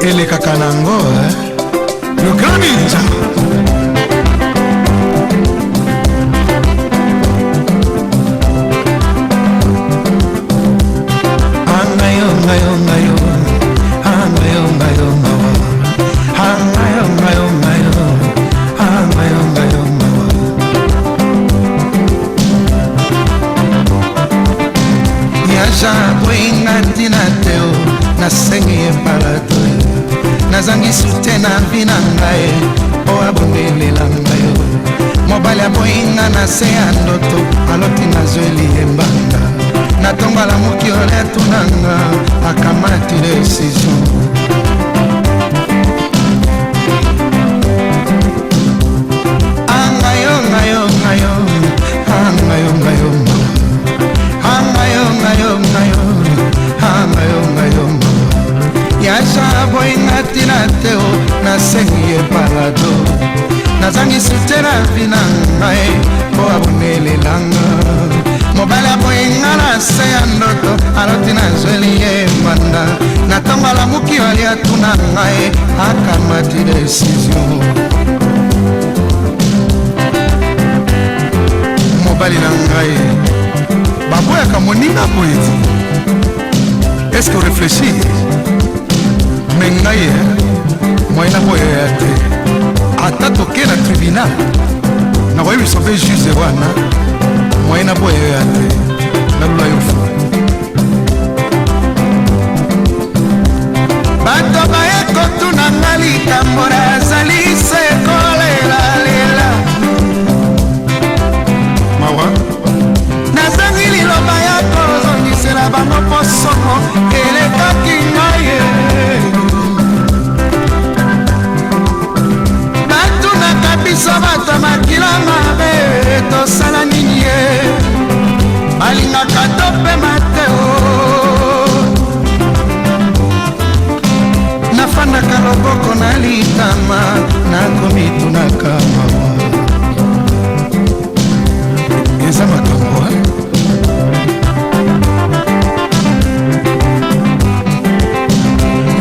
ele kakanango, le grand ninja. Nasengi palatoi nazangi sutena vina ngai o abonele langayo mobali aboinga na se ya ndoto aloti nazweli embanga natonga la mukiole tunanga akamati decision angayo ngayo ngayo angayo ngayo angayo ngayo ngayo angayo ngayo Yasha boy natina teo nasengi parado nazangi sutena vina ngai po abonele langa mobala boy ngala se andoto aloti nazweli manda natonga la muki wali atuna ngai akamati decision mobali na ngai baboya kamonina poeti. Est-ce que vous réfléchissez? Mengaye, moi na boya te. Ata toke na tribunal. Na koyi bisobe juge wana. Moi na boya te. Na lula yofu. Bato baye kotuna ngali tambora zali se kolela lela. Mawa. Nazangi liloba yako zongisela bango posoko elekaki ngaye. Biso bato makila mabe tosala nini ye balingaka tope mateo nafandaka loboko na litama nakomitunaka mawa eza makambo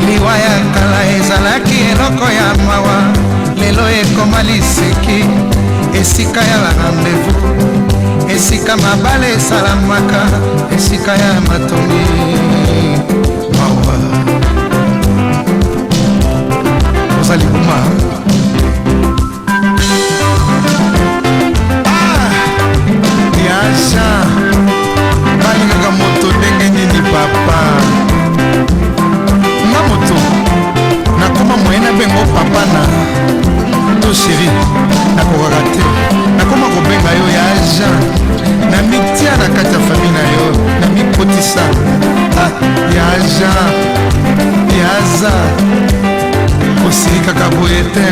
liwa ya kala ezalaki eloko ya mawa lelo ekoma liseki esika ya rendez-vous esika mabale esalamaka esika ya matoni mawa ozali kuma yasha balingaka moto ndenge nini papa nga moto nakoma moyena bengo papa na to chéri nakokaka te nakoma kobenga yo ya agent na mitia na kati ya famille na yo na mikotisa ya agent ya aza kosili kaka boye te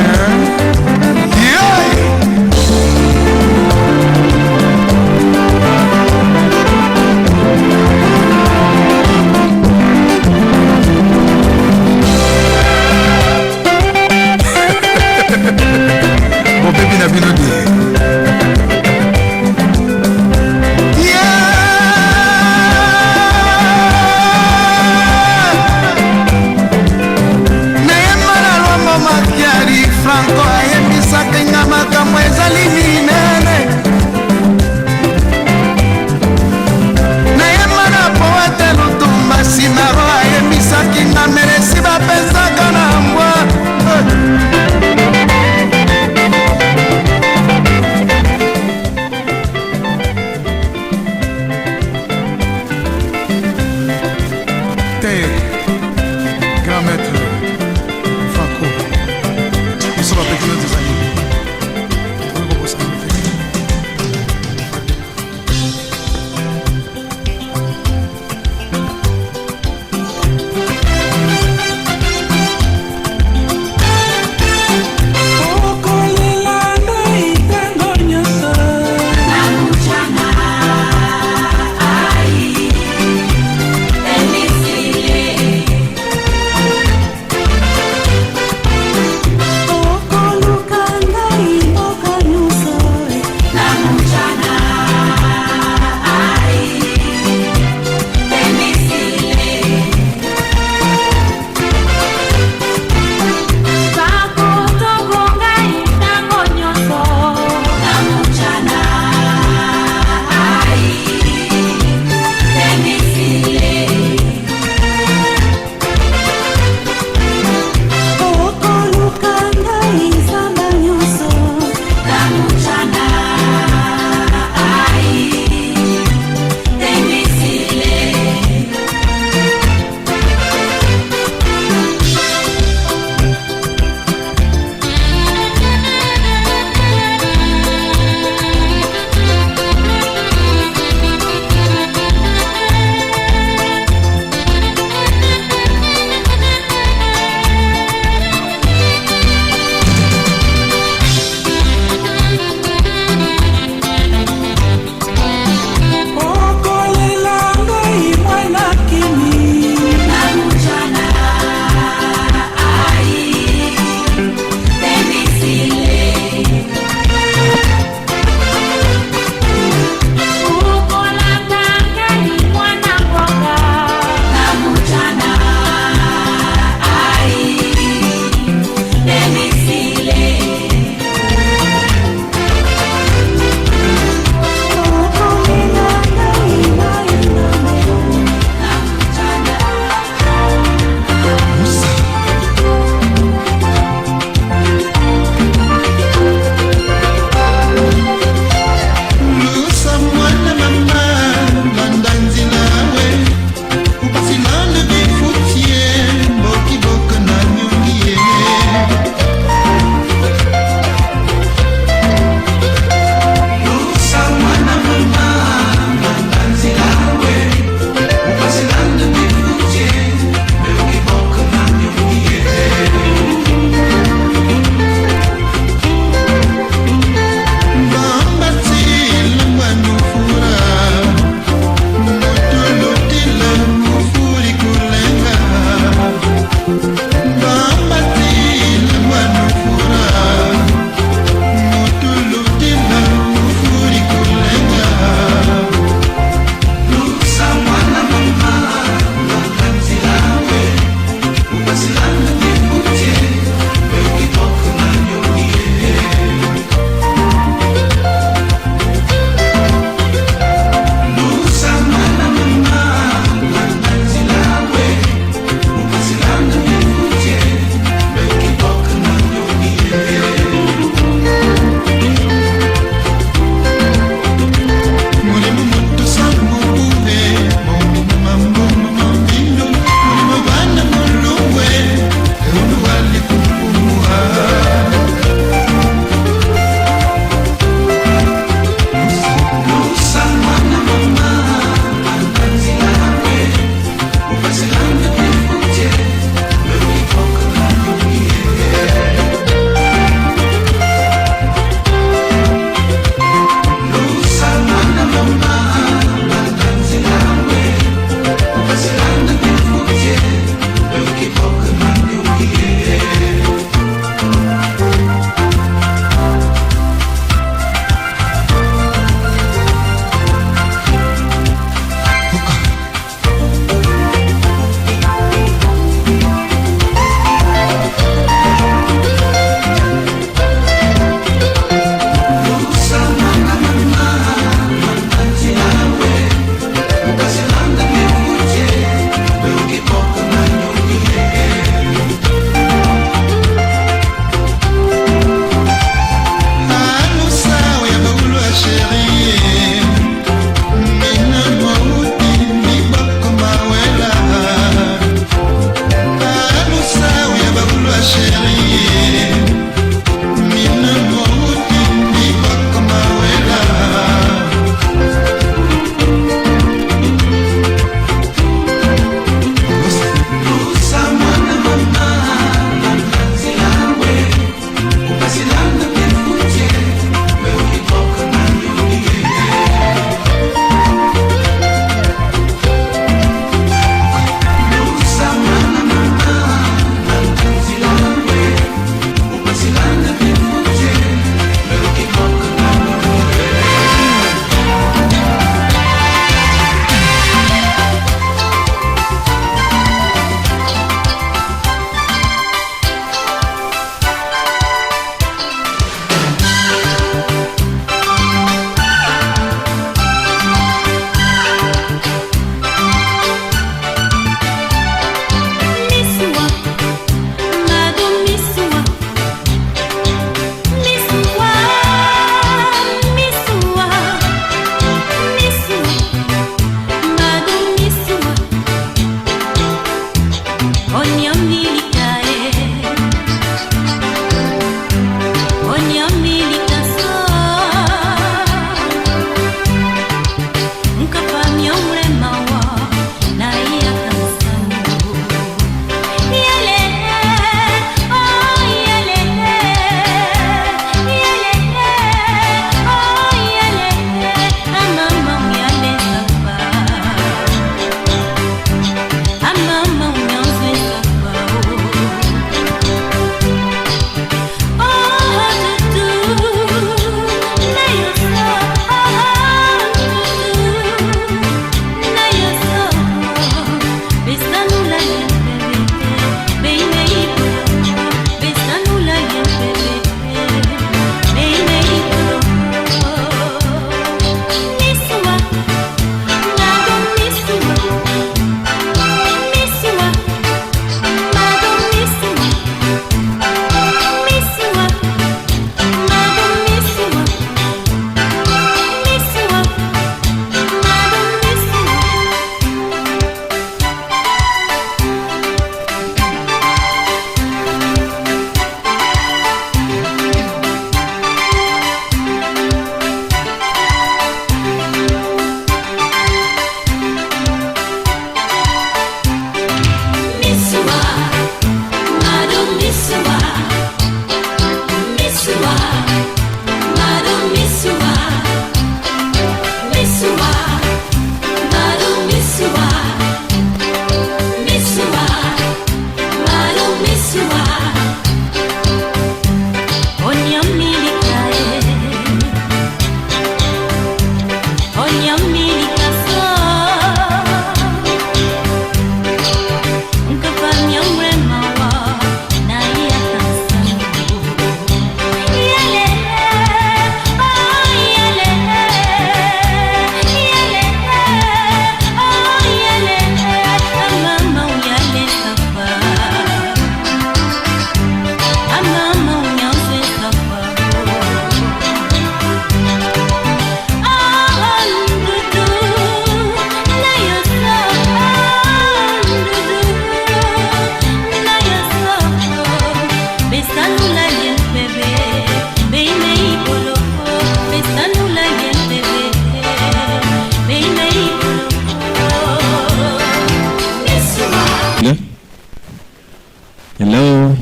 Hello.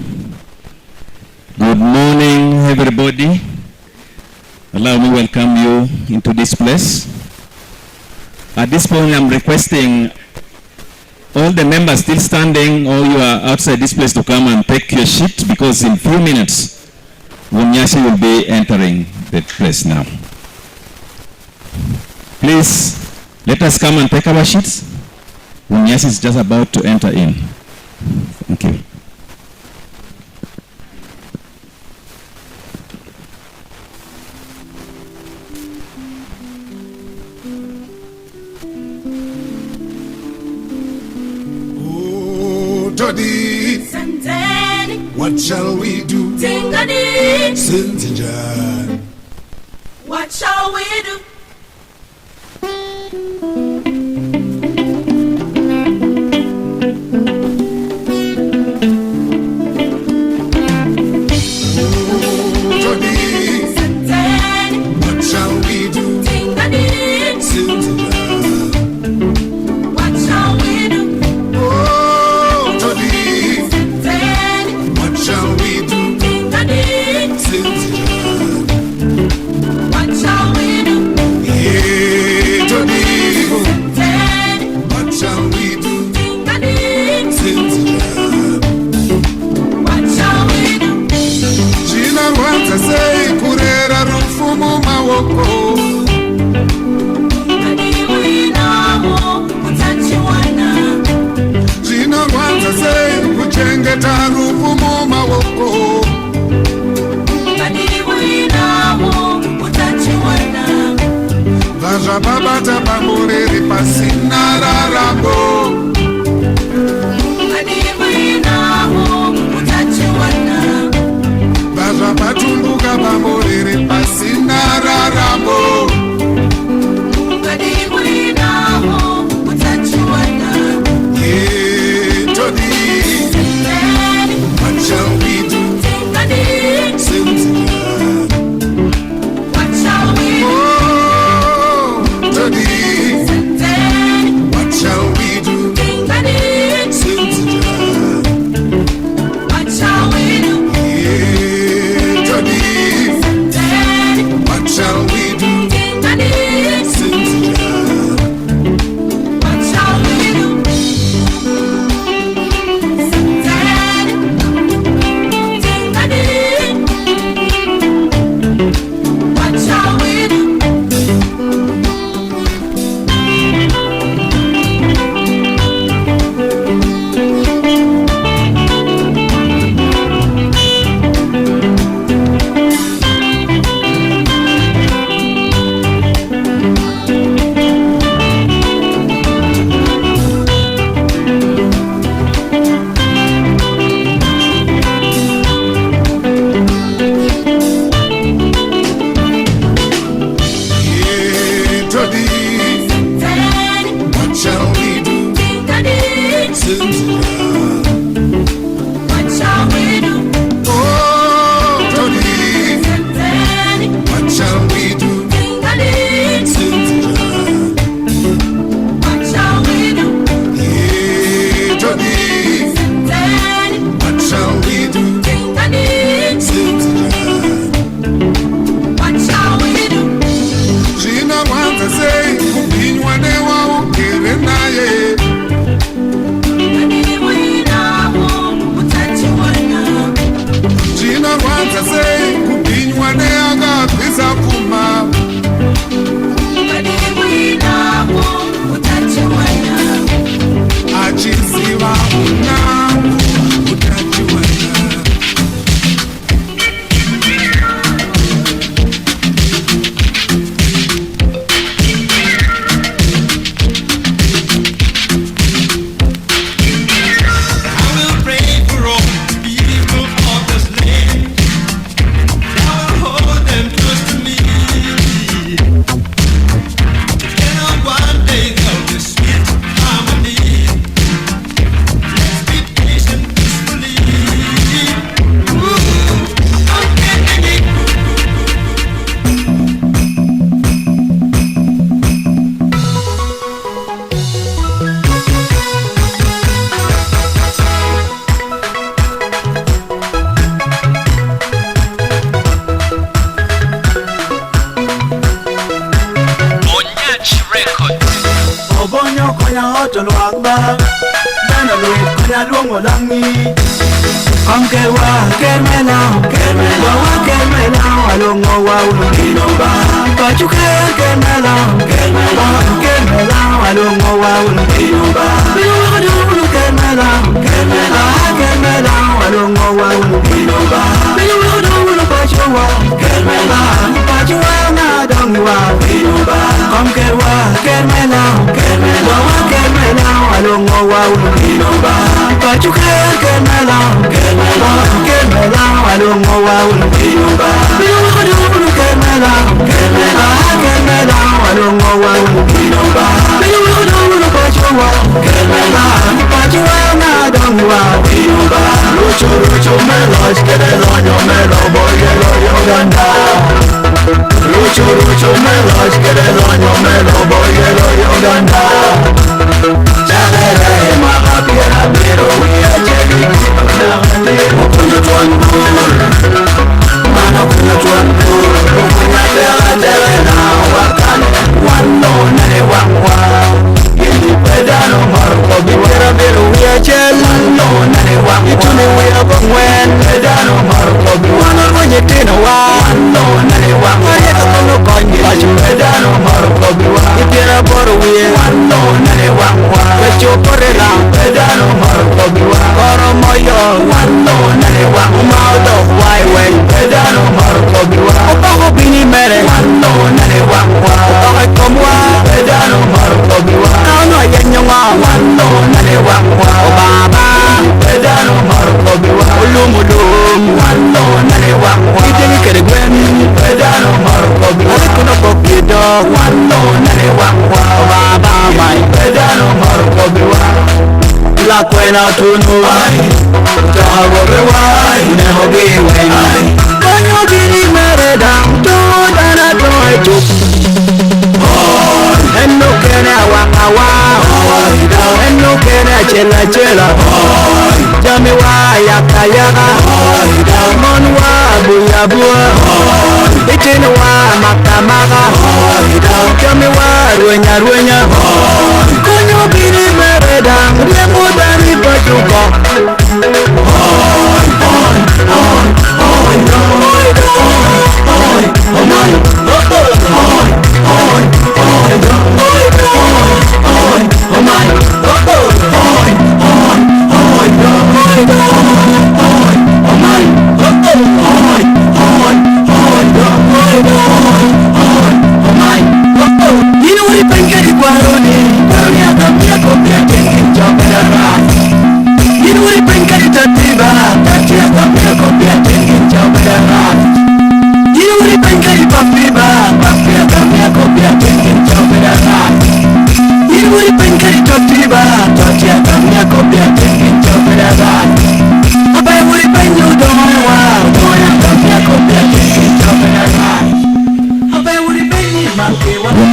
Good morning, everybody. Allow me to welcome you into this place. At this point, I'm requesting all the members still standing, or you are outside this place, to come and take your seat, because in a few minutes, Nyaci will be entering the place now. Please, let us come and take our seats. Nyaci is just about to enter in. Thank you. What shall we do? Tingani, Sintijan. what shall we do? What shall we do? Tingani, Sintijan. what shall we do? Oh, Tony. What shall we do? Tingani, Sintijan. what shall we do? Yeah, Tony. What shall we do? Tingani, Sintijan. what shall we do? Jina Rwanza say kurera rufumu mawoko. Jina Rwanza say kuchengeta rufumu mawoko. Vaja baba tabamureri pasina rarambo. Vaja patumbuka bamureri pasina rarambo. Yeah, Tony. What shall we do? Sintijan. Oh, Tony. What shall we do? Sintijan. Yeah, Tony. What shall we do? Sintijan. to look back. Then I look, I don't want to come get one, get me now, get me now, get me now. I don't know why we don't need no back. But you can't get me now, get me now, get me now. I don't know why we don't need no back. You don't get me now, get me now, get me now. I don't know why we don't need no back. You don't but you want, get me now, but you are not done. You are need no back. Come get one, get me now, get me now, get me now. I don't know why we don't need no back. But you can't get me now, get me now, get me now. I don't know why we don't need no back. You don't get me now, get me now, get me now. I don't know why we don't need no back. You don't but you want, get me now, but you are not done. You are need no back. Lucho, melos, get it on your melo, boy, get on your ganda. Lucho, melos, get it on your melo, boy, get on your ganda. Chalere, makapira, pero we are jelly. Okunyo tuandur, mana okunyo tuandur. Okunyo tere na wakane, wando nane wangwa. Gili pedano marko biwera pero we are jelly. Wando nane wangwa. Itune we are bongwen, pedano marko biwana kwenye tena wa. Wando nane wangwa. Ayeka kono konye, achu pedano marko biwana. Itera boro we, wando nane wangwa. Pecho porela, pedano marko biwana. Koro moyo, wando nane wangwa. Maudo waiwen, pedano marko biwana. Opako bini mere, wando nane wangwa. Opako komwa, pedano marko biwana. Nauno yenyongwa, wando nane wangwa. Obaba, pedano marko biwana. Ulumulum, wando nane wangwa. Iteni keregwen, pedano marko biwana. Alikuno pokido, wando nane wangwa. Obaba mai, pedano marko biwana. La kwena tunu, tago bewai, neho biwen. Kanyo bini meredang, tu dana toy tuk. Eno kene waka wa, eno kene chela. Jami wa yaka, mon wa buya. Itin wa makamaka, jami wa ruenya. Kanyo bini meredang, riemu dari pajuko.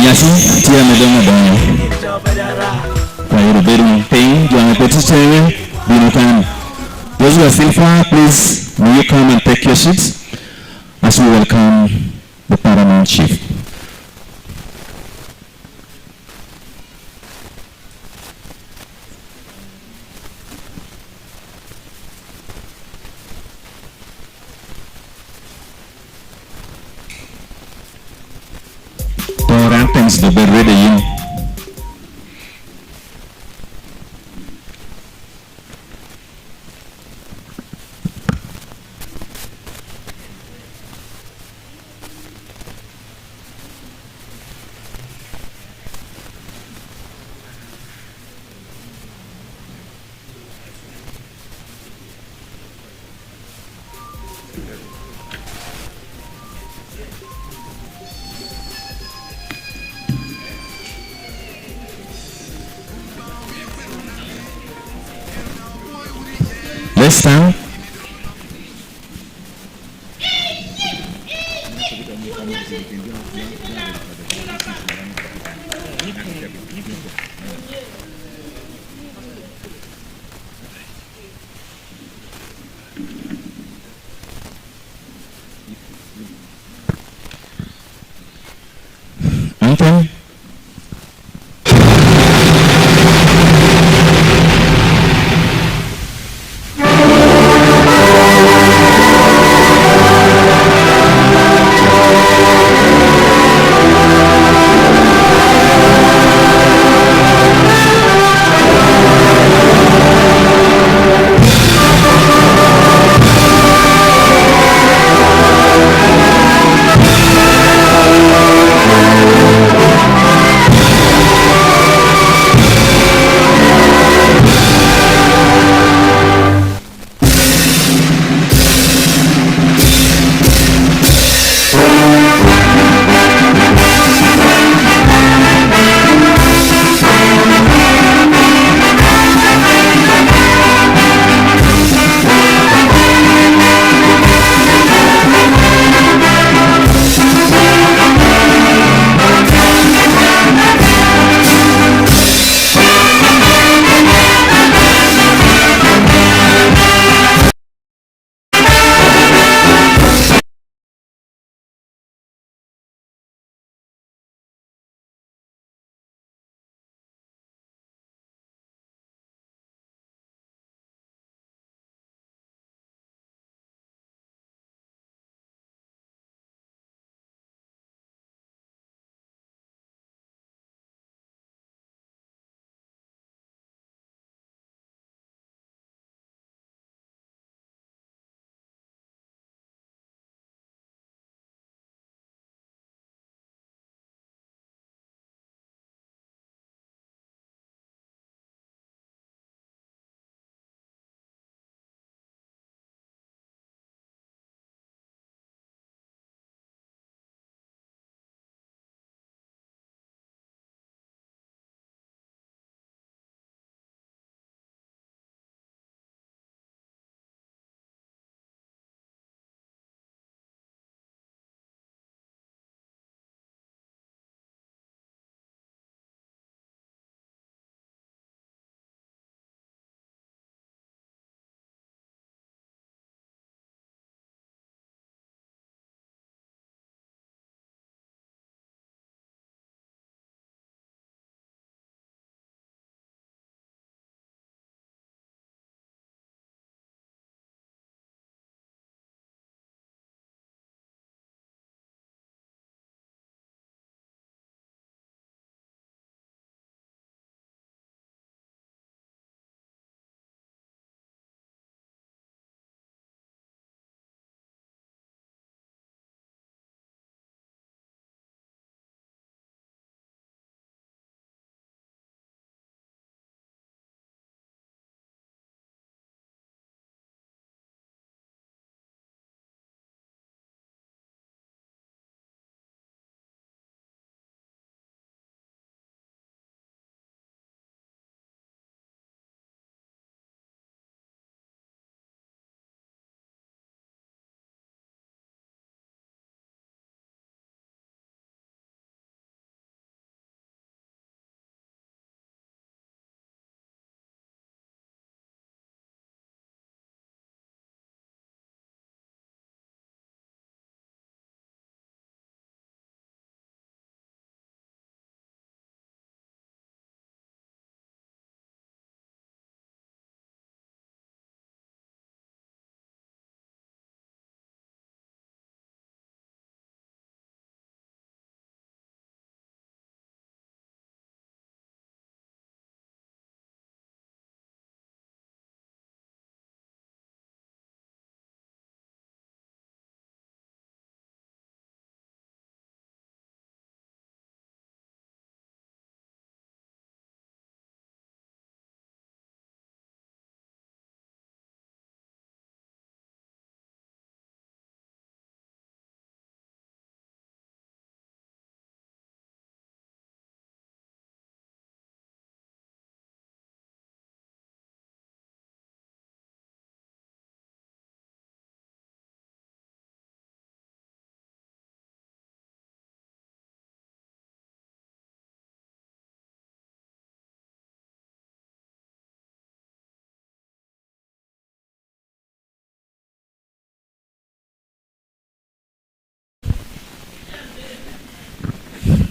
Nyaci, tira medonga banyo. Kwa beru pain, jana petition, binukan. Those who are still far, please, may you come and take your seats as we welcome the Paramount Chief. Things to be ready. This time, anthem.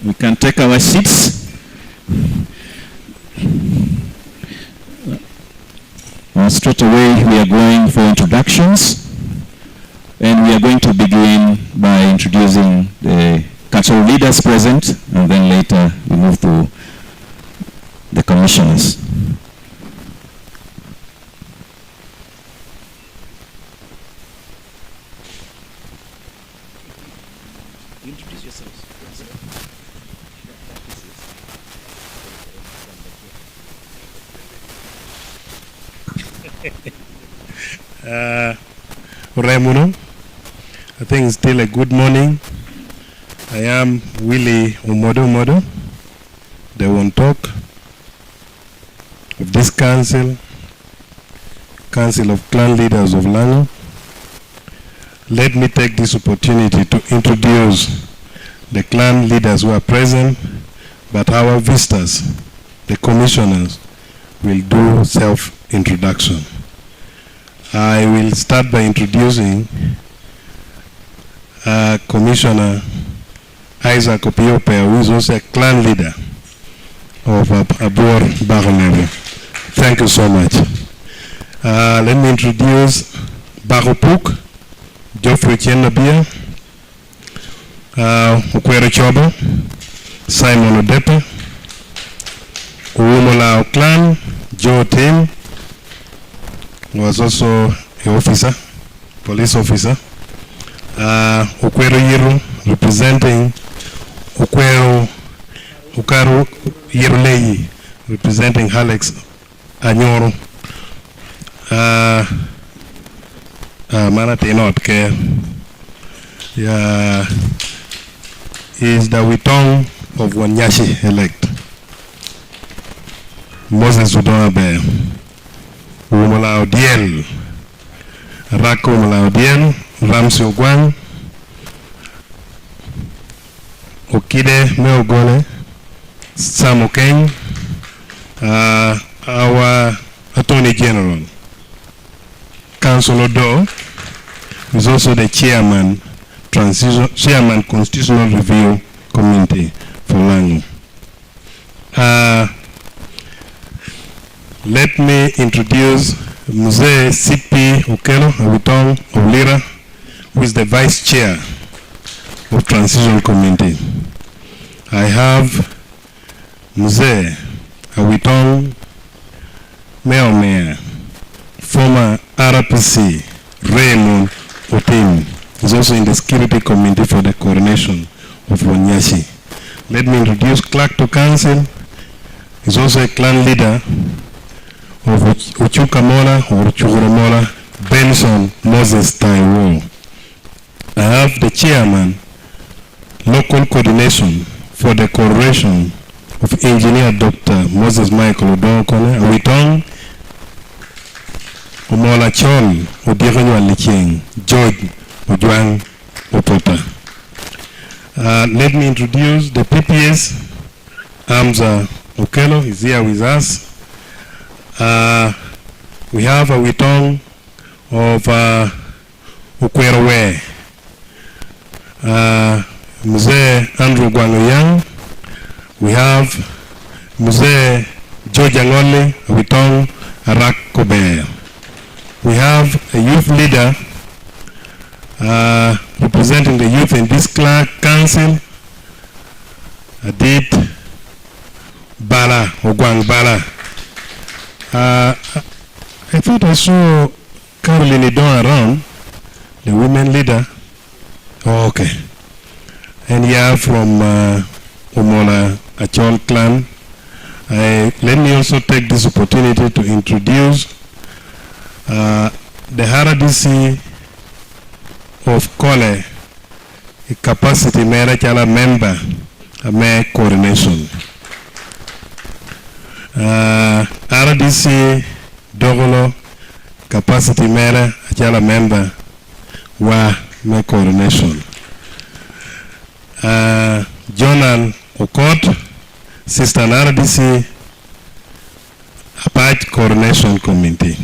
we can take our seats. Straight away, we are going for introductions, and we are going to begin by introducing the cultural leaders present, and then later we move to the commissioners. Introduce yourselves. Remuno, I think it's still a good morning. I am Willie Umodo, the one talk of this council of clan leaders of Lango. Let me take this opportunity to introduce the clan leaders who are present, but our visitors, the commissioners, will do self-introduction. I will start by introducing Commissioner Isaac Opiope, who is also a clan leader of Abor Baronero. Thank you so much. Let me introduce Barupuk, Geoffrey Chenabia, Ukwere Choba, Simon Odepe, Uwumola clan, Joe Tim, was also an officer, police officer. Ukwero Yiru, representing Ukaru Yerulei, representing Alex Anyoro. Manate not care. Is the Witong of Nyaci elect. Moses Udonabe. Umolao Diel, Rako Umolao Diel, Ramsi Ogwan, Okide Meogole, Sam Okeng, our Attorney General. Councilor Do is also the chairman, Constitutional Review Committee for Lango. Let me introduce Mzee CP Okelo Awitong of Lira, who is the Vice Chair of Transition Committee. I have Mzee Awitong Mayor, former RPC Raymond Otim, is also in the Security Committee for the coronation of Nyaci. Let me introduce Clerk to Council, is also a clan leader of Uchukamola or Chuguromola, Benson Moses Taiwo. I have the chairman, local coordination for the coronation of Engineer Dr. Moses Michael Odonkone, Awitong, Omola Chol, Obirenwa Licheng, George Ojuang Opota. Let me introduce the PPS. Amza Okelo is here with us. We have a Witong of Ukwerowe, Mzee Andrew Gwangoyang. We have Mzee George Angole, Witong Arak Kobe. We have a youth leader representing the youth in this council, Adit Bala, Ogwang Bala. I thought I saw Caroline Idon around, the women leader. Oh, okay. And here from Umola Achol clan. Let me also take this opportunity to introduce the RDC of Kole, a capacity Merachala member, a mayor coordination. RDC Dogolo, capacity mayor, Achala member, wa mayor coordination. Journal Okot, Sister RDC, Apache Coordination Committee.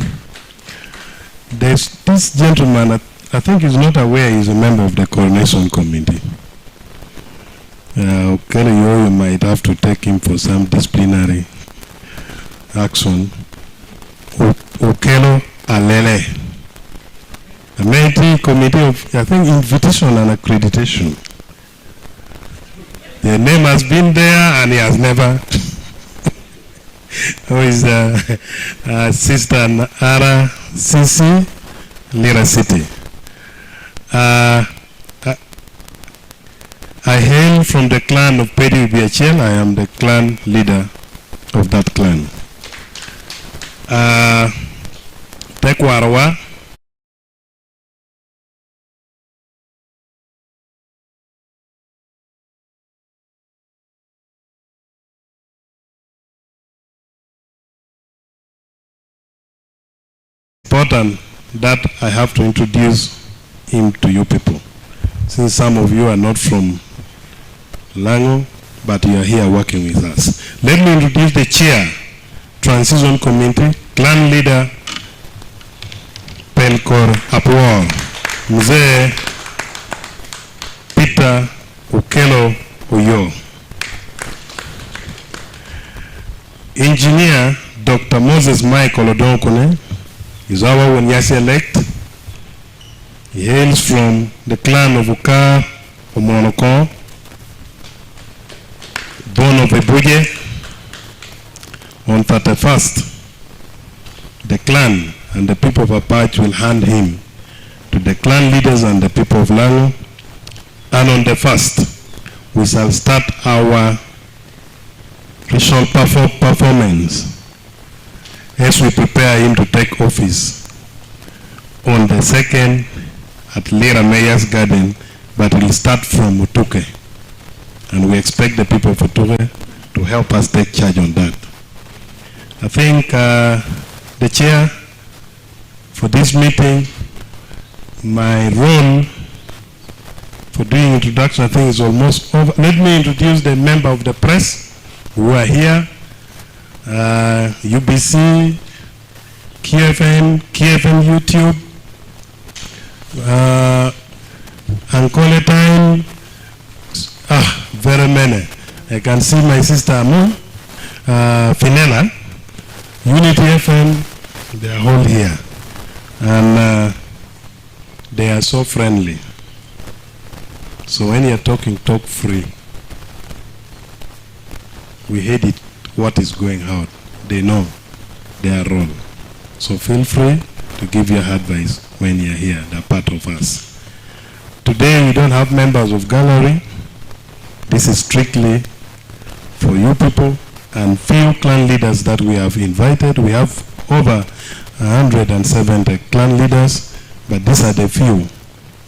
There's this gentleman, I think he's not aware he's a member of the Coordination Committee. Okelo, you might have to take him for some disciplinary action. Okelo Alele, a military committee of, I think, invitation and accreditation. The name has been there and he has never. Who is Sister RCC, Lira City. I hail from the clan of Pedi Ubiachel. I am the clan leader of that clan. Tekwarwa. Important that I have to introduce him to you people. Since some of you are not from Lango, but you are here working with us. Let me introduce the chair, Transition Committee, clan leader, Pelkor Apuor, Mzee Peter Okelo Oyo. Engineer Dr. Moses Michael Odonkone is our Nyaci elect. He hails from the clan of Uka Omonoko, born of Ebuje. On 31st, the clan and the people of Apache will hand him to the clan leaders and the people of Lango. And on the 1st, we shall start our ritual performance as we prepare him to take office on the 2nd at Lira Mayor's Garden, but we'll start from Mutuke. And we expect the people of Mutuke to help us take charge on that. I think the chair for this meeting, my role for doing introduction, I think is almost over. Let me introduce the member of the press who are here. UBC, KFN YouTube, Ankole Time, very many. I can see my sister Amu, Finella, Unity FM, they are all here. And they are so friendly. So when you're talking, talk free. We hate it, what is going out. They know their role. So feel free to give your advice when you're here. They're part of us. Today we don't have members of gallery. This is strictly for you people and few clan leaders that we have invited. We have over 170 clan leaders, but these are the few.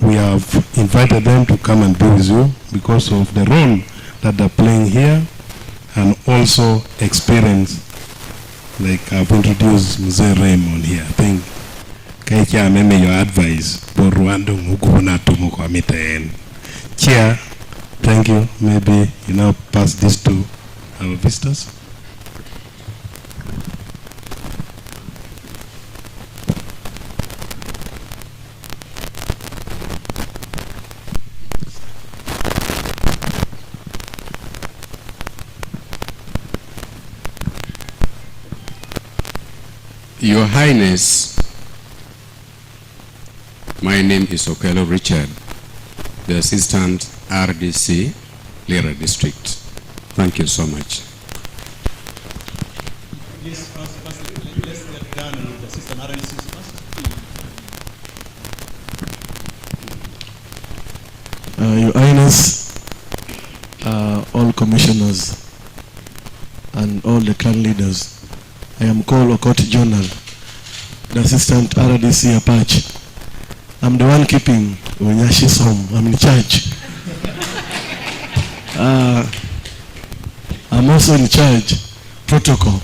We have invited them to come and be with you because of the role that they're playing here and also experience. Like I've introduced Mzee Raymond here. I think Kaicha meme your advice for Rwanda mukuna tumuko amiten. Chair, thank you. Maybe you now pass this to our visitors. Your Highness, my name is Okelo Richard, the Assistant RDC, Lira District. Thank you so much. Yes, let's get done with the Assistant RDCs first. Your Highness, all commissioners and all the clan leaders, I am called Okoti Journal, the Assistant RDC Apache. I'm the one keeping Nyaci's home. I'm in charge. I'm also in charge protocol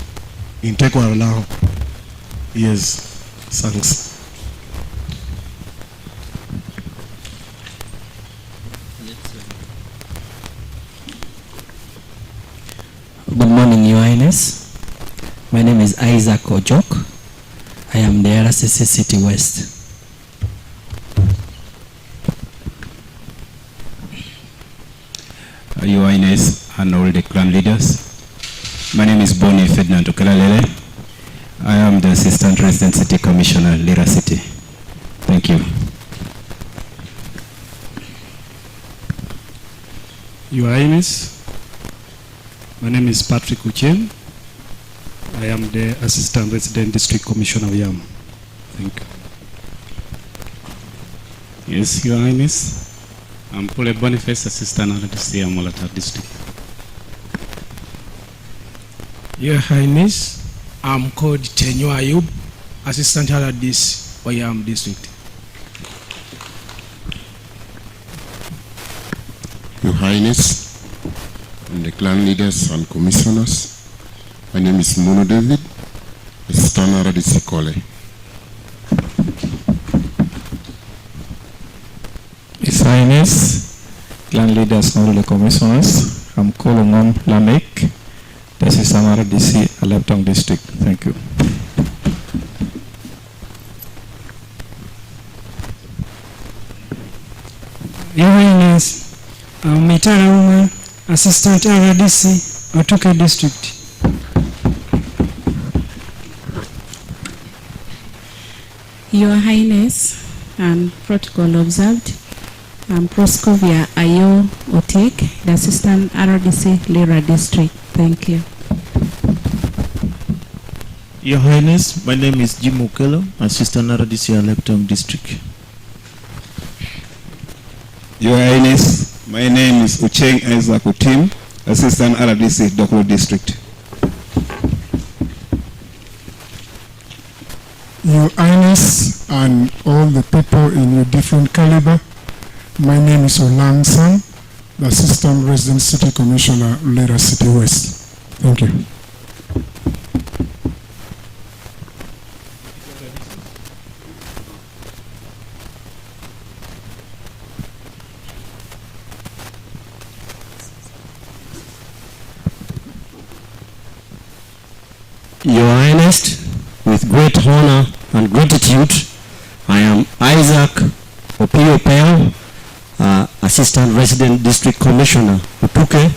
in Tekwaralao. Yes, thanks. Good morning, Your Highness. My name is Isaac Ojok. I am the RCC City West. Your Highness, and all the clan leaders. My name is Boni Ferdinand Okelalele. I am the Assistant Resident City Commissioner, Lira City. Thank you. Your Highness, my name is Patrick Uchen. I am the Assistant Resident District Commissioner of Yam. Thank you. Yes, Your Highness. I'm Paul Boniface, Assistant RDC Amolata District. Your Highness, I'm called Tenyo Ayub, Assistant RDC Oyam District. Your Highness, and the clan leaders and commissioners, my name is Mono David, Assistant RDC Kole. His Highness, clan leaders and all the commissioners, I'm Kolongom Lamek, this is RDC Aleptong District. Thank you. Your Highness, I'm Mitara Uma, Assistant RDC, Otuke District. Your Highness, and protocol observed, I'm Proscovia Ayo Otik, the Assistant RDC Lira District. Thank you. Your Highness, my name is Jim Okelo, Assistant RDC Aleptong District. Your Highness, my name is Ucheng Isaac Utim, Assistant RDC Doklo District. Your Highness and all the people in your different caliber, my name is Olang San, the Assistant Resident City Commissioner, Lira City West. Thank you. Your Highness, with great honor and gratitude, I am Isaac Opio Peo, Assistant Resident District Commissioner, Utuke,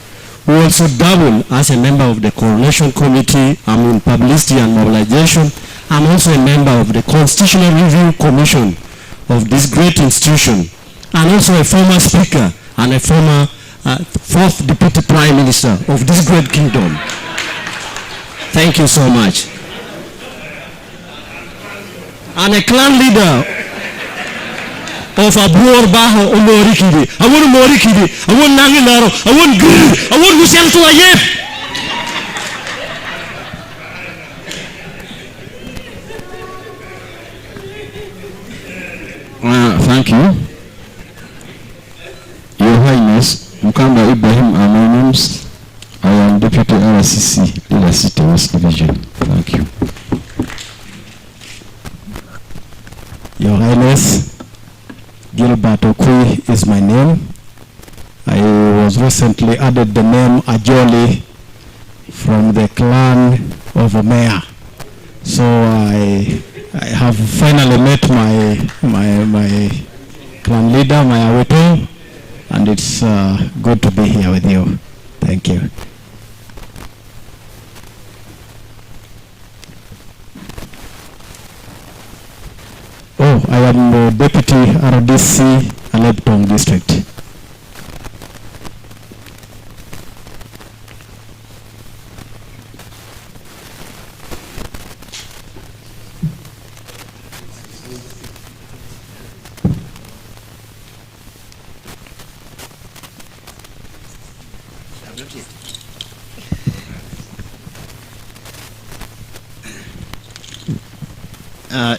who also double as a member of the Coronation Committee. I'm in Publicity and Mobilization. I'm also a member of the Constitutional Review Commission of this great institution, and also a former Speaker and a former fourth Deputy Prime Minister of this great kingdom. Thank you so much. And a clan leader of Abuor Baho Omorikidi. I want Morikidi. I want Nanginaro. I want Grill. I want Michel Touayep. Thank you. Your Highness, Mukamba Ibrahim Anonymous, I am Deputy RCC, Lila City West Division. Thank you. Your Highness, Gilbert Okui is my name. I was recently added the name Ajoli from the clan of Omea. So I have finally met my clan leader, my Aweto, and it's good to be here with you. Thank you. Oh, I am the Deputy RDC Aleptong District.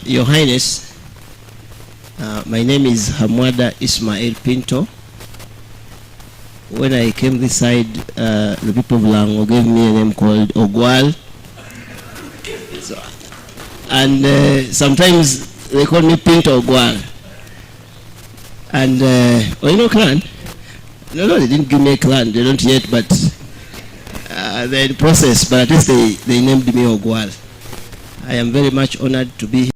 Your Highness, my name is Hamwada Ismail Pinto. When I came this side, the people of Lango gave me a name called Ogwal. So, and sometimes they call me Pinto Ogwal. And, well, you know clan? No, they didn't give me a clan. They don't yet, but they're in the process. But at least they named me Ogwal. I am very much honored to be here.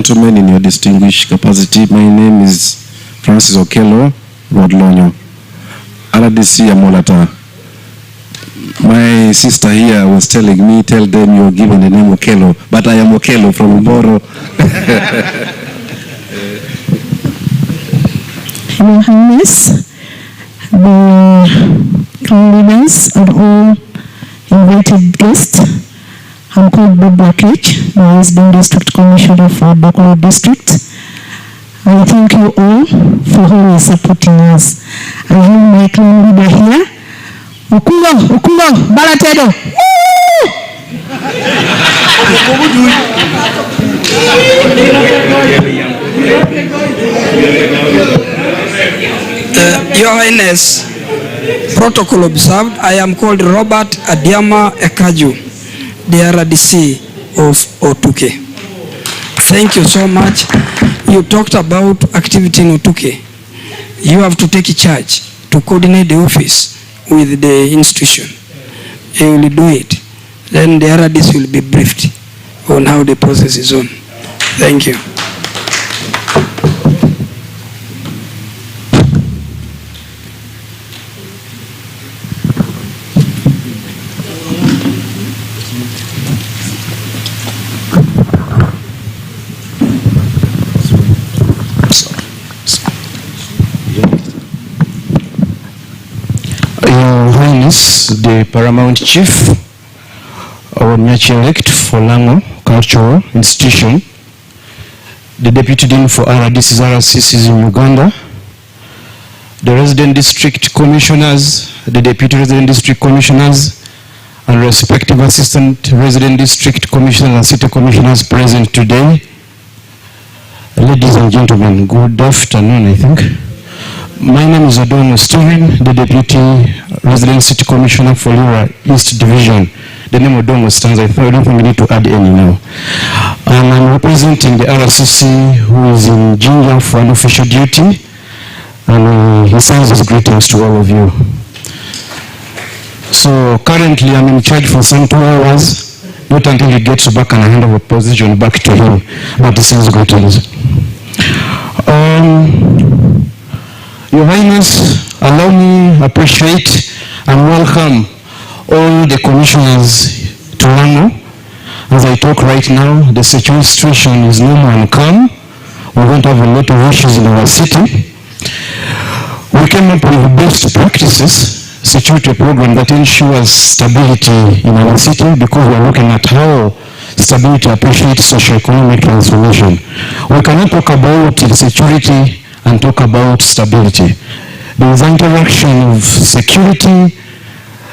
gentlemen, in your distinguished capacity, my name is Francis Okello Rodlonyo, RDC Amolata. My sister here was telling me, tell them you're given the name Okello, but I am Okello from Mboro. Your Highness, the leaders and all invited guests, I'm called Bob Blackridge, the Resident District Commissioner for Prelude District. I thank you all for always supporting us. I have my clan leader here, Ukulo, Balatedo. Your Highness, protocol observed, I am called Robert Adiama Ekaju, the RDC of Otuke. Thank you so much. You talked about activity in Otuke. You have to take charge to coordinate the office with the institution. You will do it. Then the RDC will be briefed on how the process is on. Thank you. Your Highness, the Paramount Chief, our Nyaci elect for Lango Cultural Institution, the Deputy Dean for RDCs, RCCs in Uganda, the Resident District Commissioners, the Deputy Resident District Commissioners, and respective Assistant Resident District Commissioners and City Commissioners present today. Ladies and gentlemen, good afternoon, I think. My name is Odono Stephen, the Deputy Resident City Commissioner for Lira East Division. The name Odono stands. I don't think we need to add any now. And I'm representing the RCC who is in Jinja for an official duty. And he sends his greetings to all of you. So currently I'm in charge for some 2 hours, not until he gets back and I hand over position back to him. But he sends greetings. Your Highness, allow me appreciate and welcome all the commissioners to Lango. As I talk right now, the security situation is normal and calm. We don't have a lot of issues in our city. We came up with best practices security program that ensures stability in our city because we're looking at how stability appreciates socio-economic transformation. We cannot talk about security and talk about stability. There is an interaction of security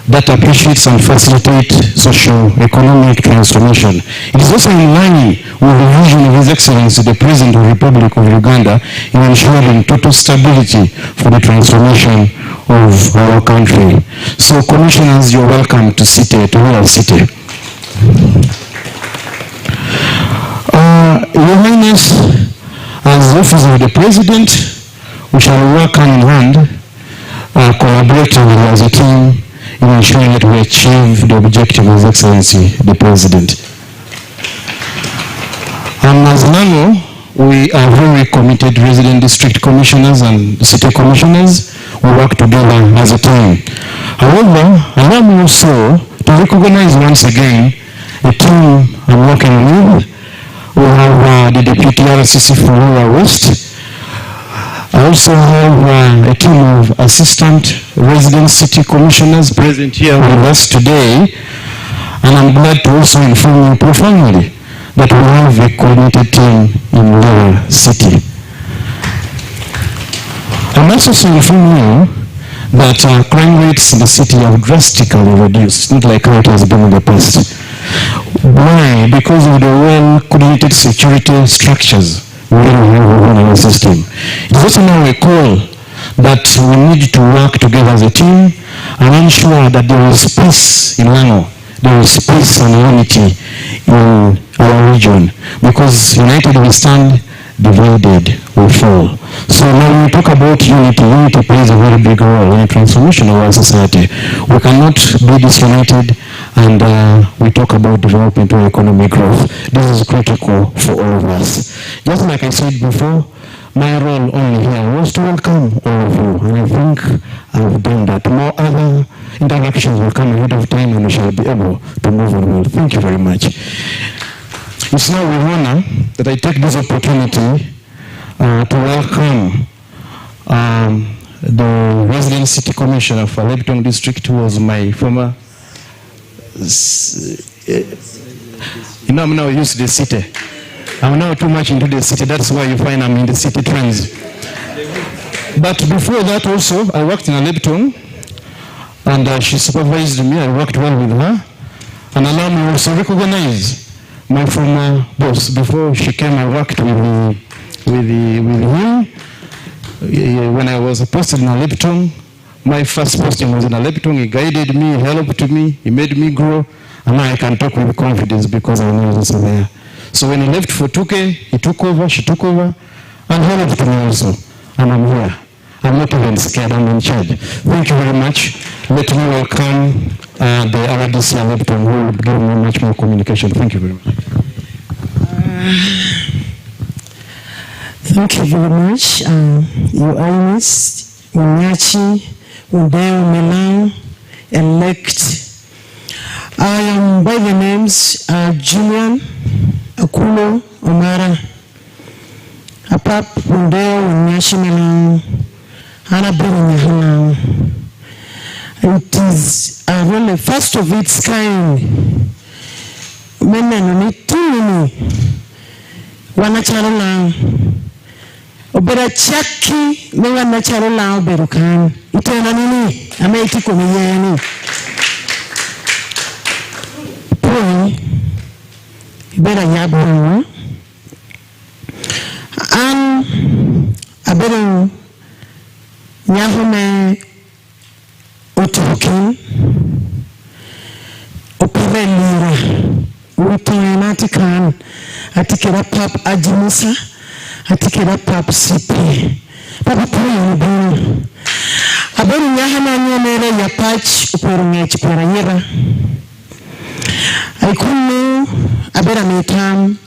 that appreciates and facilitates socio-economic transformation. It is also in line with the vision of His Excellency, the President of the Republic of Uganda, in ensuring total stability for the transformation of our country. So, Commissioners, you're welcome to City, to our city. Your Highness, as the Office of the President, we shall work hand in hand, collaboratively as a team in ensuring that we achieve the objective of His Excellency, the President. And as Lango, we are very committed resident district commissioners and city commissioners. We work together as a team. However, allow me also to recognize once again the team I'm working with. We have the Deputy RCC for Rural West. I also have a team of Assistant Resident City Commissioners present here with us today. And I'm glad to also inform you profoundly that we have a coordinated team in Lira City. I must also inform you that crime rates in the city have drastically reduced, not like how it has been in the past. Why? Because of the well-coordinated security structures we have within our system. It is also now a call that we need to work together as a team and ensure that there is peace in Lango, there is peace and unity in our region. Because united we stand, divided we fall. So when we talk about unity, unity plays a very big role in the transformation of our society. We cannot be disunited and we talk about development or economic growth. This is critical for all of us. Just like I said before, my role only here was to welcome all of you, and I think I've done that. More other interactions will come ahead of time, and we shall be able to move on well. Thank you very much. It's now with honor that I take this opportunity to welcome the resident city commissioner for Leptong district, who was my former, I'm now used to the city. I'm now too much into the city. That's why you find I'm in the city trends. But before that also, I worked in Leptong, and she supervised me. I worked well with her. And allow me also recognize my former boss. Before she came, I worked with him. When I was posted in Leptong, my first posting was in Leptong. He guided me, he helped me, he made me grow, and now I can talk with confidence because I know he was there. So when he left for 2K, he took over, she took over, and helped me also. And I'm here. I'm not even scared, I'm in charge. Thank you very much. Let me welcome the RDC and Leptong, who will give me much more communication. Thank you very much. Thank you very much, Your Highness, Nyaci, Udeo Melang, elect. I am by the names Julian Akulo Omara, Apap Udeo Nyaci Melang, Anabel. It is really first of its kind. Men Wanacharala. Obera chaki mewa nacharala oberukan. Itena nini? Ameiti kumiyeni. Poi ibera yabu. Abera nyahume utukin. Opere lira. Utenatikan. Atikira pap ajimusa. Atikira pap sipi. Papa pui uburu. Aburu nyahana nyamere ya pach uperungechi perayira. Aikunu abera mitam.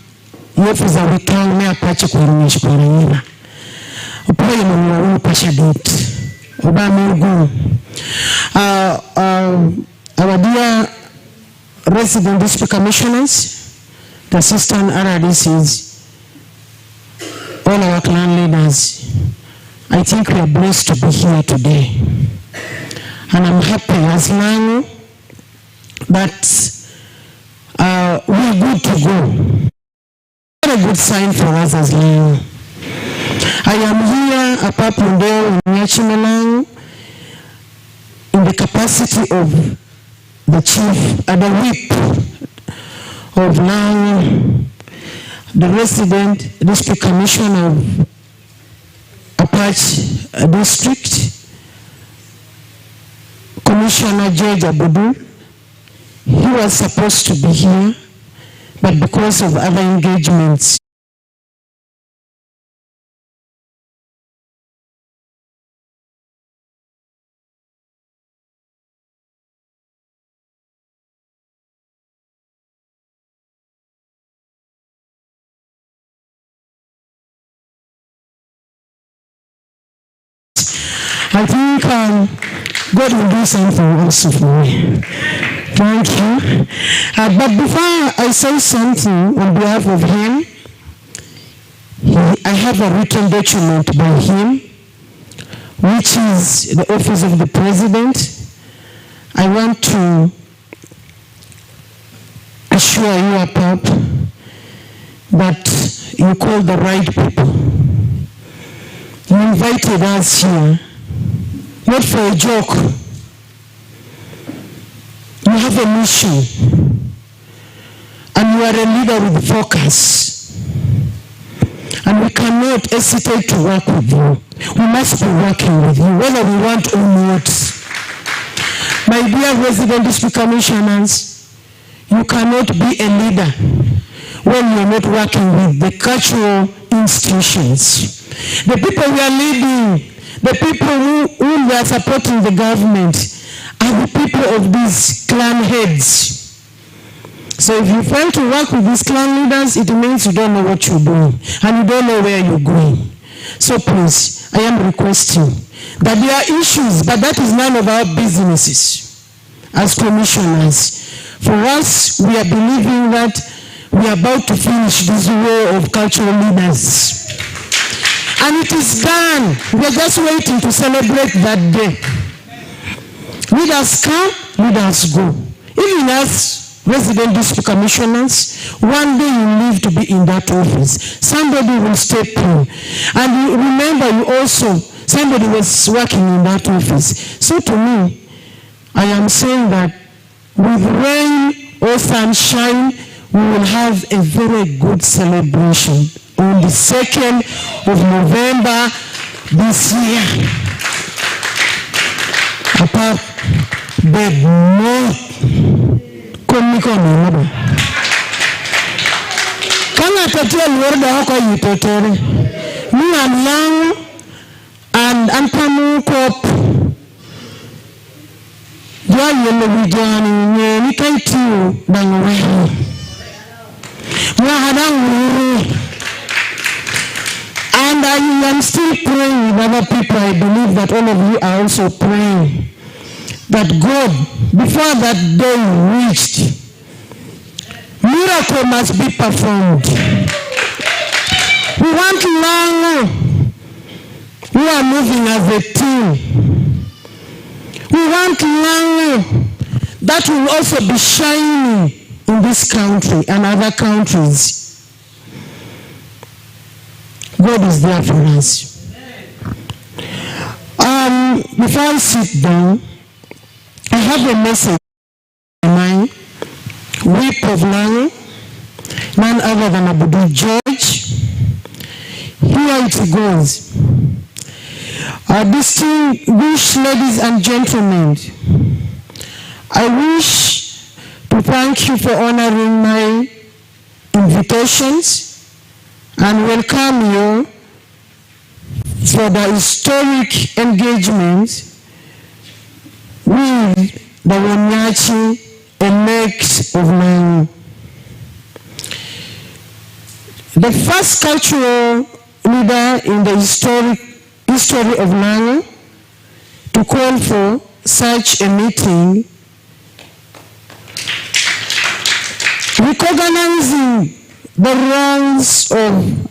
Yefuza wikang mea pachi uperungechi perayira. Upoye mwa upashadit. Uba murgu. Our dear resident district commissioners, the assistant RDCs, all our clan leaders, I think we are blessed to be here today. And I'm happy as Lango that we are good to go. What a good sign for us as Lango. I am here, Apap Udeo Nyaci Melang, in the capacity of the chief and the whip of Lango, the resident district commissioner of Apache district, Commissioner George Abudu. He was supposed to be here, but because of other engagements, I think God will do something also for me. Thank you. But before I say something on behalf of him, I have a written document by him, which is the office of the president. I want to assure you, Apap, that you call the right people. You invited us here not for a joke. You have a mission, and you are a leader with focus, and we cannot hesitate to work with you. We must be working with you, whether we want or not. My dear resident district commissioners, you cannot be a leader when you are not working with the cultural institutions. The people we are leading, the people who are supporting the government, are the people of these clan heads. So if you fail to work with these clan leaders, it means you don't know what you're doing and you don't know where you're going. So please, I am requesting that there are issues, but that is none of our businesses as commissioners. For us, we are believing that we are about to finish this war of cultural leaders. And it is done. We are just waiting to celebrate that day. Leaders come, leaders go. Even as resident district commissioners, one day you live to be in that office. Somebody will step in. And you remember you also, somebody was working in that office. So to me, I am saying that with rain or sunshine, we will have a very good celebration on the 2nd of November this year. Apart, but no, komikono. Kanga tatia luorda hoko yitotere. Me am young and Antamu Kop. Joan yellow Vijani, ni kaitu bangwe. And I am still praying with other people. I believe that all of you are also praying that God, before that day reached, miracle must be performed. We want Lango, who are moving as a team. We want Lango that will also be shining in this country and other countries. God is there for us. Before I sit down, I have a message in mind. Whip of Lango, none other than Abudu George. Here it goes. Distinguished ladies and gentlemen, I wish to thank you for honoring my invitations and welcome you for the historic engagement with the Nyaci elect of Lango. The first cultural leader in the history of Lango to call for such a meeting, recognizing the roles of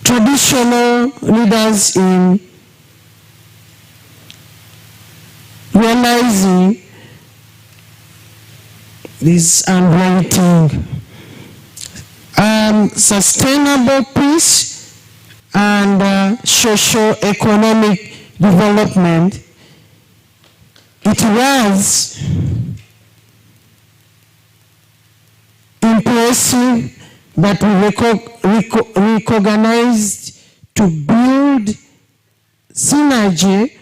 traditional leaders in realizing this handwriting, sustainable peace and socio-economic development. It was impressive that we recognized to build synergy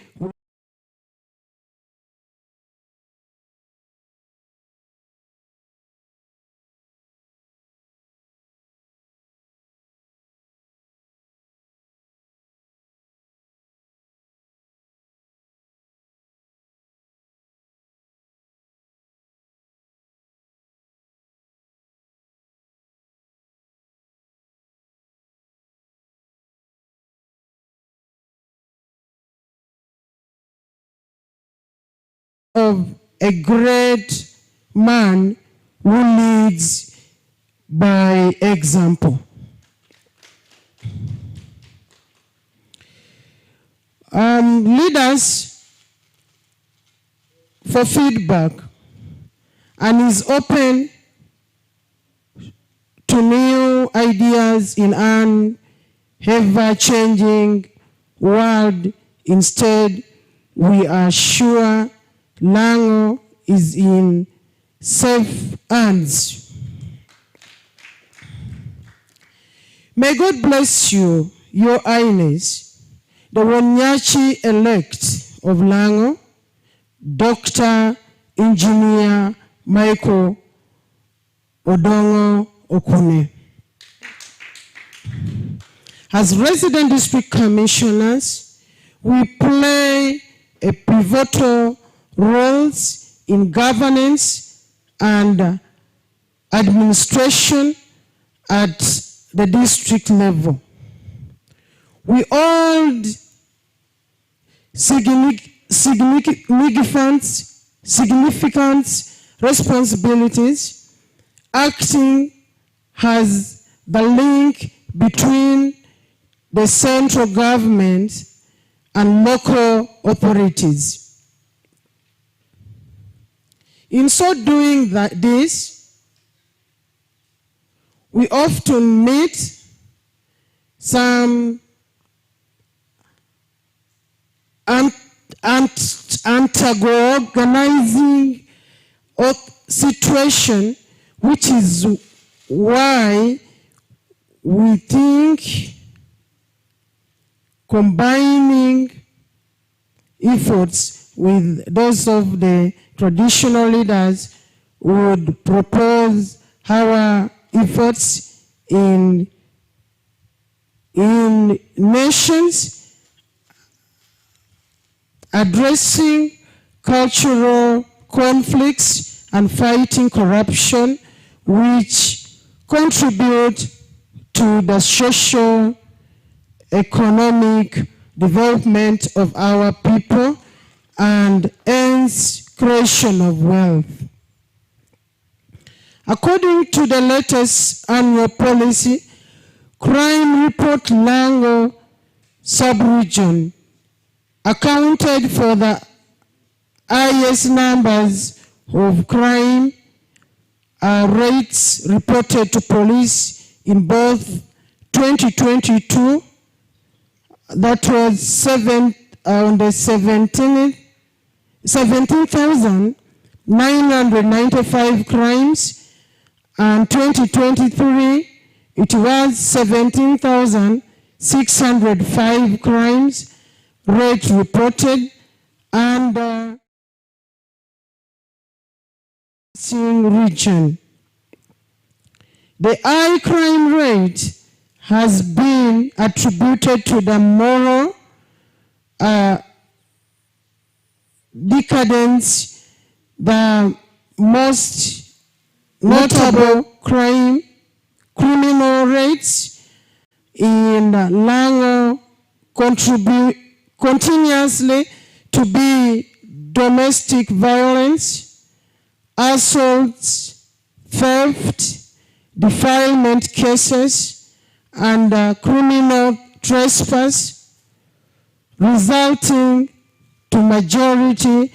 of a great man who leads by example. Leaders for feedback and is open to new ideas in an ever-changing world. Instead, we are sure Lango is in safe hands. May God bless you, Your Highness, the Nyaci elect of Lango, Dr. Engineer Michael Odongo Okune. As resident district commissioners, we play a pivotal roles in governance and administration at the district level. We hold significant responsibilities, acting as the link between the central government and local authorities. In so doing this, we often meet some antagonizing situation, which is why we think combining efforts with those of the traditional leaders would propose our efforts in nations addressing cultural conflicts and fighting corruption, which contribute to the social economic development of our people and hence creation of wealth. According to the latest annual policy, crime report Lango sub-region accounted for the highest numbers of crime rates reported to police in both 2022, that was 17,995 crimes, and 2023 it was 17,605 crimes rate reported, and region. The high crime rate has been attributed to the moral decadence. The most notable criminal rates in Lango continuously to be domestic violence, assaults, theft, defilement cases, and criminal trespass, resulting to majority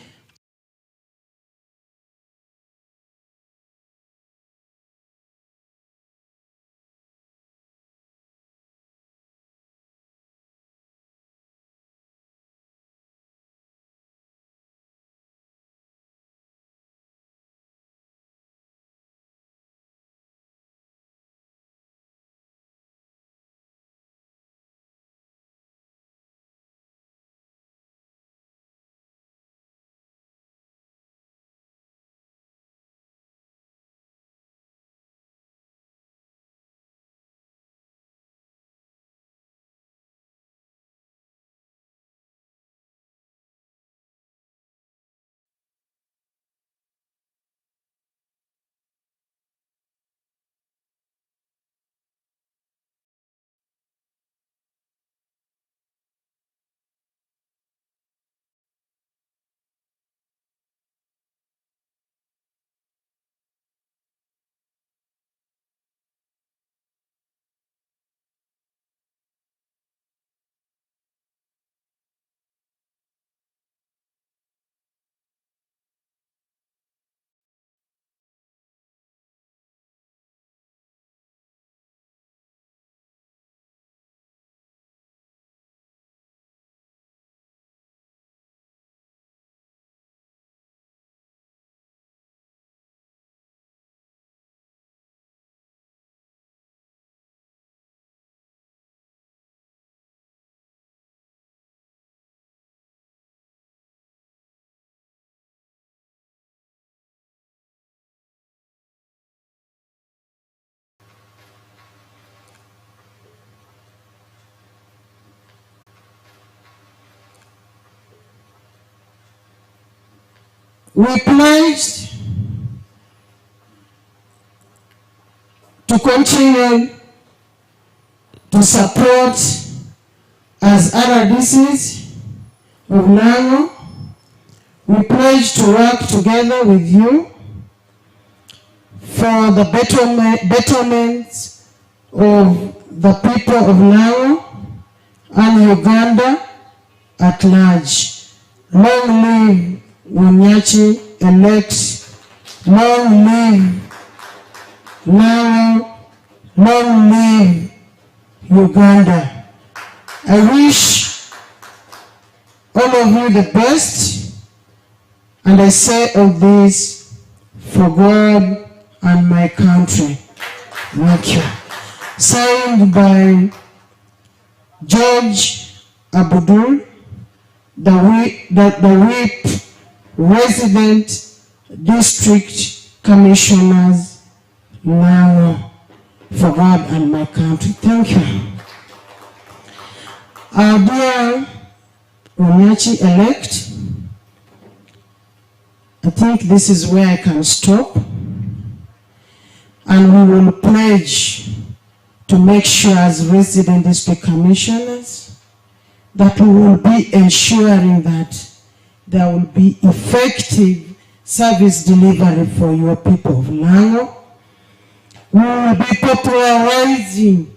we pledged to continue to support as RDCs of Lango. We pledge to work together with you for the betterment of the people of Lango and Uganda at large. Long live Nyaci elect. Long live Lango. Long live Uganda. I wish all of you the best, and I say all this for God and my country. Thank you. Signed by George Abudul, the whip resident district commissioners, Lango, for God and my country. Thank you. Our dear Nyaci elect, I think this is where I can stop, and we will pledge to make sure as resident district commissioners that we will be ensuring that there will be effective service delivery for your people of Lango. We will be popularizing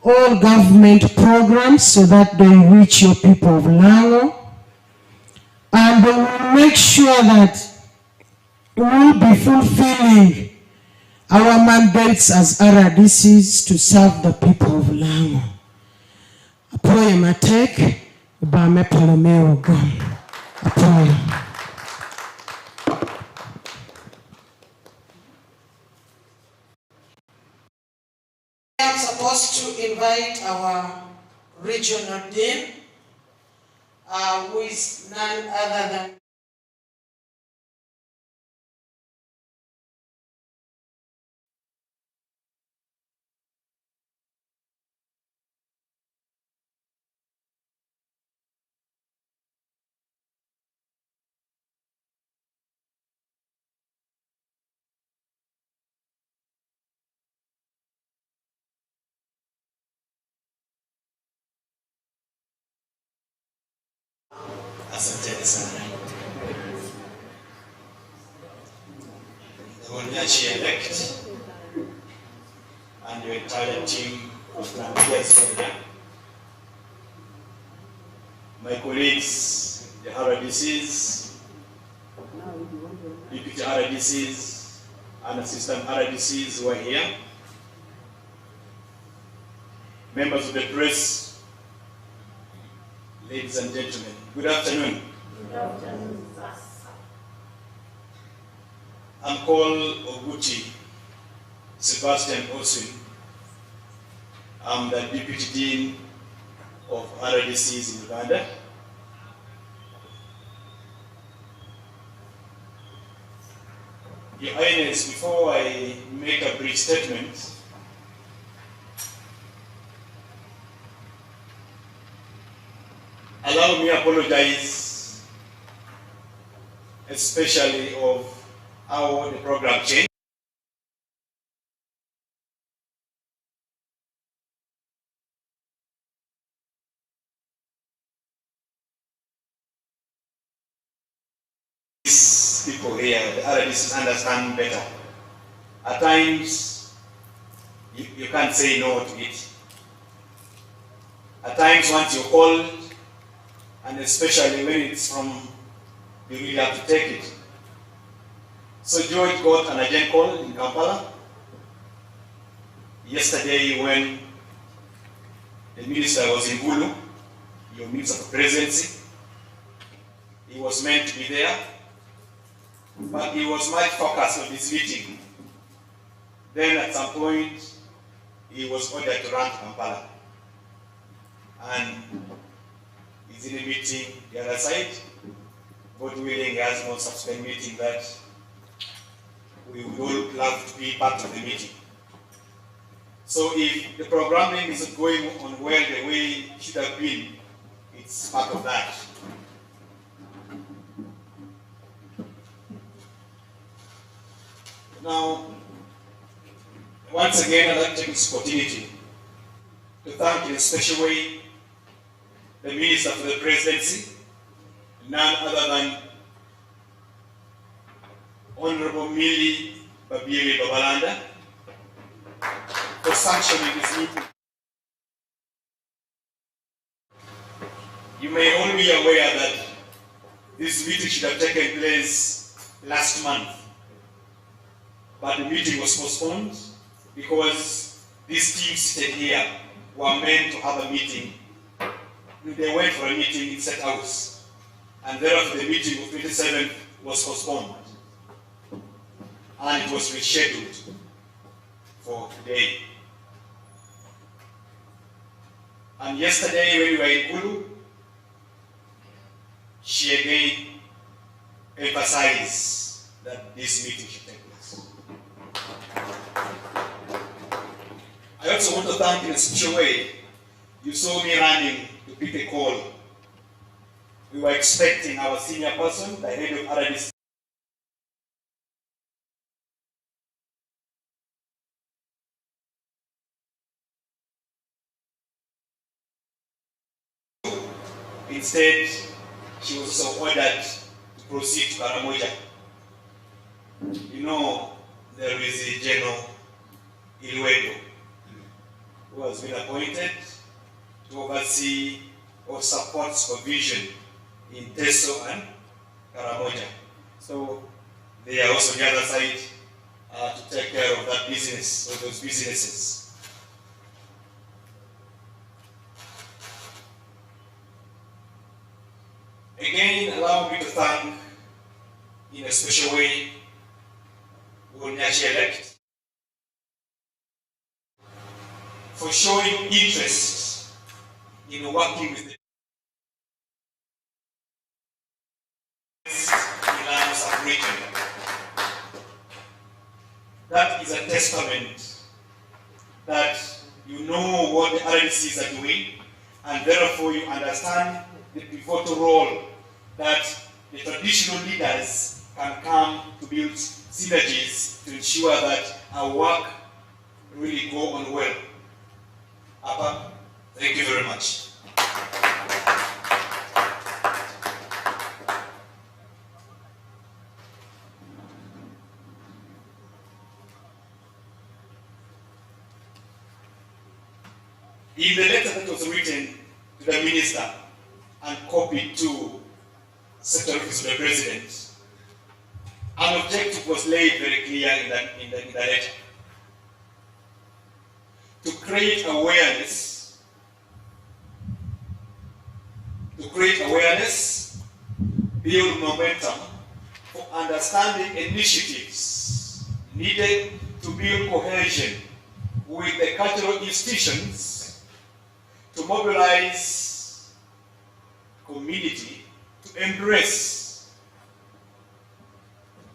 all government programs so that they reach your people of Lango. And we will make sure that we will be fulfilling our mandates as RDCs to serve the people of Lango. Apoye matek, bame palomeo gom. Apoye. I am supposed to invite our regional dean, who is none other than Asanteni sana. The Nyaci elect and your entire team of Lango, my colleagues, the RDCs, deputy RDCs, and assistant RDCs who are here, members of the press, ladies and gentlemen, good afternoon. Good afternoon. I'm called Oguti Sebastian Osun. I'm the Deputy Dean of RDCs in Uganda. Your Highness, before I make a brief statement, allow me to apologize, especially of how the program changed. These people here, the RDCs, understand better. At times, you can't say no to it. At times, once you're called, and especially when it's from, you really have to take it. So George got an urgent call in Kampala yesterday when the minister was in Bulu, your minister of presidency. He was meant to be there, but he was much focused on this meeting. Then at some point, he was ordered to run to Kampala. And he's in a meeting the other side. God willing, he has no subsequent meeting that we would all love to be part of the meeting. So if the programming isn't going on well the way it should have been, it's part of that. Now, Once again, I'd like to take this opportunity to thank in a special way the Minister for the Presidency, none other than Honorable Millie Babiere Babalanda, for sanctioning this meeting. You may all be aware that this meeting should have taken place last month, but the meeting was postponed because these teams seated here were meant to have a meeting. They went for a meeting in State House, and thereafter the meeting of 27th was postponed, and it was rescheduled for today. And yesterday when we were in Kulu, she again emphasized that this meeting should take place. I also want to thank in a special way. You saw me running to pick a call. We were expecting our senior person, the head of RDCS, instead, she was also ordered to proceed to Karamoja. You know, there is a General Ilwedo who has been appointed to oversee or support supervision in Teso and Karamoja. So they are also on the other side to take care of that business, or those businesses. Again, allow me to thank in a special way Nyaci elect for showing interest in working with the Lango sub-region. That is a testament that you know what the RDCs are doing, and therefore you understand the pivotal role that the traditional leaders can come to build synergies to ensure that our work really go on well. Appa, thank you very much. In the letter that was written to the minister and copied to Secretary of the President, an objective was laid very clear in the letter. To create awareness, build momentum for understanding initiatives needed to build cohesion with the cultural institutions, to mobilize community to embrace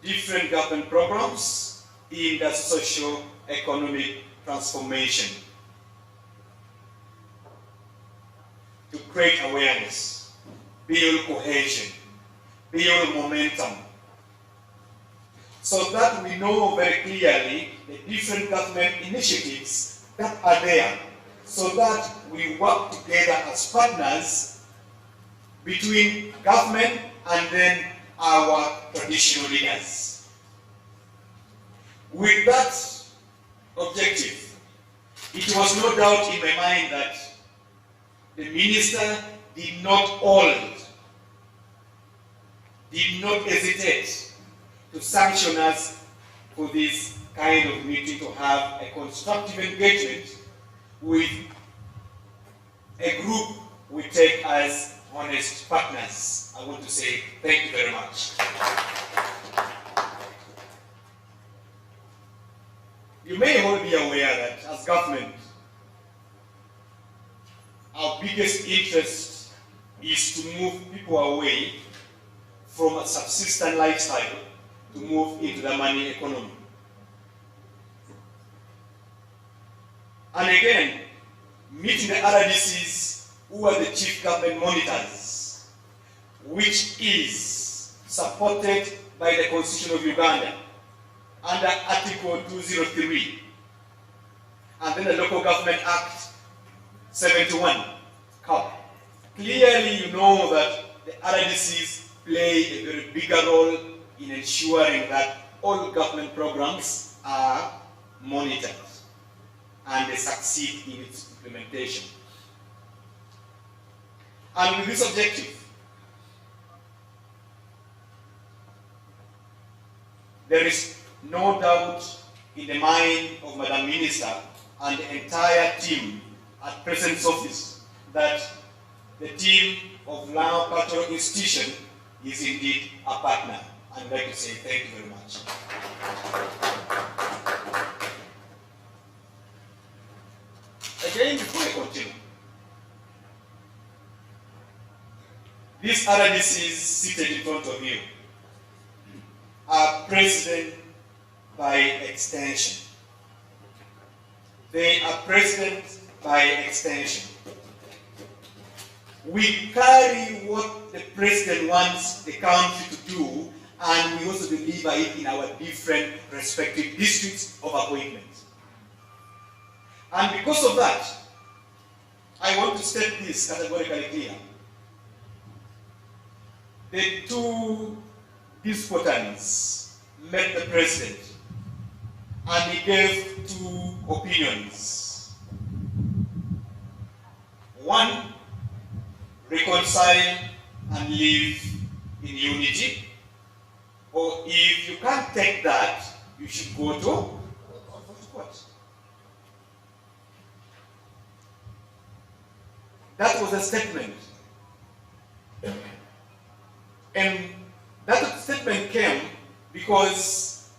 different government programs in the socio-economic transformation, to create awareness, build cohesion, build momentum, so that we know very clearly the different government initiatives that are there, so that we work together as partners between government and then our traditional leaders. With that objective, it was no doubt in my mind that the minister did not hesitate to sanction us for this kind of meeting, to have a constructive engagement with a group we take as honest partners. I want to say thank you very much. You may all be aware that as government, our biggest interest is to move people away from a subsistence lifestyle to move into the money economy. And again, meeting the RDCs, who are the chief government monitors, which is supported by the Constitution of Uganda under Article 203, and then the Local Government Act 71 come. Clearly, you know that the RDCs play a very bigger role in ensuring that all government programs are monitored and they succeed in its implementation. And with this objective, there is no doubt in the mind of Madam Minister and the entire team at President's office that the team of Lango Cultural Institution is indeed a partner. I'd like to say thank you very much. Again, before I continue, these RDCs seated in front of you are president by extension. They are president by extension. We carry what the president wants the country to do, and we also deliver it in our different respective districts of appointment. And because of that, I want to state this categorically clear. The two disputants met the president, and he gave two opinions. One, reconcile and live in unity. Or if you can't take that, you should go to what? That was a statement. And that statement came because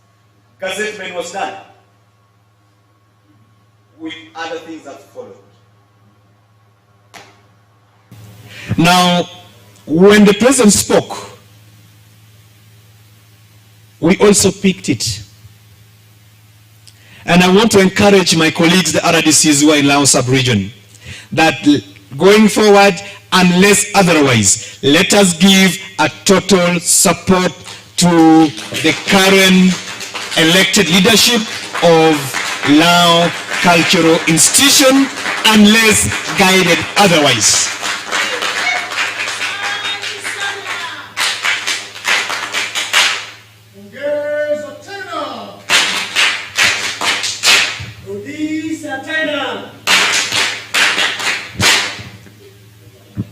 gazetteman was done with other things that followed. Now, when the president spoke, we also picked it. And I want to encourage my colleagues, the RDCs who are in Lango sub-region, that going forward, unless otherwise, let us give a total support to the current elected leadership of Lango Cultural Institution, unless guided otherwise.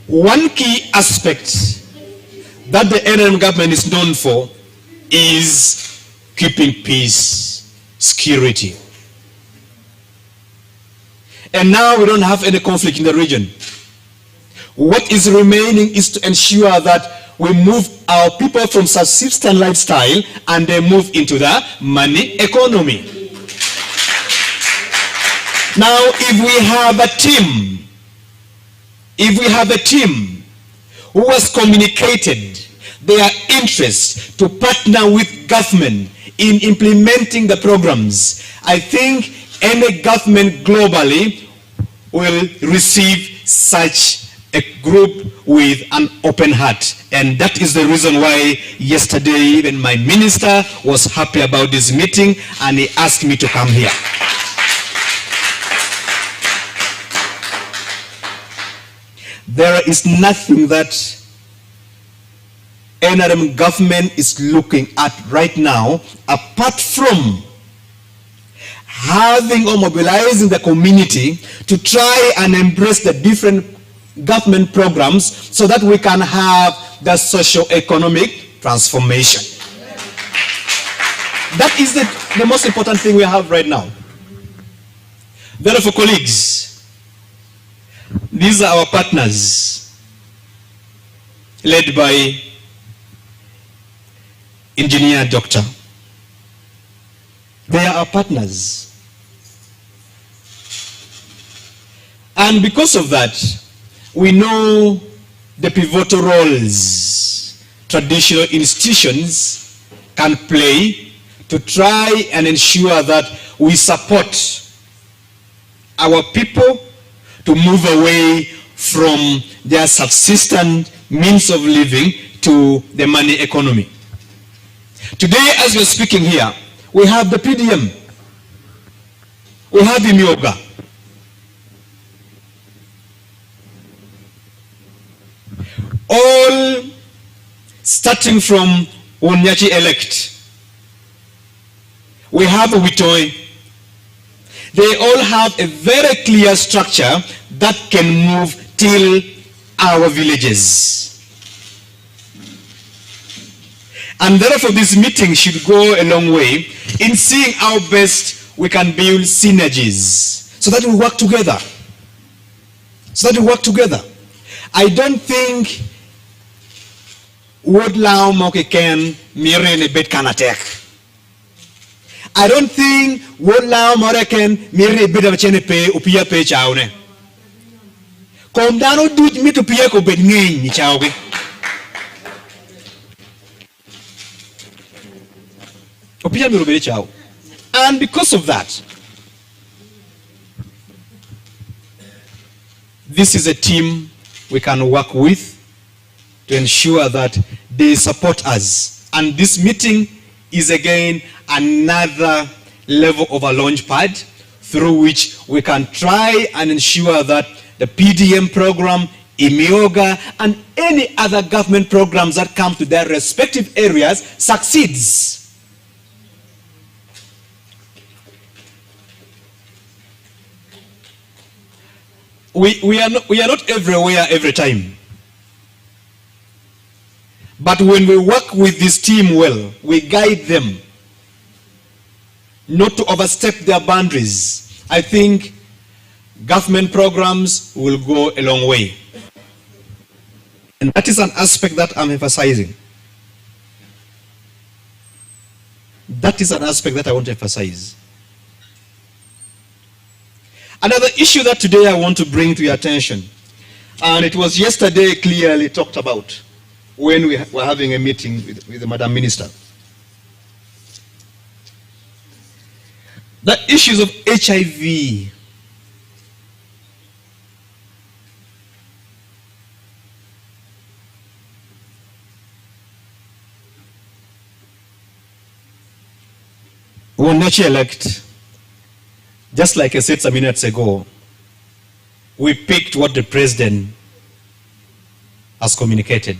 One key aspect that the NRM government is known for is keeping peace, security. And now we don't have any conflict in the region. What is remaining is to ensure that we move our people from subsistence lifestyle and they move into the money economy. Now, if we have a team who has communicated their interest to partner with government in implementing the programs, I think any government globally will receive such a group with an open heart. And that is the reason why yesterday even my minister was happy about this meeting and he asked me to come here. There is nothing that NRM government is looking at right now apart from having or mobilizing the community to try and embrace the different government programs so that we can have the socio-economic transformation. That is the most important thing we have right now. Therefore, colleagues, these are our partners, led by Engineer Doctor. They are our partners. And because of that, we know the pivotal roles traditional institutions can play to try and ensure that we support our people to move away from their subsistent means of living to the money economy. Today, as we're speaking here, we have the PDM We have Imyoga. All starting from Nyaci elect. We have Witoi. They all have a very clear structure that can move till our villages. And therefore this meeting should go a long way in seeing how best we can build synergies so that we work together. I don't think would lao moke ken mire ne bet kanatek. I don't think would lao more ken mire bet chene pe upia pe chaune. Kom dano dut mi to pia ko bet ngeng ni chauge. Upia mi robere chau. And because of that, this is a team we can work with to ensure that they support us. And this meeting is again another level of a launch pad through which we can try and ensure that the PDM program, Imyoga, and any other government programs that come to their respective areas succeeds. We are not everywhere every time. But when we work with this team well, we guide them not to overstep their boundaries. I think government programs will go a long way. And that is an aspect that I'm emphasizing. That is an aspect that I want to emphasize. Another issue that today I want to bring to your attention, and it was yesterday clearly talked about when we were having a meeting with the Madam Minister. The issues of HIV. When Nyaci elect, just like I said some minutes ago, we picked what the president has communicated.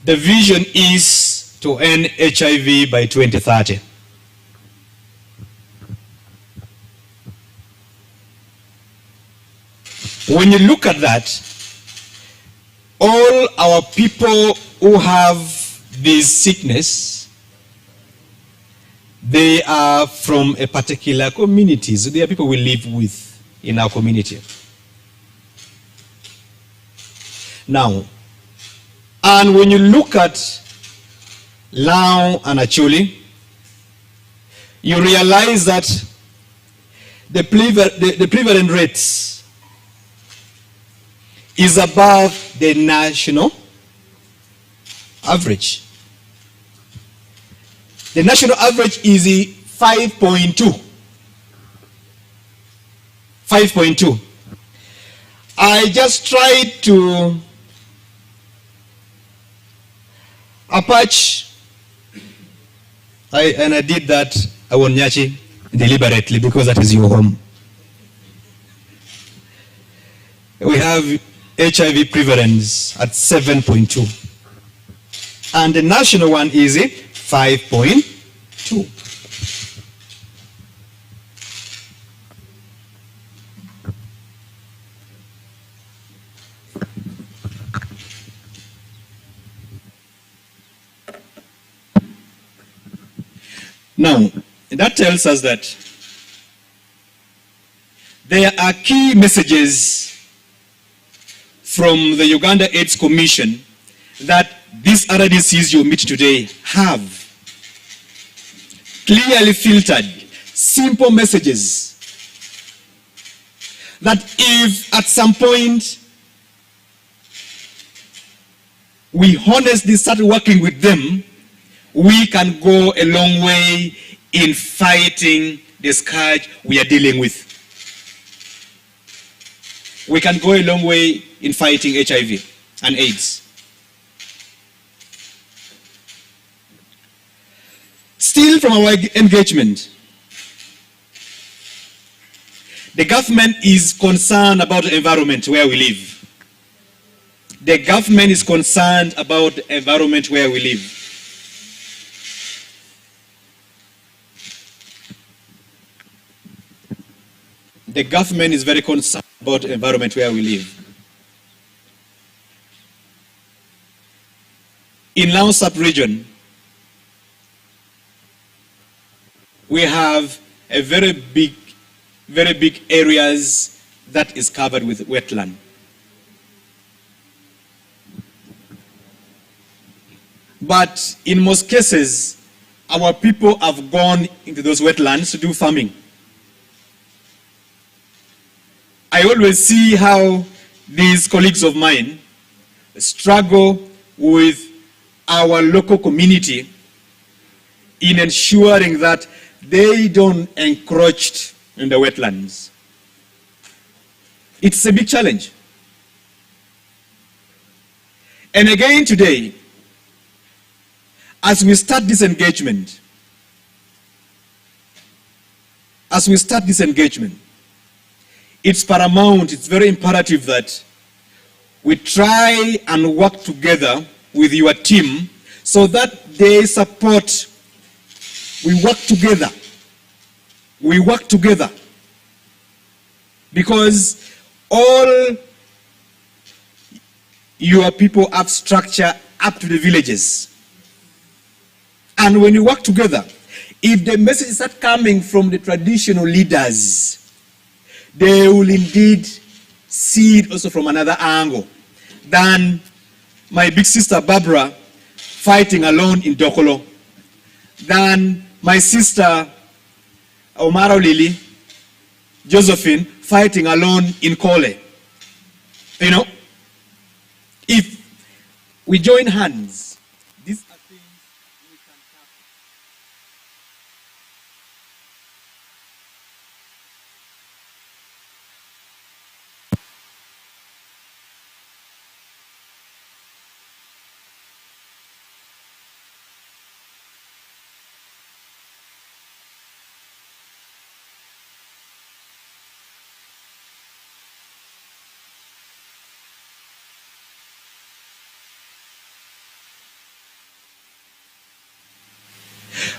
The vision is to end HIV by 2030. When you look at that, all our people who have this sickness, they are from a particular community. So they are people we live with in our community. Now, and when you look at Lao and Acholi, you realize that the prevalent rates is above the national average. The national average is 5.2. 5.2. I just tried to patch, and I did that on Nyaci deliberately because that is your home. We have HIV prevalence at 7.2. And the national one is 5.2. Now, that tells us that there are key messages from the Uganda AIDS Commission that these RDCs you meet today have. Clearly filtered, simple messages that if at some point we honestly start working with them, we can go a long way in fighting the scourge we are dealing with. We can go a long way in fighting HIV and AIDS. Still from our engagement, the government is concerned about the environment where we live. The government is concerned about the environment where we live. The government is very concerned about the environment where we live. In Lango sub-region, we have a very big areas that is covered with wetland. But in most cases, our people have gone into those wetlands to do farming. I always see how these colleagues of mine struggle with our local community in ensuring that they don't encroach in the wetlands. It's a big challenge. And again today, as we start this engagement, it's paramount, it's very imperative that we try and work together with your team so that they support. We work together. We work together. Because all your people have structure up to the villages. And when you work together, if the messages start coming from the traditional leaders, they will indeed see it also from another angle than my big sister Barbara fighting alone in Dokolo, than my sister Omaro Lily, Josephine, fighting alone in Kole. You know, if we join hands, these are things we can tackle.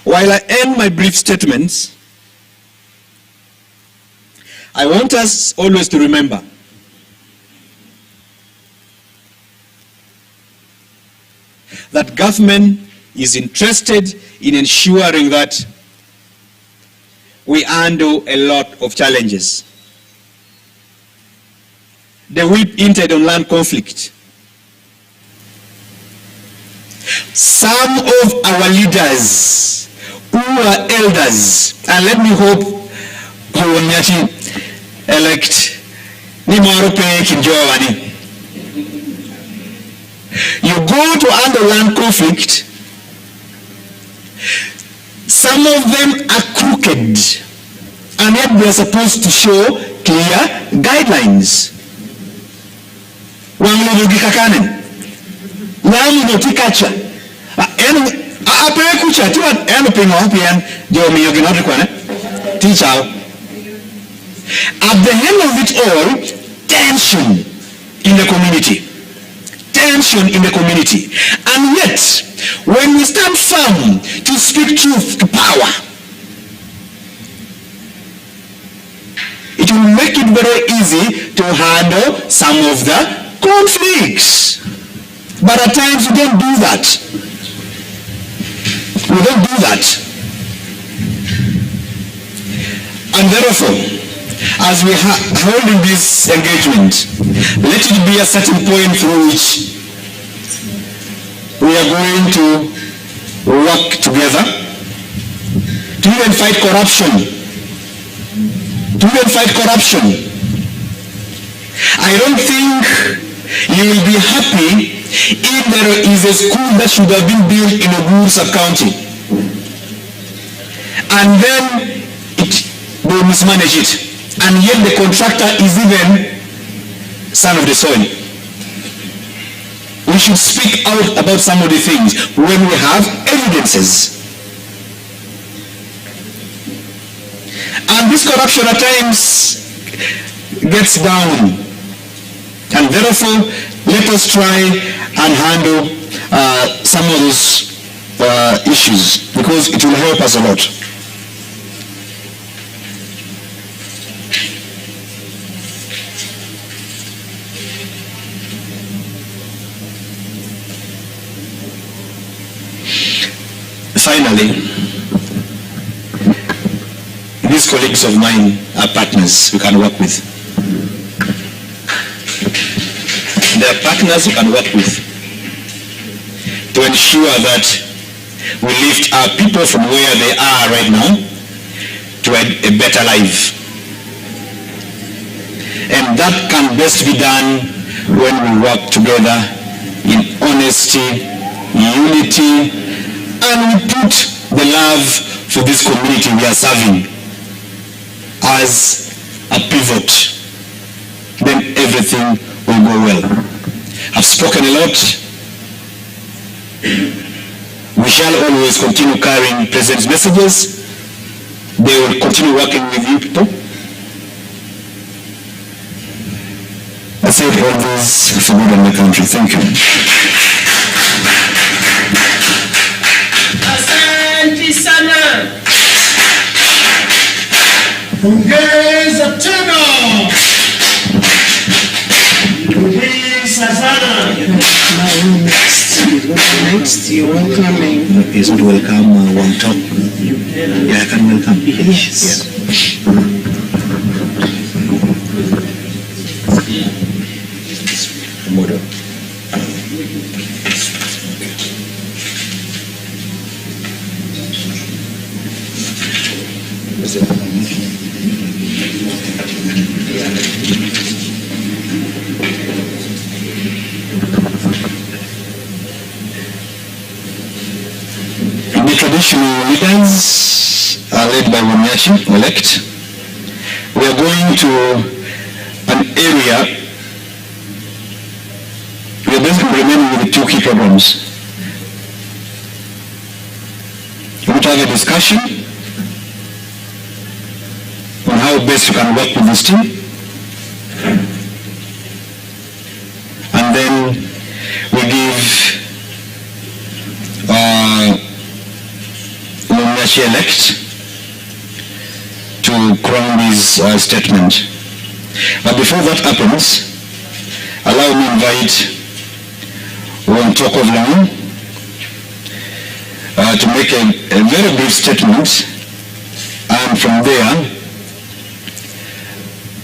While I end my brief statements, I want us always to remember that government is interested in ensuring that we handle a lot of challenges. The whip hinted on land conflict. Some of our leaders who are elders, and let me hope who Nyaci elect Nimarope Kinjowani. You go to handle land conflict, some of them are crooked, and yet they are supposed to show clear guidelines. Wangulugikakanen. Lamu no tikacha. Apa kucha tu eno pingo pian jo mi yogi not kwana. Teacher. At the end of it all, tension in the community. Tension in the community. And yet, when we stand firm to speak truth to power, it will make it very easy to handle some of the conflicts. But at times we don't do that. We don't do that. And therefore, as we hold in this engagement, let it be a certain point through which we are going to work together to even fight corruption. To even fight corruption. I don't think you will be happy if there is a school that should have been built in a rural sub-county and then they mismanage it, and yet the contractor is even son of the soil. We should speak out about some of the things when we have evidences. this corruption at times gets down. And therefore, let us try and handle some of those issues, because it will help us a lot. Finally, these colleagues of mine are partners we can work with. They are partners we can work with to ensure that we lift our people from where they are right now to a better life. And that can best be done when we work together in honesty, unity, and we put the love for this community we are serving as a pivot. Then everything will go well. I've spoken a lot. We shall always continue carrying President's messages. They will continue working with you people. I say all this for good of my country. Thank you. Asante sana. Ongeza tena. Ongeza sana. Next, you're welcoming. Is it welcome one top? Yeah, I can welcome. Yes. Model. The traditional leaders are led by Nyaci, elect. We are going to an area. We are basically remaining with the two key programs. We want to have a discussion on how best you can work with this team. And then we give Nyaci elect to crown his statement. But before that happens, allow me to invite one talk of Lango to make a very brief statement, and from there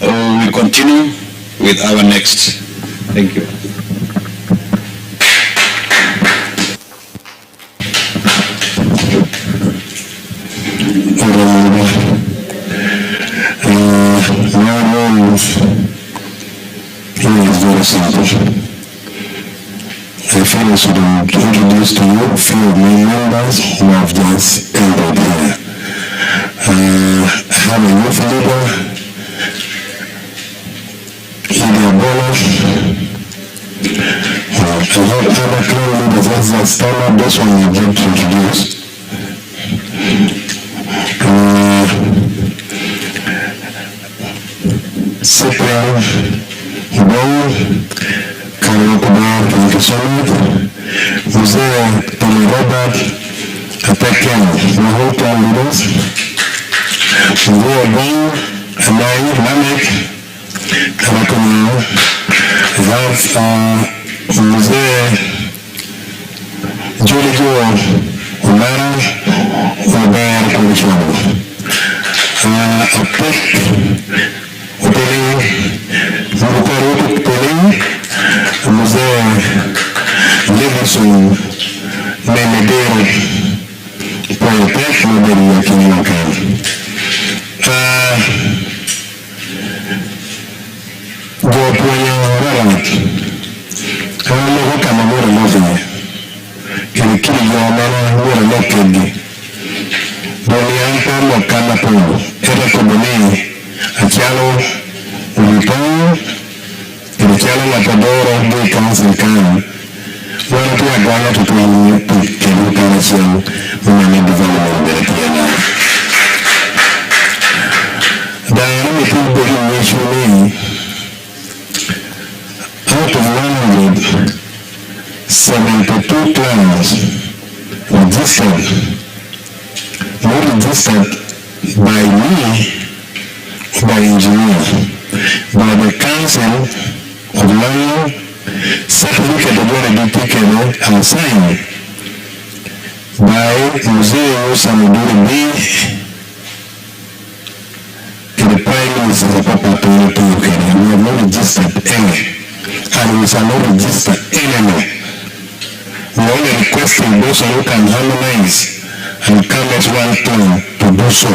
we continue with our next. Thank you. Very simple. I feel I should introduce to you a few of my members who have just entered here. I have a youth leader, Ebola. I have other clan leaders as a stand up. This one I get to introduce. Cyprian Bon, Kariokubao, thank you so much. Mzee Tony Robert, Atekeno, my whole clan leaders. Mzee Bon, Amai, Lamek, Karakumao. That's Mzee Julie Joe, Umara, Robert Kulishwano. Mzee Livingston Memedero Poetek Maberi ya Kinyokan. Jopunya Rarat Logo kama mura logo Kilikili Yomana mura lokegi Dolianta Lokana Polo Era Koboni Achalo Ulipon Cristiano Matadoro de Council Can. Bueno, tú acá tu plan que no canción una development de la initially, out of 172 clans registered, not registered by me, by engineer, by the council of Lango, certificate of already taken and signed by Museo Samuduri B, the Prime Minister of Papa Toyota UK. We have not registered any, and we shall not register anymore. We only requesting those who can harmonize and come as one clan to do so.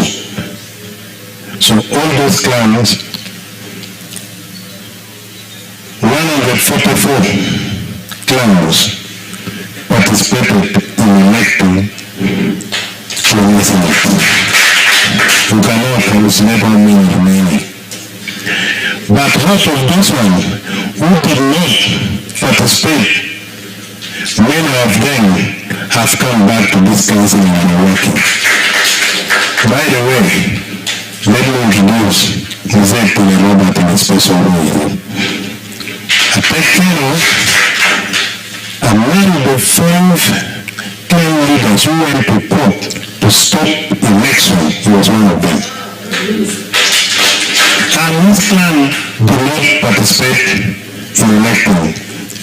So all those clans, 144 clans participated in electing to President. You cannot hallucinate how many remaining. But half of this one who did not participate, many of them have come back to this council and are working. By the way, let me introduce Mr. Robert in a special way. I take care of among the 5 clan leaders who went to court to stop election. He was one of them. And his clan did not participate in electing,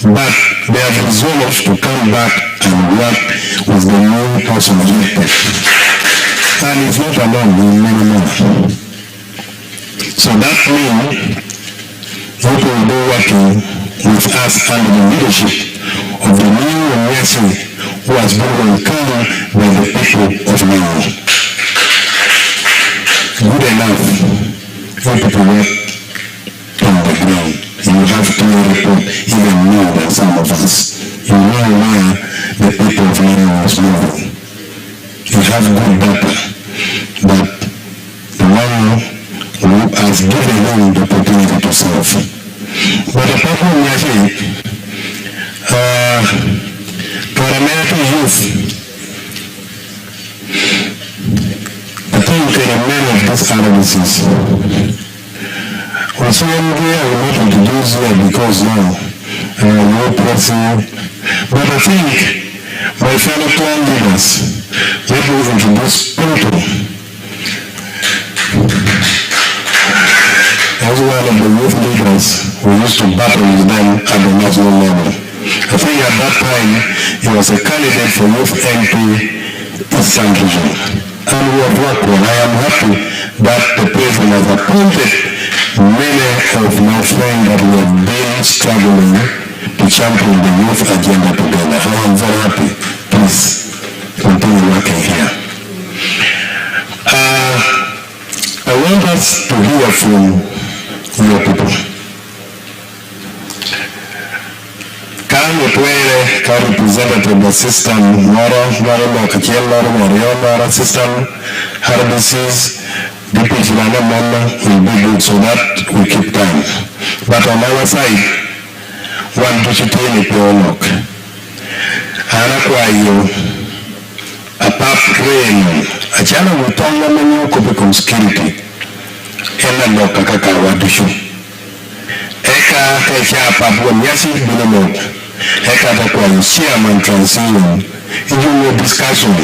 but they have resolved to come back and work with the new person elected. And it's not alone, in many more. So that means we will be working with us under the leadership of the new Nyaci who has been welcomed by the people of Lango. Good enough for people work on the ground. You have to report even more than some of us. You know where the people of Lango is moving. You have good data that the Lango who has given him the opportunity to serve. But apart from Nyaci, for American youth, I think many of these RDCs. Also, I will not introduce here because now no pressing. But I think my fellow clan leaders, let me introduce Prelude. As one of the youth leaders, we used to battle with them at the national level. I think at that time, he was a candidate for youth MP Eastern Region. And we have worked well. I am happy that the president has appointed many of my friends that we have been struggling to champion the youth agenda together. I am very happy. Please continue working here. I want us to hear from your people. Representative of the system, system, RDCs, deputy member will be good so that we keep time. But on our side, one digital prologue. Anakwayo, a pap rain, a channel with tongue menu copy security, and a lock a kakawadishu. Eka Kaisha Papua Nyaci Bulamo. Hekata kwa chairman transition hiyo discussion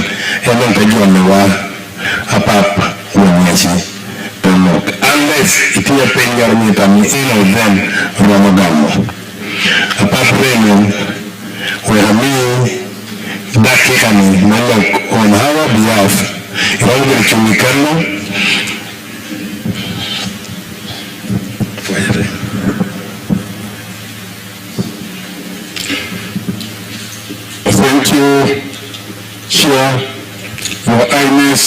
and tajua mewa hapa Nyaci Pelok unless itia penya mita ni of them Ramadano apart from where me dake kani Melok on our behalf yonge chumikano Thank you, Chair, Your Highness,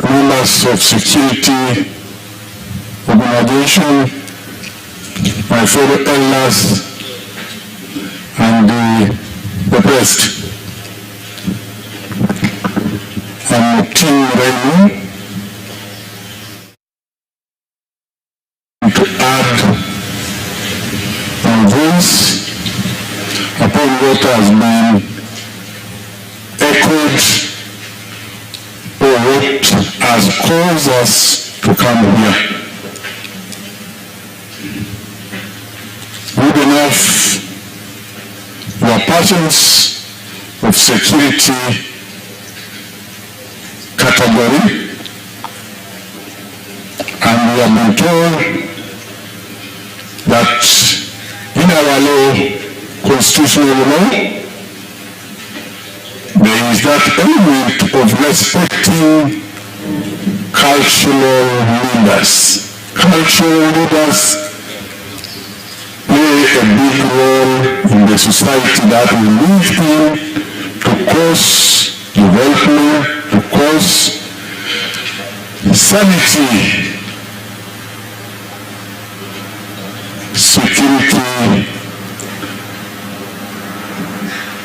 members of security organization, my fellow elders, and the rest. I'm Tim Raymond. To add my voice upon what has been echoed or what has caused us to come here. Good enough, your persons of security category, and we have been told that in our law, constitutional law, there is that element of respecting cultural leaders. Cultural leaders play a big role in the society that we live in to cause development, to cause sanity, security.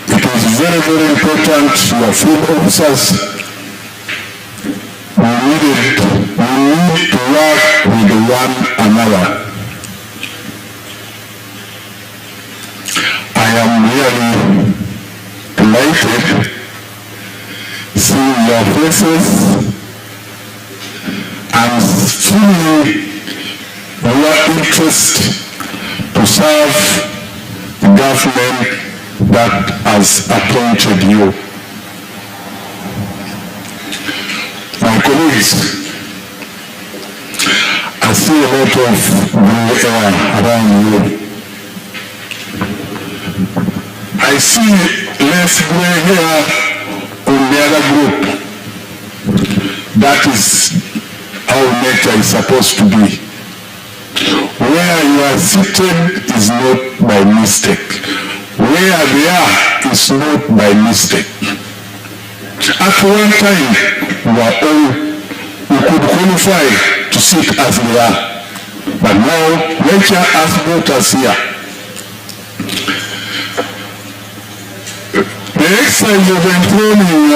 It is very, very important to our field officers. We need to work with one another. I am really delighted seeing your faces and feeling your interest to serve the government that has appointed you. My colleagues, I see a lot of blue air around you. I see less gray hair on the other group. That is how nature is supposed to be. Where you are seated is not by mistake. Where they are is not by mistake. At one time, we could qualify to sit as we are. But now, nature has brought us here. The exercise of enthroning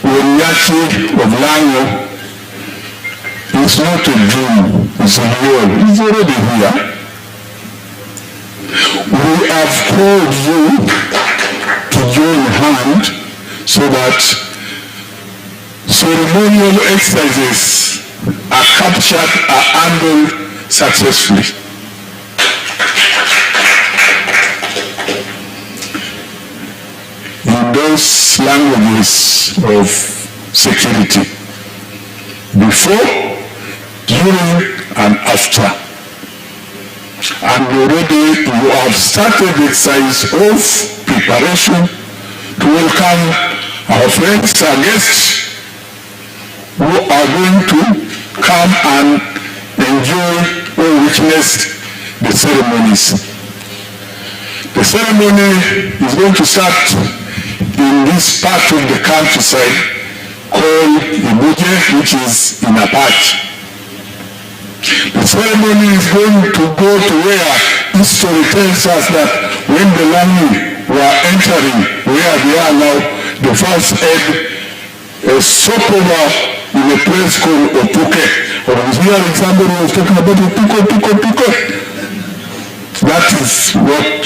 Nyaci of Lango is not a dream, it's a real. It's already here. We have called you to join hand so that ceremonial exercises are captured, are handled successfully. In those languages of security, before, during, and after. And already you have started the exercise of preparation to welcome our friends, our guests, who are going to come and enjoy or witness the ceremonies. The ceremony is going to start in this part of the countryside called Ibuje, which is in Apache. The ceremony is going to go to where history tells us that when the Lango were entering where they are now, the first had a stopover in a place called Opuke. I was hearing somebody was talking about Opuke. That is what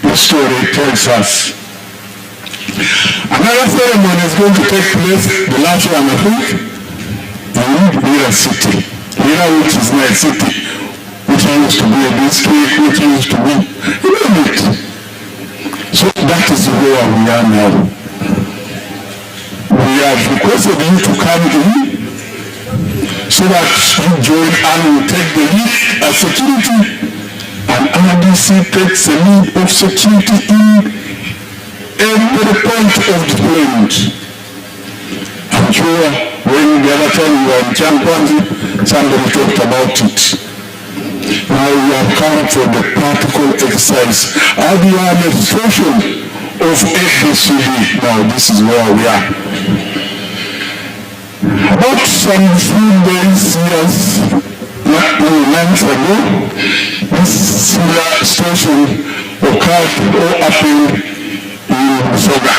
history tells us. Another ceremony is going to take place, the last one I think, in Lira City. Lira, which is my city, which used to be a district, which used to be, you know it. So that is where we are now. We have requested you to come in so that you join and we take the lead as security. And RDC takes the lead of security in every point of deployment. I'm sure when the other time we were in Champanzi, somebody talked about it. Now we have come for the practical exercise. How do you have an illustration of RDCS? Now this is where we are. About some few days, months ago, this similar situation occurred or happened in Soga.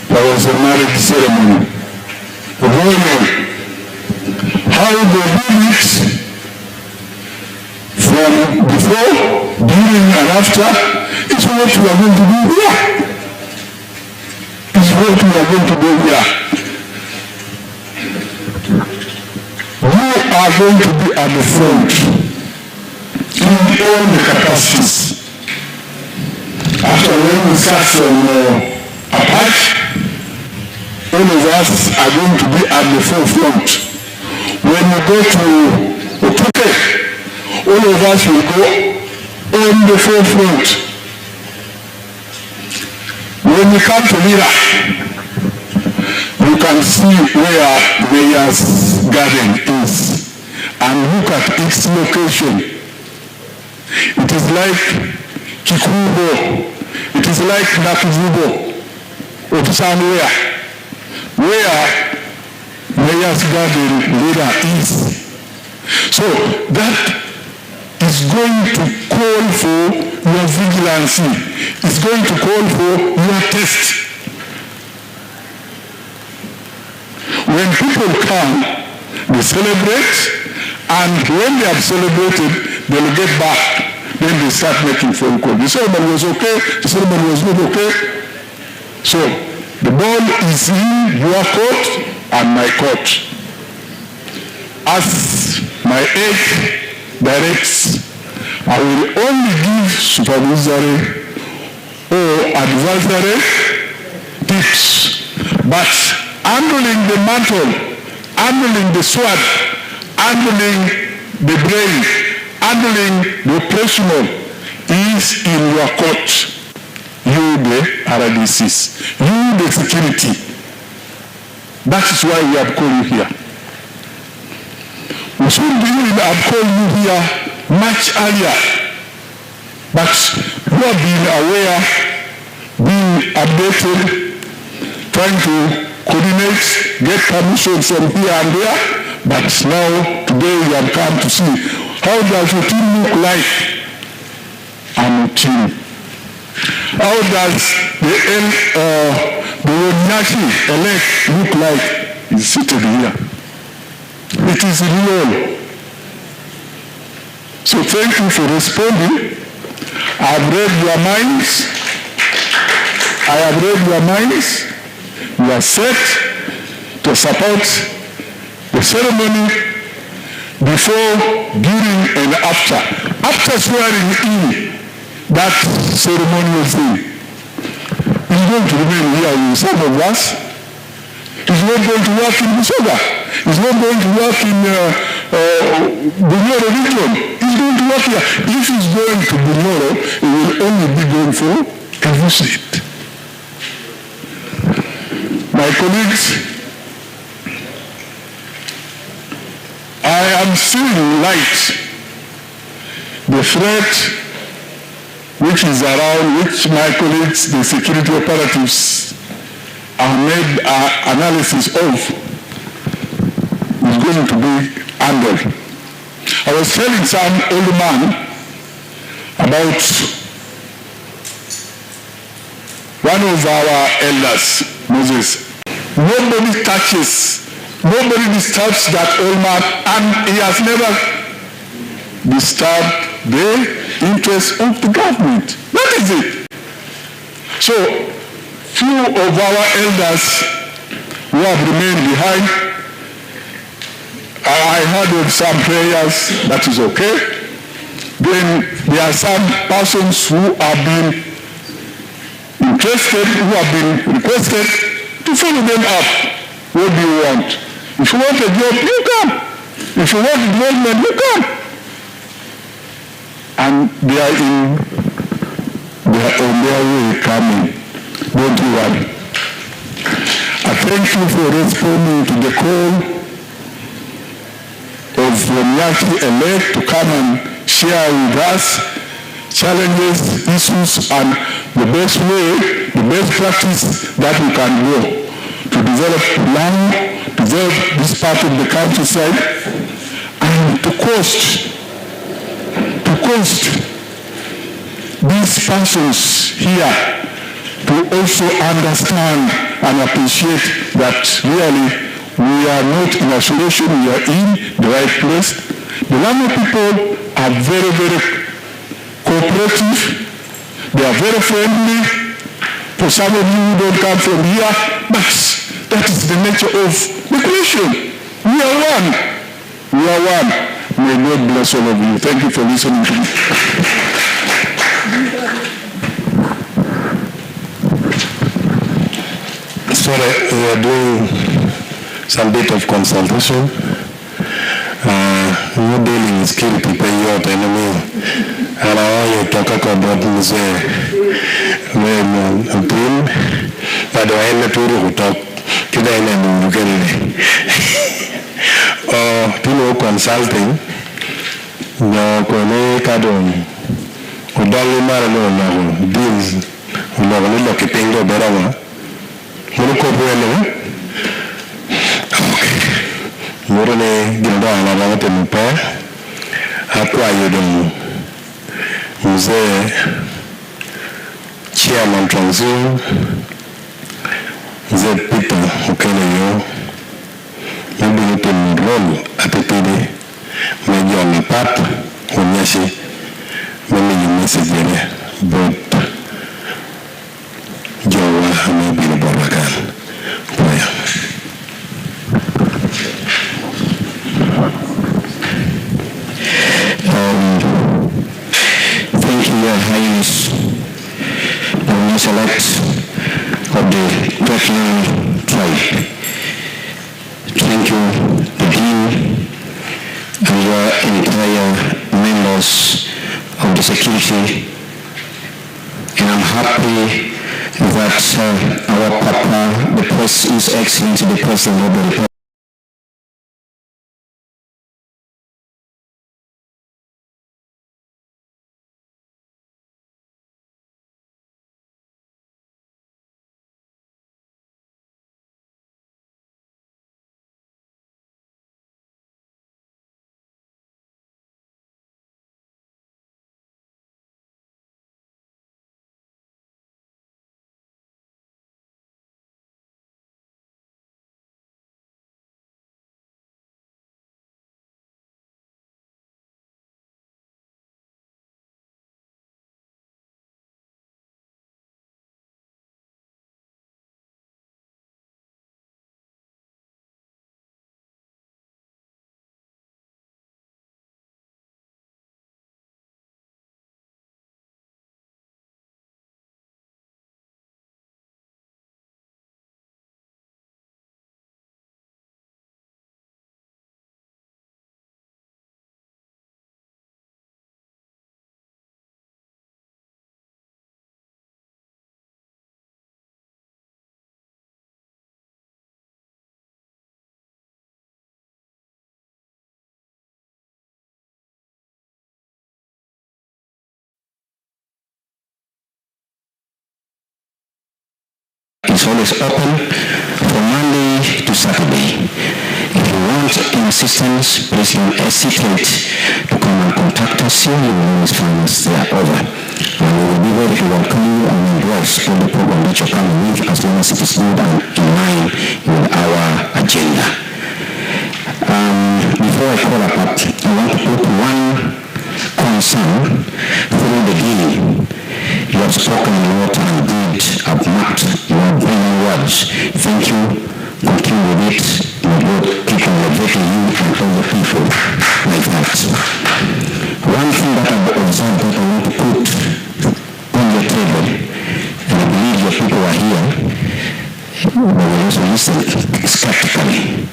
There was a marriage ceremony. Royal. How they did it from before, during, and after is what we are going to do here. Is what we are going to do here. are going to be at the front in all the capacities. Actually, when we start from Apache, all of us are going to be at the forefront. When we go to Otuke, all of us will go on the forefront. When we come to Lira, you can see where Mayor's garden is and look at its location. It is like Kikubo, it is like Nakuzubo, or somewhere where Mayor's garden Lira is. So that is going to call for your vigilance. It's going to call for your test. When people come, they celebrate, and when they have celebrated, they will get back. Then they start making phone calls. The ceremony was okay, the ceremony was not okay. So the ball is in your court and my court. As my age directs, I will only give supervisory or advisory tips, but handling the mantle, handling the sword, handling the brain, handling the operational is in your court. You the RDCs, you the security. That is why we have called you here. We should have called you here much earlier, but you have been aware, being updated, trying to coordinate, get permission from here and there, but now today we have come to see how does your team look like? I'm a team. How does the Nyaci elect look like? Is seated here. It is real. So thank you for responding. I have read your minds. I have read your minds. You are set to support the ceremony before, during, and after. After swearing in that ceremonial thing, he's going to remain here with some of us. He's not going to work in Busoga. He's not going to work in Bunyoro region. He's going to work here. If he's going to Bunyoro, he will only be going for a visit. My colleagues, I am seeing light. The threat which is around, which my colleagues, the security operatives, have made analysis of, is going to be handled. I was telling some old man about one of our elders, Moses. Nobody touches, nobody disturbs that old man, and he has never disturbed the interest of the government. That is it. So, few of our elders who have remained behind, I heard of some prayers, that is okay. Then there are some persons who have been interested, who have been requested to follow them up. What do you want? If you want a job, you come. If you want development, you come. And they are on their way coming. Don't you worry. I thank you for responding to the call of the Nyaci elect to come and share with us challenges, issues, and the best way, the best practice that we can go to develop land, develop this part of the countryside, and to cost these persons here to also understand and appreciate that really we are not in isolation, we are in the right place. The Lango people are very, very cooperative. They are very friendly. For some of you who don't come from here, but that is the nature of the creation. We are one. We are one. May God bless all of you. Thank you for listening to me. Sorry, we are doing some bit of consultation. We're dealing with skill people your enemy. And I want you to talk about Mzee Mpim. But I am not to talk. Kida ina mungukeni. People consulting. No kone kadon. Udali mara no deals. Udali lo kipengo berawa. Muruko buelo. Murone ginda na bangate mpa. Akwa yodon. Mzee Chairman Transition. Mzee Peter Ukeleyo. Maybe you can roll at the PD. Maybe on the path or Nyaci. Maybe you message there. But Joe maybe the Borakan. Thank you, Your Highness, the Select of the Prelude tribe. Thank you, the Dean, and your entire members of the security. And I'm happy that our Papa, the His Excellency, the President of the Republic, is always open from Monday to Saturday. If you want any assistance, please don't hesitate to come and contact us here. You will always find us there over. And we will be ready to welcome you and endorse all the program that you're coming with as long as it is good and in line with our agenda. Before I call up, I want to put one concern through the beginning. You have spoken a lot and good, have marked your brilliant words. Thank you. Continue with it. May God keep elevating you and all the people like that. One thing that I've observed that I want to put on your table, and I believe your people are here, but will also listen skeptically.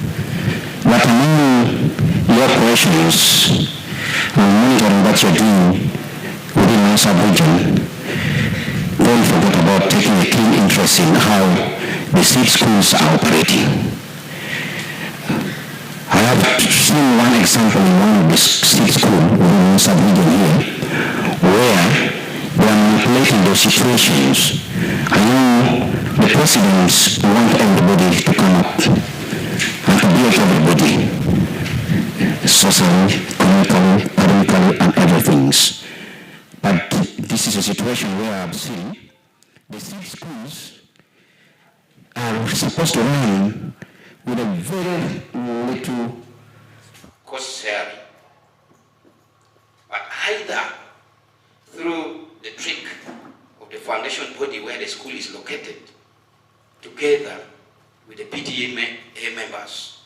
But among your questions and monitoring that you're doing within our sub-region, don't forget about taking a keen interest in how the state schools are operating. I have seen one example in one of the state schools within our sub-region here, where they are manipulating those situations. I know the presidents want everybody to come up and to be with everybody, socially, economically, academically, and everything. But this is a situation where I've seen the state schools are supposed to run with a very little cost sharing. But either through the trick of the foundation body where the school is located, together with the PTA members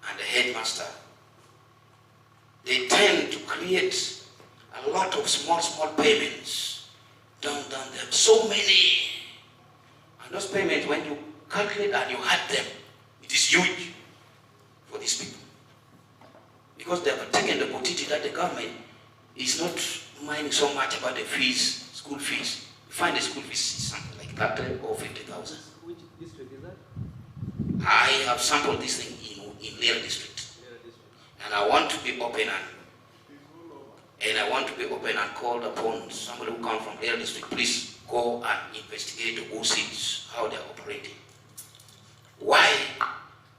and the headmaster they tend to create a lot of small payments. Down, there are so many. And those payments, when you calculate and you add them, it is huge for these people. Because they have taken the opportunity that the government is not minding so much about the fees, school fees. You find the school fees is something like 30 or 50,000. Which district is that? I have sampled this thing in Lira district. And I want to be open and called upon somebody who comes from Lira district, please go and investigate the OCs, how they're operating. Why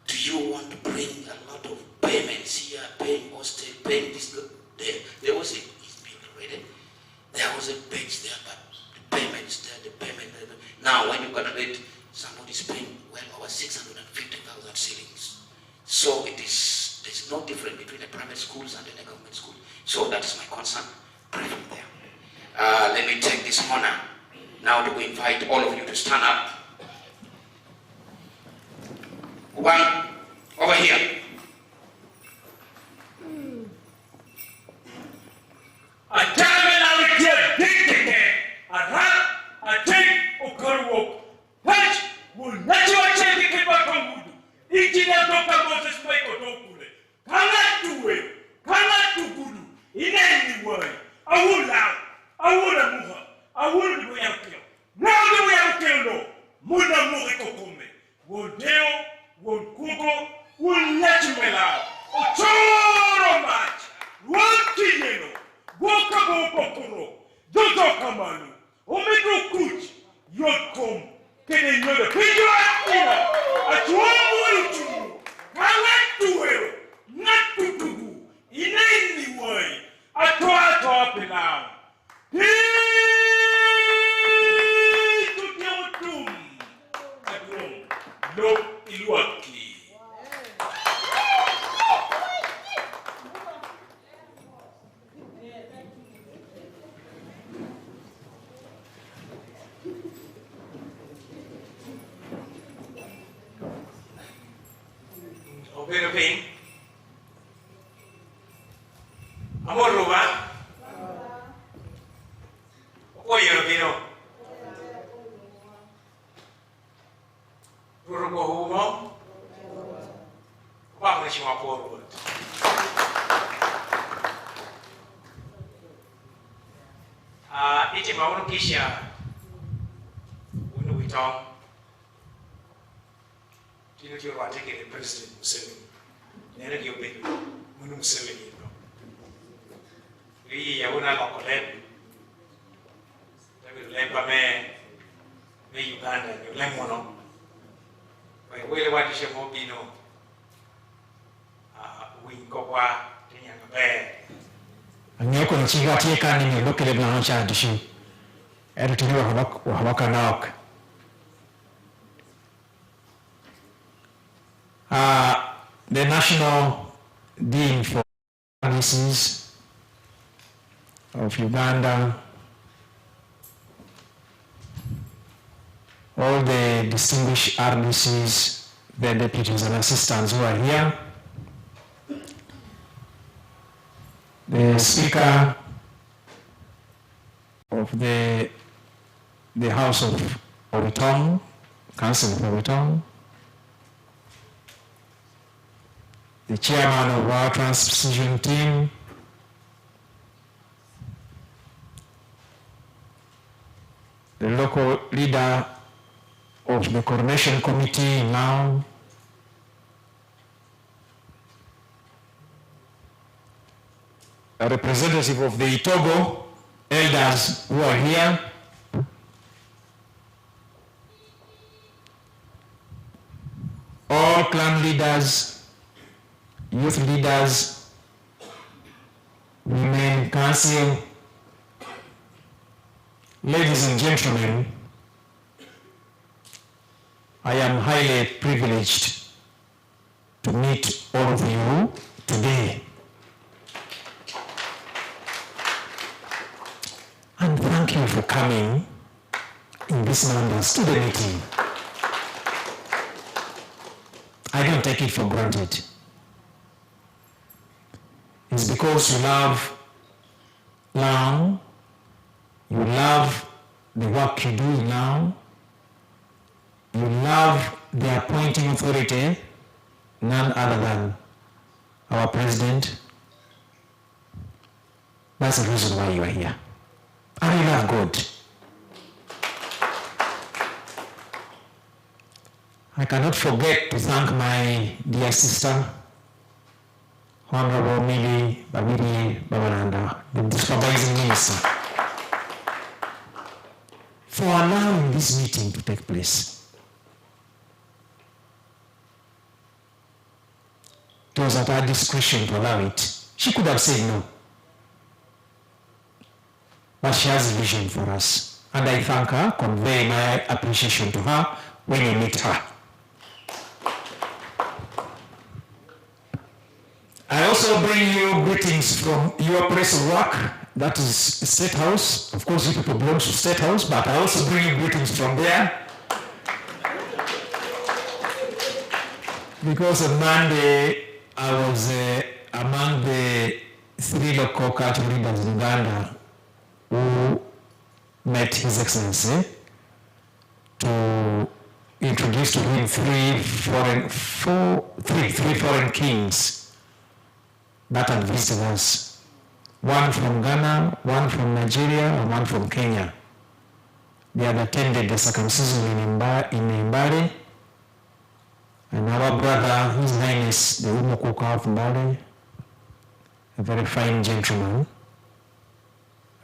do you want to bring a lot of payments here, paying hostel, paying this, there was a, it's being created. There was a page there, but the payments there, the payment there. Now when you calculate, somebody's paying well over 650,000 shillings. So there's no difference between the private schools and the government school. So that is my concern, briefly there. Let me take this honor now to invite all of you to stand up. One, over here. A time I get dictated, a rat, a take, or go. Which will let you change the people from Voodoo. Engineer Dr. Moses Michael Dokule. Cannot do it, cannot do Voodoo in any way. I will now, I will move her, I will be able to kill. Now do we have to kill no. Muna Murikokome. Will Deo, will Google, will let you allow. O Choro match, one Kiyeno. Woka Bokoro, Jojo Kamanu, Omedo Kuch, Yotkom, Kene Yoda, Pidua, at one to not to well, not to do, in any way, at top now. To Yotum, at home, no Iluaki. Pero bien, amor roba, oye lo quiero, ruruko humo, vamos a llamar forward. Iti mauno kisha, unu witong. Tino kio wate ke President Museveni. Nene kio bedu munu Museveni no. Ri ya una lokolep. Tabi lepa me Uganda ni lemono. Bai wele wati she mo bino. Winko kwa tinyanga be. Anyoko nchiga tieka ni lokele blancha dishi. Editor wa habaka naok. The National Dean for RCCs of Uganda, all the distinguished RDCs, their deputies and assistants who are here, the Speaker of the House of Oritong, Council of Oritong, the chairman of our transition team, the local leader of the coordination committee now, a representative of the Itogo elders who are here, all clan leaders, youth leaders, women council, ladies and gentlemen, I am highly privileged to meet all of you today. And thank you for coming in this numbers to the meeting. I don't take it for granted. is because you love Lango, you love the work you do now, you love the appointing authority, none other than our president. That's the reason why you are here. And you love God. I cannot forget to thank my dear sister, Honorable Millie Babiri Babalanda, the supervising minister, for allowing this meeting to take place. It was at her discretion to allow it. She could have said no. But she has a vision for us. And I thank her, convey my appreciation to her when you meet her. I also bring you greetings from your place of work, that is State House. Of course, you people belong to State House, but I also bring you greetings from there. Because on Monday, I was among the 3 local culture leaders in Uganda who met His Excellency to introduce to him three foreign kings that had visited us. One from Ghana, one from Nigeria, and one from Kenya. They had attended the circumcision in Mbale, and our brother, His Highness, the Umukuka of Mbale, a very fine gentleman,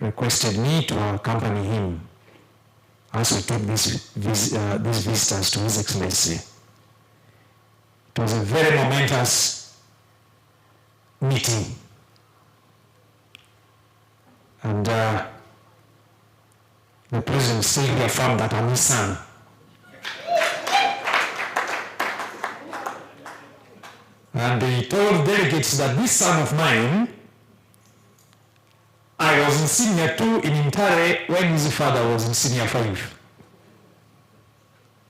requested me to accompany him as we took these visitors to His Excellency. It was a very momentous meeting. And the president still reaffirmed that I'm his son. And he told delegates that this son of mine, I was in senior 2 in Intare when his father was in senior 5.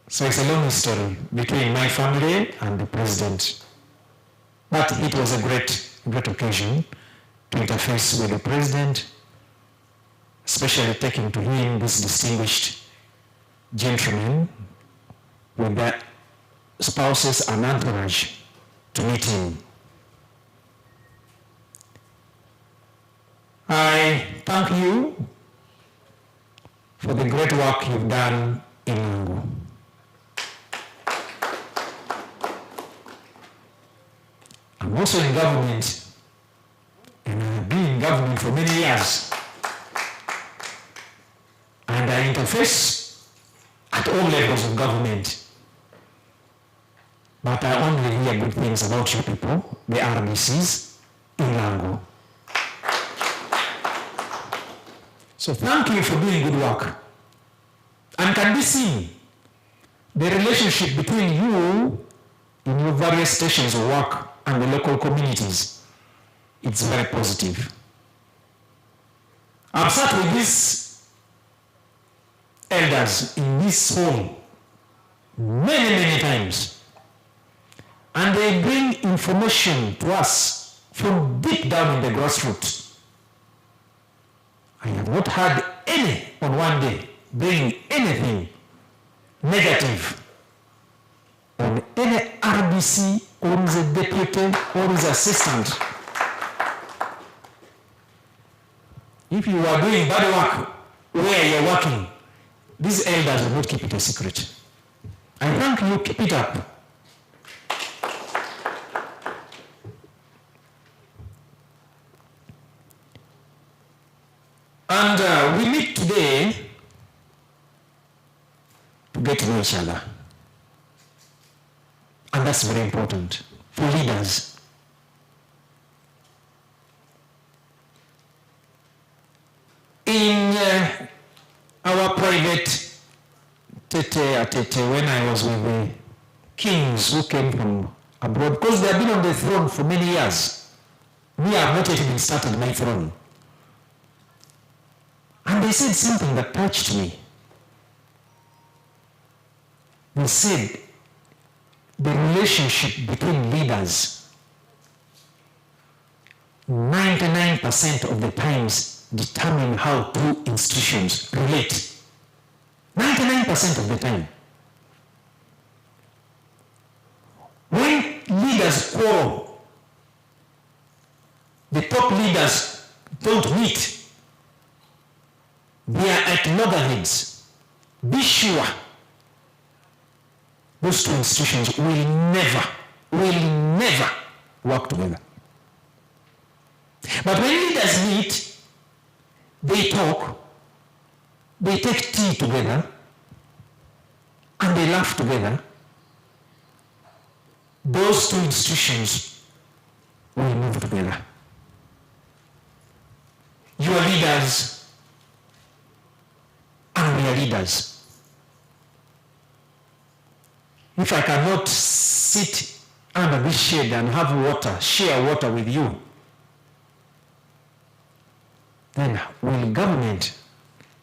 So it's a long story between my family and the president. But it was a great occasion to interface with the president, especially taking to him this distinguished gentleman with their spouses and entourage to meet him. I thank you for the great work you've done in Lango. I'm also in government, and I've been in government for many years. And I interface at all levels of government. But I only hear good things about you people, the RDCs in Lango. So thank you for doing good work. And can be seen, the relationship between you in your various stations of work and the local communities, it's very positive. I've sat with these elders in this hall many times, and they bring information to us from deep down in the grassroots. I have not heard any on one day bring anything negative on any RDC or his deputy or his assistant. If you are doing bad work where you're working, these elders will not keep it a secret. I thank you, keep it up. And we meet today to get to know each other. And that's very important for leaders. In our private tete when I was with the kings who came from abroad, because they have been on the throne for many years. Me, I have not yet even started my throne. And they said something that touched me. They said the relationship between leaders 99% of the times determine how two institutions relate. 99% of the time. When leaders quarrel, the top leaders don't meet, they are at loggerheads. Be sure those two institutions will never work together. But when leaders meet, they talk, they take tea together, and they laugh together, those two institutions will move together. You are leaders, and we are leaders. If I cannot sit under this shade and have water, share water with you, then will government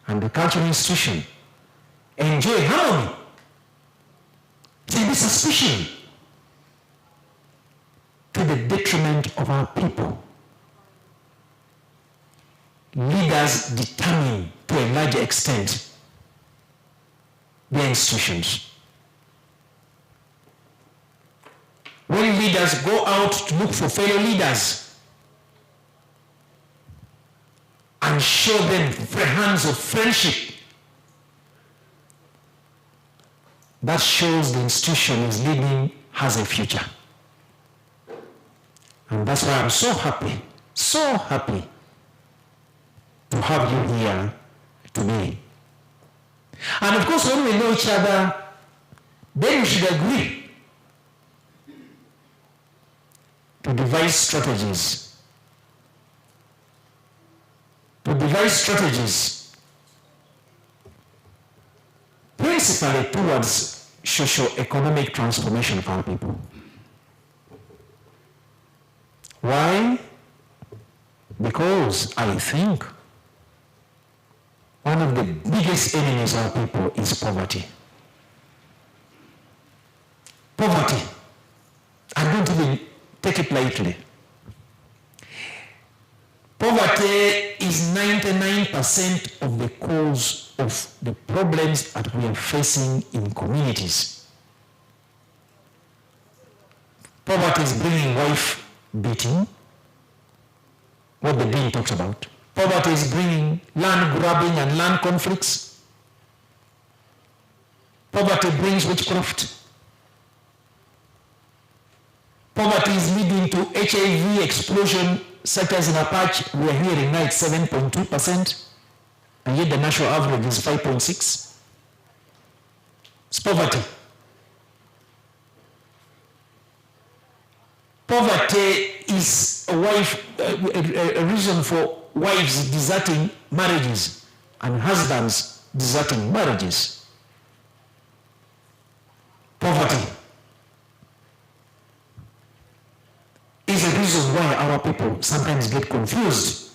and the cultural institution enjoy harmony? It will be suspicion to the detriment of our people. Leaders determine to a large extent their institutions. When leaders go out to look for fellow leaders and show them hands of friendship, that shows the institution is leading has a future. And that's why I'm so happy to have you here today. And of course, when we know each other, then we should agree to devise strategies. Principally towards socio-economic transformation of our people. Why? Because I think one of the biggest enemies of our people is poverty. Poverty. I don't even take it lightly. Poverty is 99% of the cause of the problems that we are facing in communities. Poverty is bringing wife beating, what the Dean talks about. Poverty is bringing land grabbing and land conflicts. Poverty brings witchcraft. Poverty is leading to HIV explosion, such as in Apache, we are hearing now it's 7.2%, and yet the national average is 5.6%. It's poverty. Poverty is a reason for wives deserting marriages and husbands deserting marriages. Poverty is a reason why our people sometimes get confused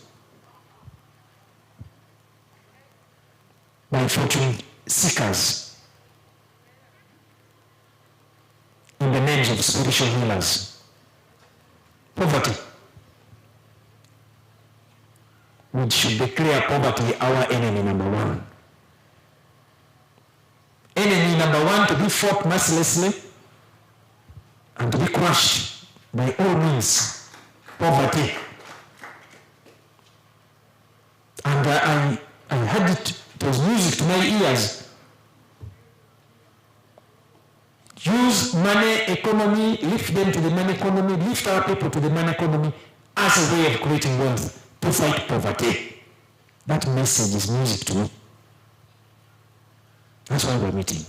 by fortune seekers in the names of spiritual healers. Poverty. We should declare poverty our enemy number one. Enemy number one to be fought mercilessly and to be crushed by all means. Poverty. And I heard it was music to my ears. Use money economy, lift them to the money economy, lift our people to the money economy as a way of creating wealth to fight poverty. That message is music to me. That's why we're meeting.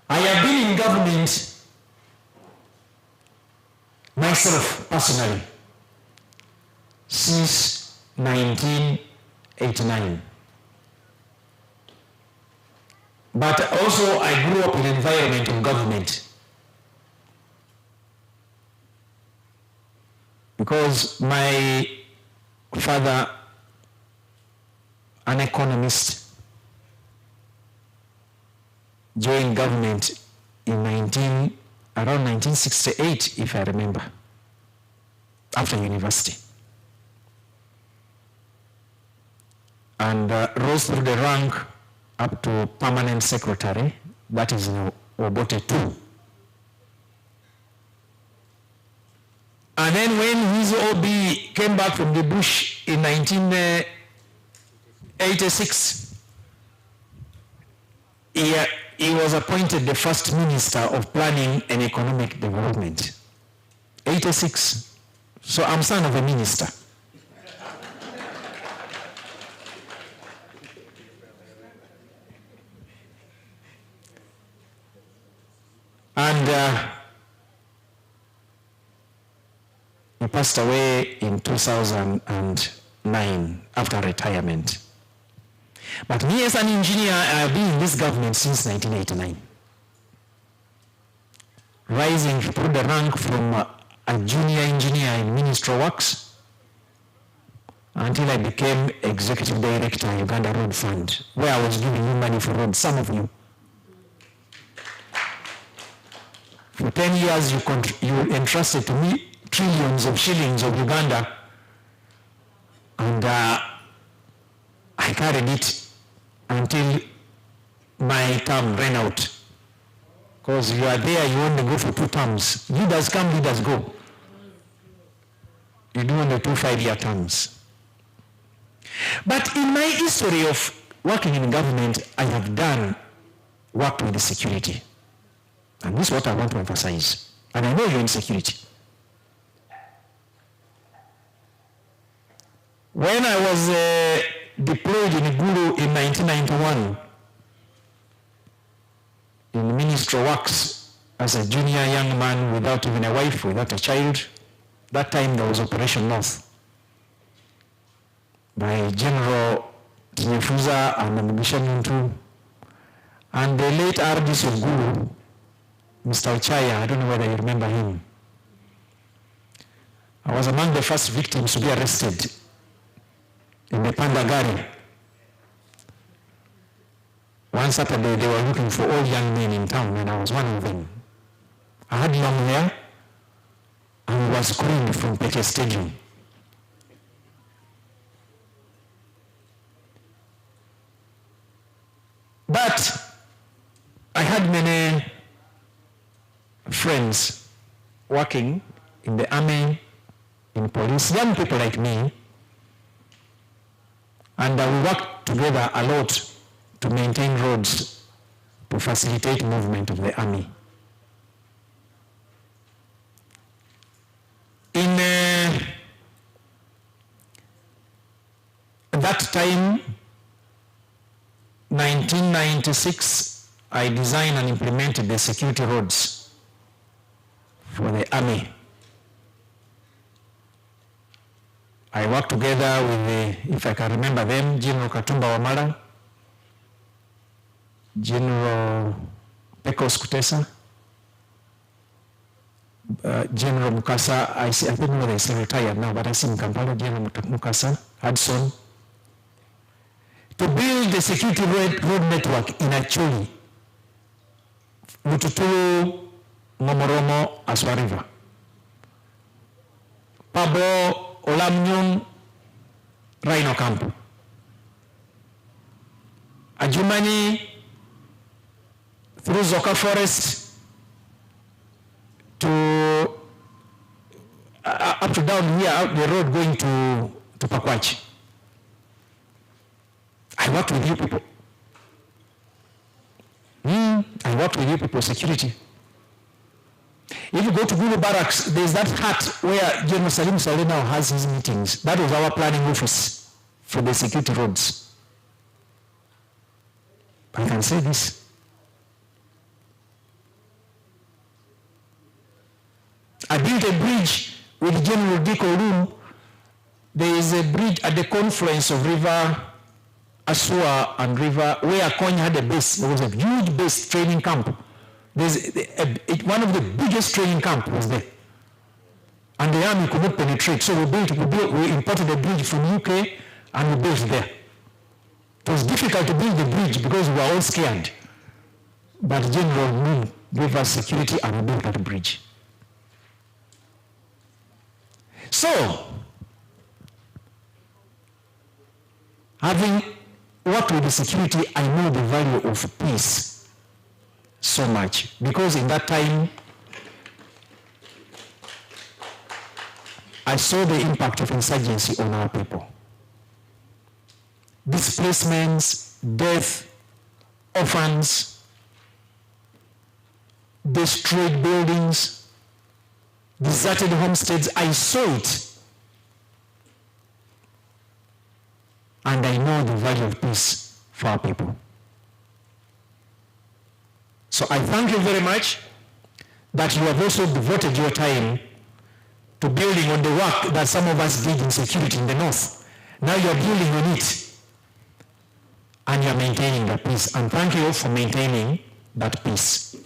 I have been in government myself personally since 1989. But also I grew up in an environment of government. Because my father, an economist, joined government in around 1968, if I remember. after university. And rose through the rank up to permanent secretary, that is in Obote 2. And then when his OB came back from the bush in 1986, he was appointed the first minister of planning and economic development. 86. So I'm son of a minister. And he passed away in 2009 after retirement. But me as an engineer, I have been in this government since 1989. Rising through the rank from a junior engineer in Ministry of Works until I became Executive Director Uganda Road Fund, where I was giving you money for roads, some of you. For 10 years, you entrusted to me trillions of shillings of Uganda, and I carried it until my term ran out. Because you are there, you only go for 2 terms. Leaders come, leaders go. You do only 2 5-year terms. But in my history of working in government, I have done work with the security. And this is what I want to emphasize. And I know you're in security. When I was deployed in Gulu in 1991, in the Ministry of Works, as a junior young man without even a wife, without a child, that time there was Operation North by General Tinyefuza and Mugisha Muntu, and the late RDCS of Gulu, Mr. Ochaya, I don't know whether you remember him. I was among the first victims to be arrested in the Pandagari. One Saturday they were looking for all young men in town, and I was one of them. I had long hair and was screened from Pete Stadium. But I had many friends working in the army, in police, young people like me, and we worked together a lot to maintain roads to facilitate movement of the army. In that time, 1996, I designed and implemented the security roads for the army. I worked together with the, if I can remember them, General Katumba Wamala, General Pecos Kutesa, General Mukasa, I don't know whether he's retired now, but I see in Kampala, General Mukasa, Hudson, to build the security road network in Acholi, Mututulu, Momoromo, Aswa River. Pabo, Olamnyong, Rhino Camp. Ajumani, through Zoka Forest, to up to down here, out the road going to Pakwachi. I worked with you people. I worked with you people, security. If you go to Gulu Barracks, there's that hut where General Salim Saleh now has his meetings. That was our planning office for the security roads. I can say this. I built a bridge with General Diko Room. There is a bridge at the confluence of River Asua and River, where Kony had a base. There was a huge base training camp. One of the biggest training camp was there. And the army could not penetrate. So we imported a bridge from UK and we built there. It was difficult to build the bridge because we were all scared. But General Moon gave us security and we built that bridge. So, having worked with the security, I know the value of peace so much, because in that time, I saw the impact of insurgency on our people. Displacements, death, orphans, destroyed buildings, deserted homesteads. I saw it. And I know the value of peace for our people. So I thank you very much that you have also devoted your time to building on the work that some of us did in security in the north. Now you're building on it. And you're maintaining that peace. And thank you for maintaining that peace.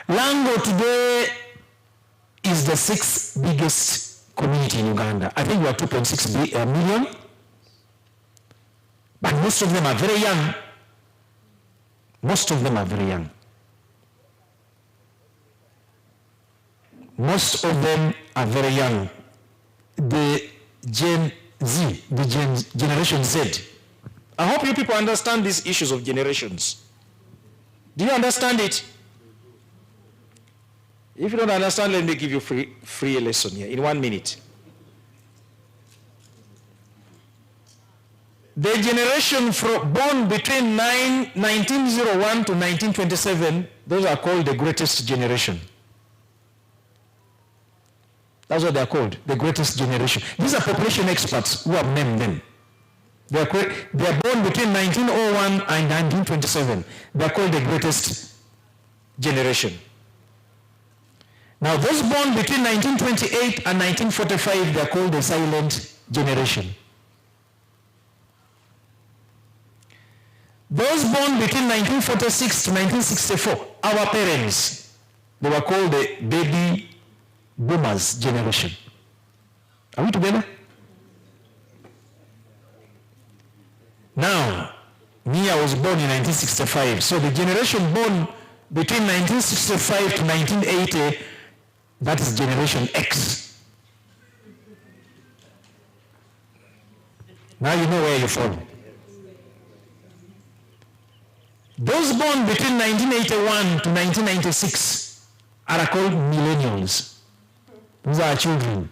Lango today is the 6th biggest community in Uganda. I think we are 2.6 million. But most of them are very young. Most of them are very young. Most of them are very young. The Gen Z, the Generation Z. I hope you people understand these issues of generations. Do you understand it? If you don't understand, let me give you free lesson here in 1 minute. The generation born between 1901 to 1927, those are called the greatest generation. That's what they're called, the greatest generation. These are population experts who have named them. They are born between 1901 and 1927. They're called the greatest generation. Now, those born between 1928 and 1945, they're called the silent generation. Those born between 1946 to 1964, our parents, they were called the baby boomers generation. Are we together? Now, me, I was born in 1965, so the generation born between 1965 to 1980, that is Generation X. Now you know where you fall. Those born between 1981 to 1996 are called millennials. These are children.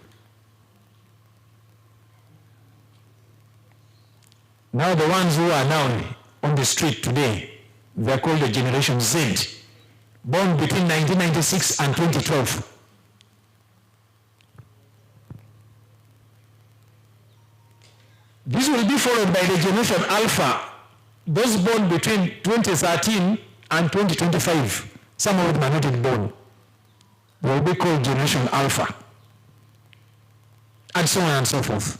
Now the ones who are now on the street today, they are called the Generation Z, born between 1996 and 2012. This will be followed by the Generation Alpha, those born between 2013 and 2025. Some of them are not yet born. They will be called Generation Alpha. And so on and so forth.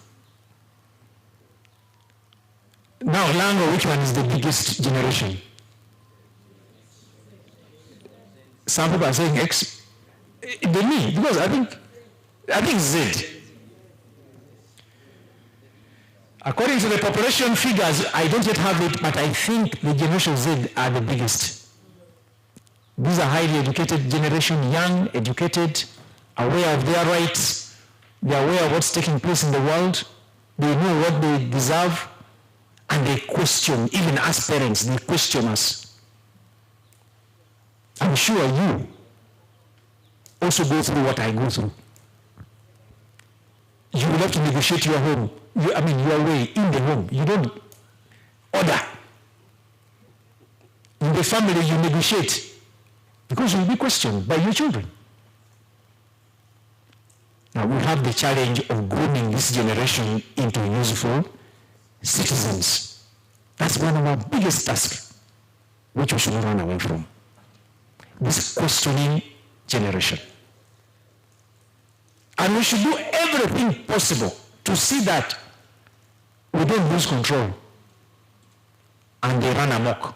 Now, Lango, which one is the biggest generation? Some people are saying X. Me, because I think Z. According to the population figures, I don't yet have it, but I think the Generation Z are the biggest. These are highly educated generation, young, educated, aware of their rights. They are aware of what's taking place in the world. They know what they deserve. And they question, even as parents, they question us. I'm sure you also go through what I go through. You will have to negotiate your home. Your way in the home. You don't order. In the family, you negotiate. Because you will be questioned by your children. Now we have the challenge of grooming this generation into useful citizens. That's one of our biggest tasks, which we should run away from. This questioning generation. And we should do everything possible to see that we don't lose control and they run amok.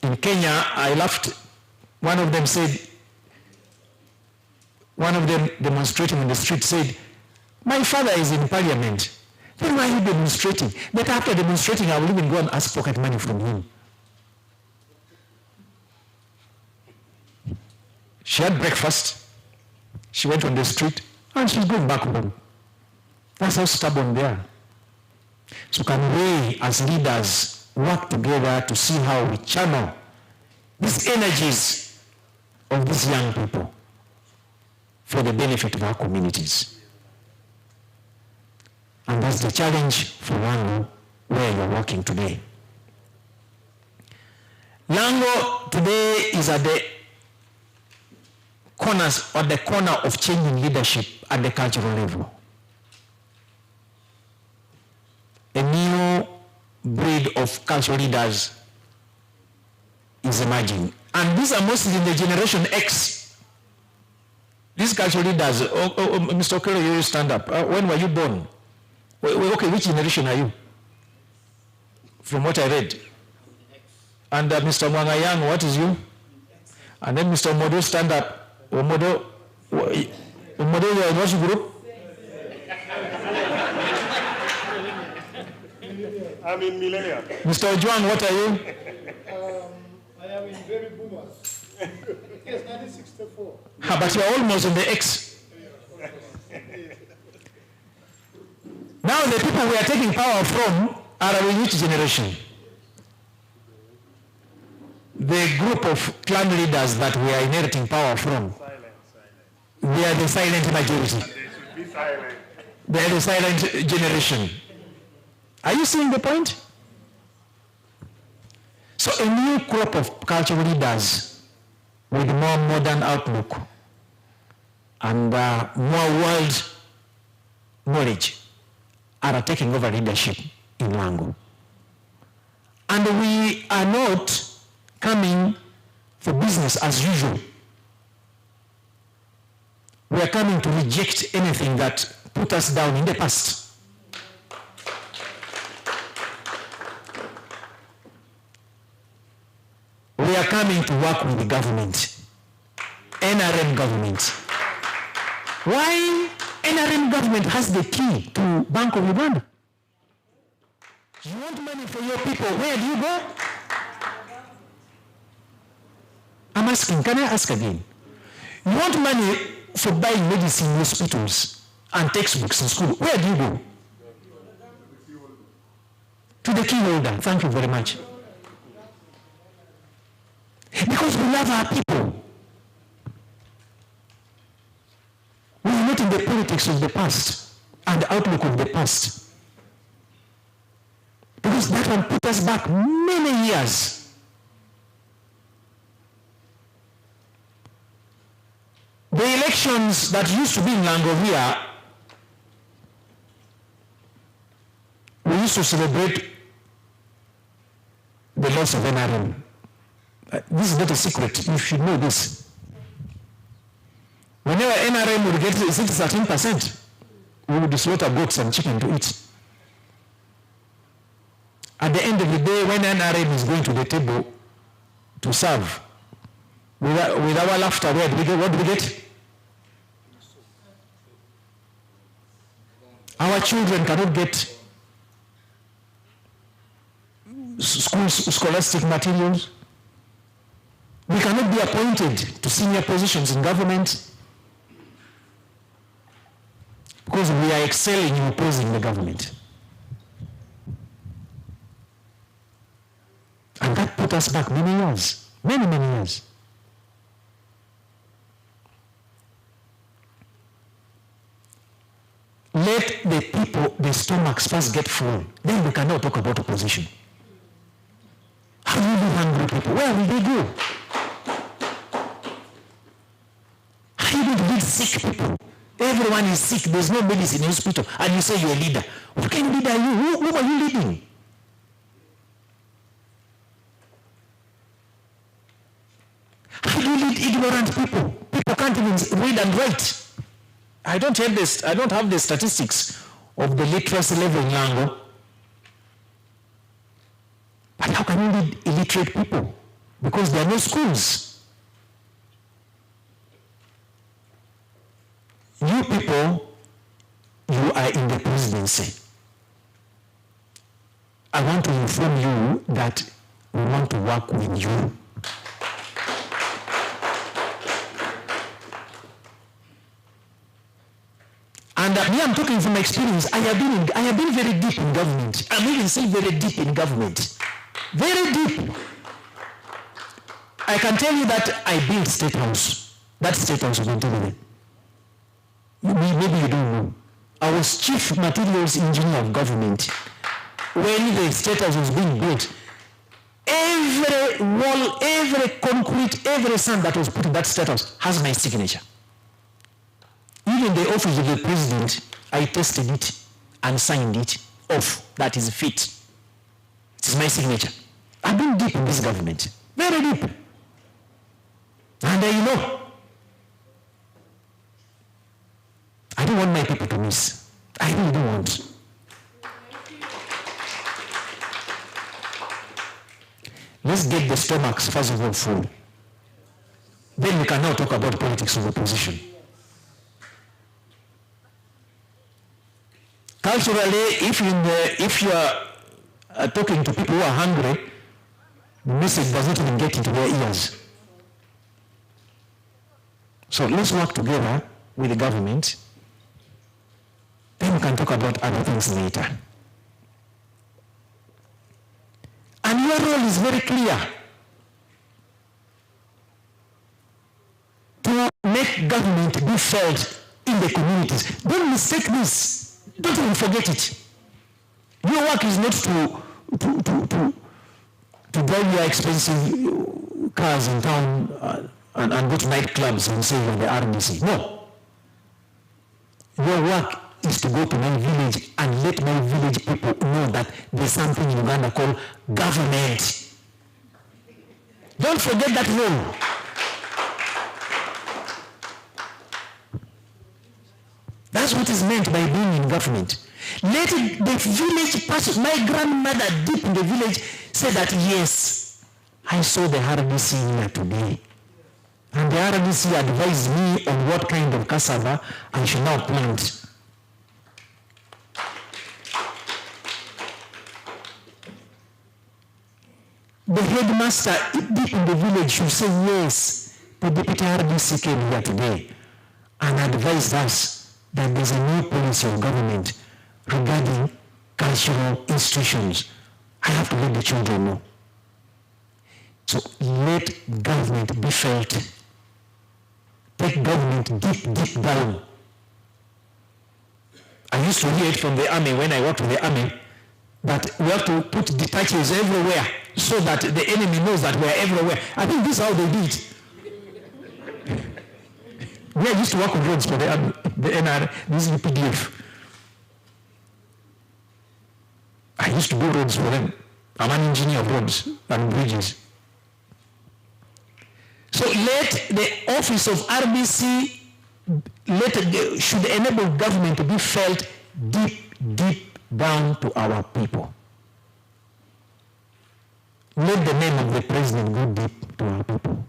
In Kenya, I laughed. One of them demonstrating in the street said, "My father is in parliament. Then why are you demonstrating? But after demonstrating, I will even go and ask pocket money from him." She had breakfast, she went on the street, and she's going back home. That's how stubborn they are. So can we as leaders work together to see how we channel these energies of these young people for the benefit of our communities? And that's the challenge for Lango, where you're working today. Lango today is at the corners or the corner of changing leadership at the cultural level. A new breed of cultural leaders is emerging. And these are mostly in the generation X. These cultural leaders, Mr. Okelo, you stand up. When were you born? Okay, which generation are you? From what I read. And Mr. Mwangayang, what is you? And then Mr. Modo, stand up. Modo, you are in which group? I'm in millennium. Mr. Ojuang, what are you? I am in baby boomers. Yes, 1964. But you are almost on the X. Now the people we are taking power from are in which generation? The group of clan leaders that we are inheriting power from. They are the silent majority. And they should be silent. They are the silent generation. Are you seeing the point? So a new crop of cultural leaders with more modern outlook and more world knowledge are taking over leadership in Lango. And we are not coming for business as usual. We are coming to reject anything that put us down in the past. We are coming to work with the government, NRM government. Why NRM government has the key to Bank of Uganda? You want money for your people, where do you go? I'm asking, can I ask again? You want money for buying medicine in hospitals and textbooks in school, where do you go? To the key holder. Thank you very much. Because we love our people. We are not in the politics of the past and the outlook of the past. Because that one put us back many years. The elections that used to be in Lango here, we used to celebrate the loss of NRM. This is not a secret, you should know this. Whenever NRM would get 13%, we would slaughter goats and chicken to eat. At the end of the day, when NRM is going to the table to serve, with our laughter, what do we get? Our children cannot get scholastic materials. We cannot be appointed to senior positions in government because we are excelling in opposing the government. And that put us back many years, many years. Let the people, the stomachs first get full, then we cannot talk about opposition. How do you do hungry people? Where will they go? How are you going to lead sick people? Everyone is sick, there's no medicine in the hospital, and you say you're a leader. What kind of leader are you? Who are you leading? How do you lead ignorant people? People can't even read and write. I don't have the statistics of the literacy level in Lango. But how can you lead illiterate people? Because there are no schools. You people, you are in the presidency. I want to inform you that we want to work with you. And me, I'm talking from experience. I have been very deep in government. I'm even still very deep in government. Very deep. I can tell you that I built State House. That State House was intelligent. Maybe you don't know. I was chief materials engineer of government when the State House was being built. Every wall, every concrete, every sand that was put in that State House has my signature. Even the office of the president, I tested it and signed it off. That is fit. It is my signature. I've been deep in this government. Very deep. And you know, I don't want my people to miss. I really don't want. Let's get the stomachs first of all full. Then we can now talk about politics of opposition. Culturally, if you are talking to people who are hungry, the message does not even get into their ears. So let's work together with the government. Then we can talk about other things later. And your role is very clear. To make government be felt in the communities. Don't mistake this. Don't even forget it. Your work is not to drive your expensive cars in town and go to nightclubs and say you're the RDC. No. Your work is to go to my village and let my village people know that there's something in Uganda called government. Don't forget that role. That's what is meant by being in government. Let the village person, my grandmother deep in the village said that, yes, I saw the RDC here today. And the RDC advised me on what kind of cassava I should now plant. The headmaster deep in the village should say, yes, the deputy RDC came here today and advised us that there's a new policy of government regarding cultural institutions. I have to let the children know. So let government be felt. Take government deep down. I used to hear it from the army when I worked with the army that we have to put detachments everywhere so that the enemy knows that we are everywhere. I think this is how they do it. We used to work on roads for the army, the NR, this is the PDF. I used to do roads for them. I'm an engineer of roads and bridges. So let the office of RBC should enable government to be felt deep down to our people. Let the name of the president go deep to our people.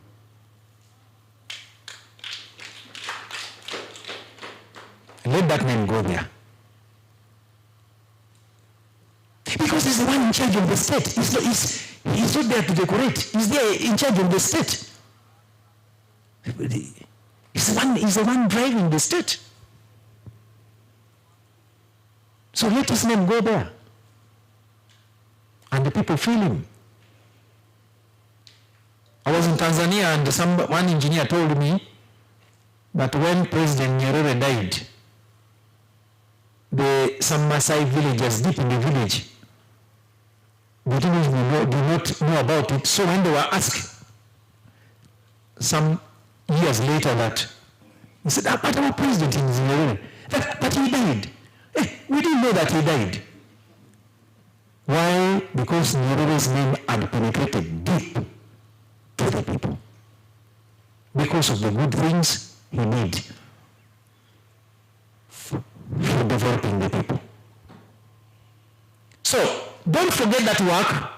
Let that name go there. Because he's the one in charge of the state. He's not there to decorate. He's there in charge of the state. He's the one driving the state. So let his name go there. And the people feel him. I was in Tanzania and one engineer told me that when President Nyerere died, some Maasai villagers deep in the village, they do not know about it. So when they were asked some years later that, he said, but our president is Nyerere, but he died. We didn't know that he died. Why? Because Nyerere's name had penetrated deep to the people. Because of the good things he did for developing the people. So, don't forget that work.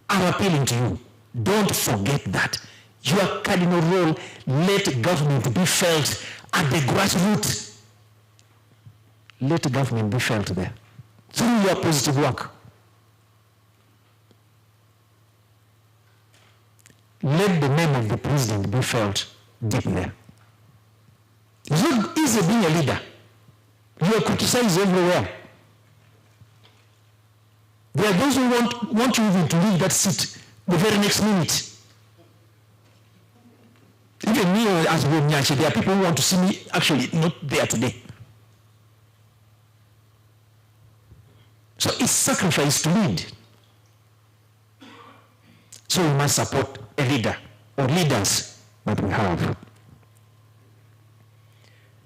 I'm appealing to you. Don't forget that. Your cardinal role, let government be felt at the grassroots. Let government be felt there. Through your positive work. Let the name of the president be felt deep there. It's not easy being a leader. You you are criticized everywhere. There are those who want you even to leave that seat the very next minute. Even me as Nyaci, there are people who want to see me actually not there today. So it's sacrifice to lead. So we must support a leader or leaders that we have.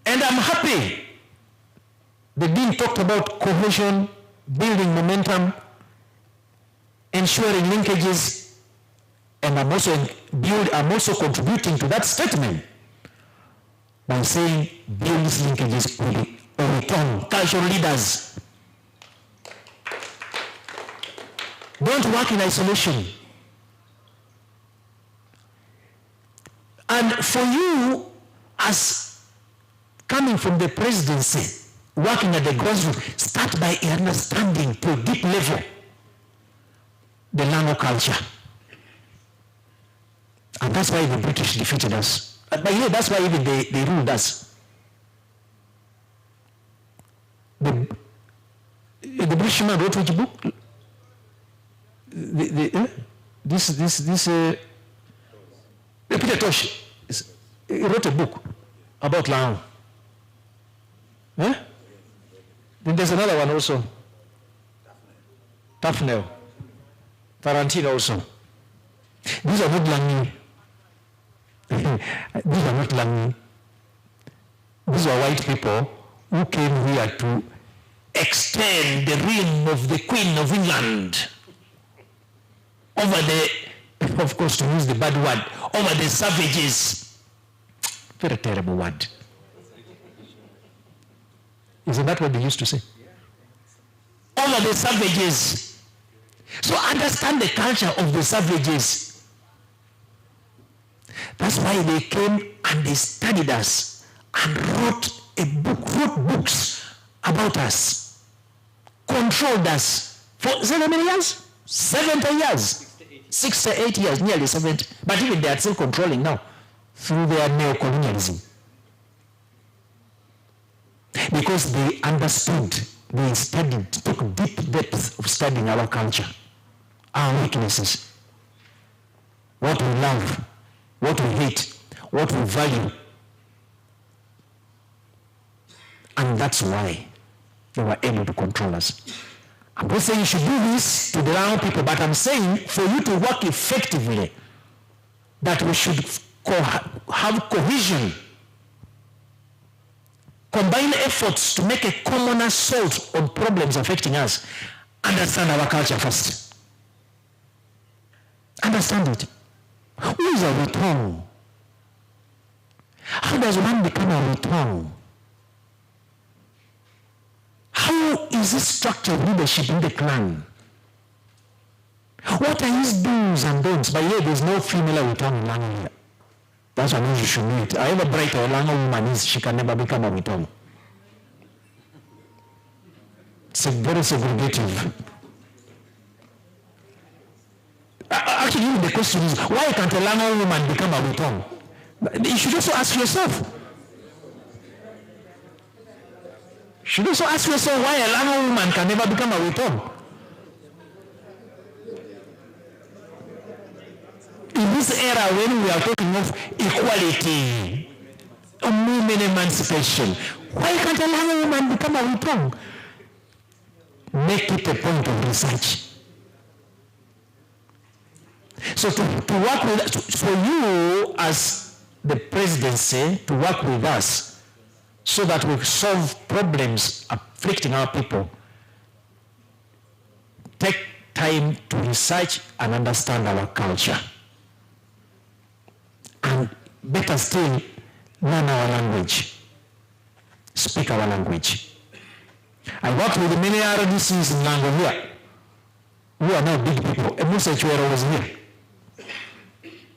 And I'm happy the Dean talked about cohesion, building momentum, ensuring linkages, and I'm also contributing to that statement by saying build these linkages or return cultural leaders. Don't work in isolation. And for you, as coming from the presidency, working at the grassroots, start by understanding to a deep level the Lango culture. And that's why the British defeated us. And by the way, that's why even they ruled us. The British man wrote which book? Peter Tosh, he wrote a book about Lango. Eh? Then there's another one also. Tafnel. Tarantino also. These are not Lango. These are not Lango. These are white people who came here to extend the reign of the Queen of England over the, of course, to use the bad word, over the savages. Very terrible word. Isn't that what they used to say? Over the savages. So understand the culture of the savages. That's why they came and they studied us and wrote books about us, controlled us for how many years? 70 years. 6 to 8 years, nearly 70. But even they are still controlling now through their neocolonialism. Because they understood, they studied, took deep depth of studying our culture, our weaknesses, what we love, what we hate, what we value. And that's why they were able to control us. I'm not saying you should do this to the Lango people, but I'm saying for you to work effectively, that we should have cohesion, combine efforts to make a common assault on problems affecting us. Understand our culture first. Understand it. Who is a Witong? How does one become a Witong? How is this structured leadership in the clan? What are his do's and don'ts? By the way, there's no female Witong in Lango here. That's why you should know it. However bright a Lango woman is, she can never become a Witong. It's very segregative. Actually, even the question is, why can't a Lango woman become a Witong? You should also ask yourself. You should also ask yourself why a Lango woman can never become a Witong. In this era when we are talking of equality, women emancipation, why can't a Lango woman become a Witong? Make it a point of research. So to work with, for you as the presidency, to work with us so that we solve problems afflicting our people, take time to research and understand our culture. And better still, learn our language. Speak our language. I worked with many RDCs in Lango here, who are now big people. A message where I was here.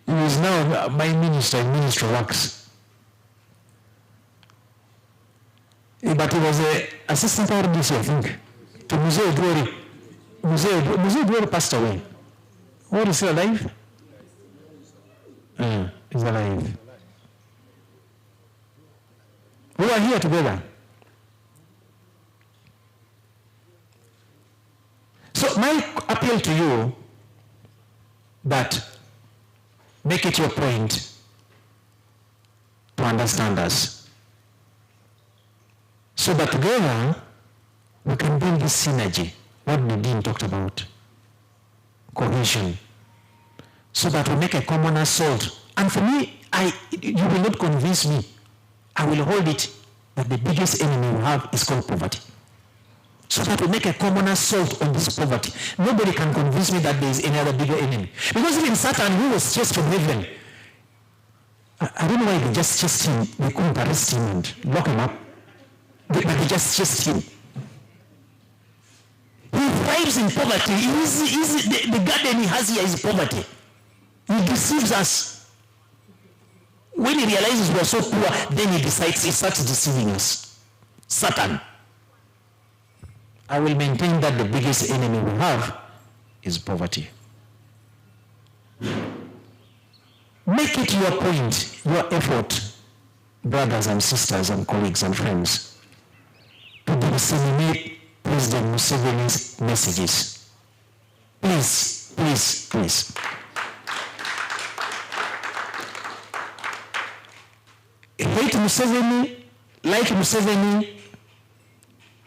He is now my minister in Ministry of Works. But he was an assistant RDC, I think, to Museo Glory. Museo Glory passed away. Or is he alive? He's alive. We are here together. my appeal to you that make it your point to understand us, so that together we can build this synergy, what Nadine talked about, cohesion, so that we make a common assault. And for me, you will not convince me. I will hold it that the biggest enemy we have is called poverty. So that we make a common assault on this poverty. Nobody can convince me that there is any other bigger enemy. Because even Satan, who was chased from heaven, I don't know why they just chased him. They couldn't arrest him and lock him up. But they just chased him. He thrives in poverty. The garden he has here is poverty. He deceives us. When he realizes we are so poor, then he starts deceiving us. Satan. I will maintain that the biggest enemy we have is poverty. Make it your point, your effort, brothers and sisters and colleagues and friends, to disseminate President Museveni's messages. Please, please, please. Hate Museveni, like Museveni,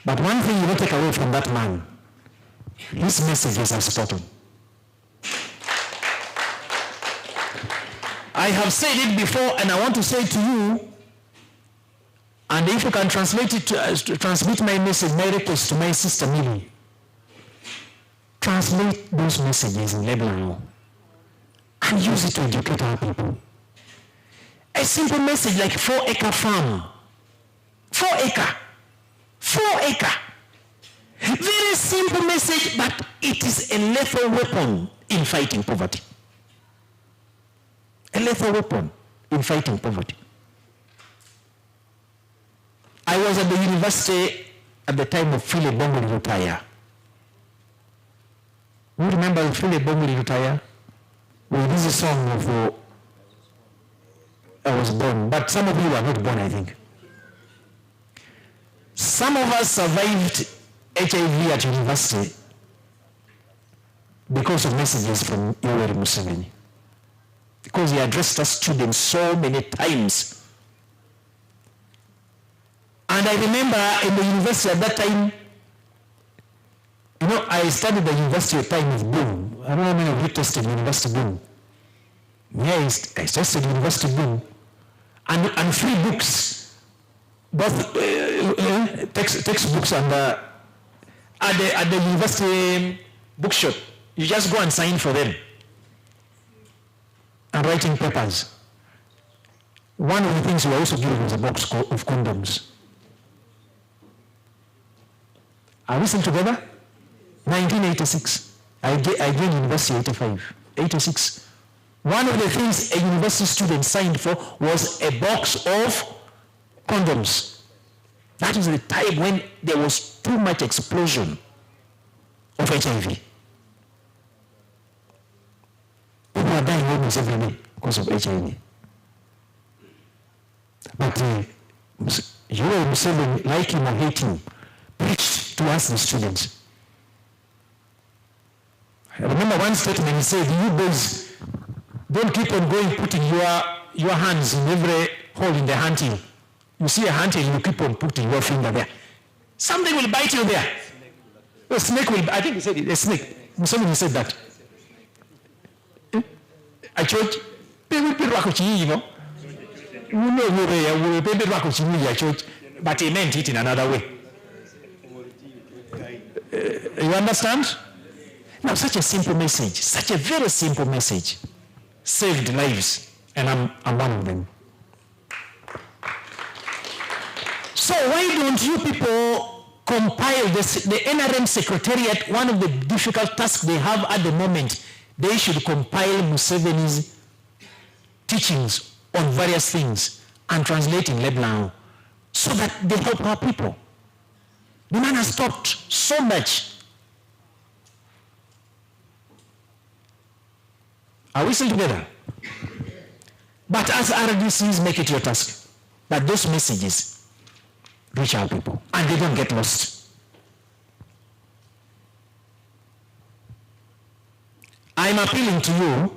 but one thing you don't take away from that man, his messages are spot on. I have said it before, and I want to say to you, and if you can translate it to transmit my message, my request to my sister Millie, translate those messages in Lebanon and use it to educate our people. A simple message like 4-acre farm. 4 acre. 4 acre. Very simple message, but it is a lethal weapon in fighting poverty. A lethal weapon in fighting poverty. I was at the university at the time of Philip Bongoli retire. You remember Philip Bongoli retire? Well, this is a song of I was born, but some of you were not born, I think. Some of us survived HIV at university because of messages from Yoweri Museveni. Because he addressed us students so many times. And I remember in the university at that time, you know, I studied the university at the time of boom. I don't know how many of you tested university boom. Yeah, I tested university boom. And free books, both textbooks and at the university bookshop. You just go and sign for them. And writing papers. One of the things we also give was a box of condoms. Are we still together? 1986. I joined university 85. 86. One of the things a university student signed for was a box of condoms. That was the time when there was too much explosion of HIV. People are dying almost every day because of HIV. But Yoweri Museveni, like him or hate him, preached to us the students. I remember one statement he said, you boys, don't keep on going putting your hands in every hole in the hunting. You see a hunting, you keep on putting your finger there. Something will bite you there. A snake will, I think he said it, a snake. Somebody said that. A church, you know. But he meant it in another way. You understand? Now, such a simple message, such a very simple message, saved lives, and I'm one of them. So why don't you people compile this, the NRM Secretariat? One of the difficult tasks they have at the moment, they should compile Museveni's teachings on various things and translate in Lebanon so that they help our people. The man has taught so much. Are we still together? But as RDCs, make it your task that those messages reach our people and they don't get lost. I'm appealing to you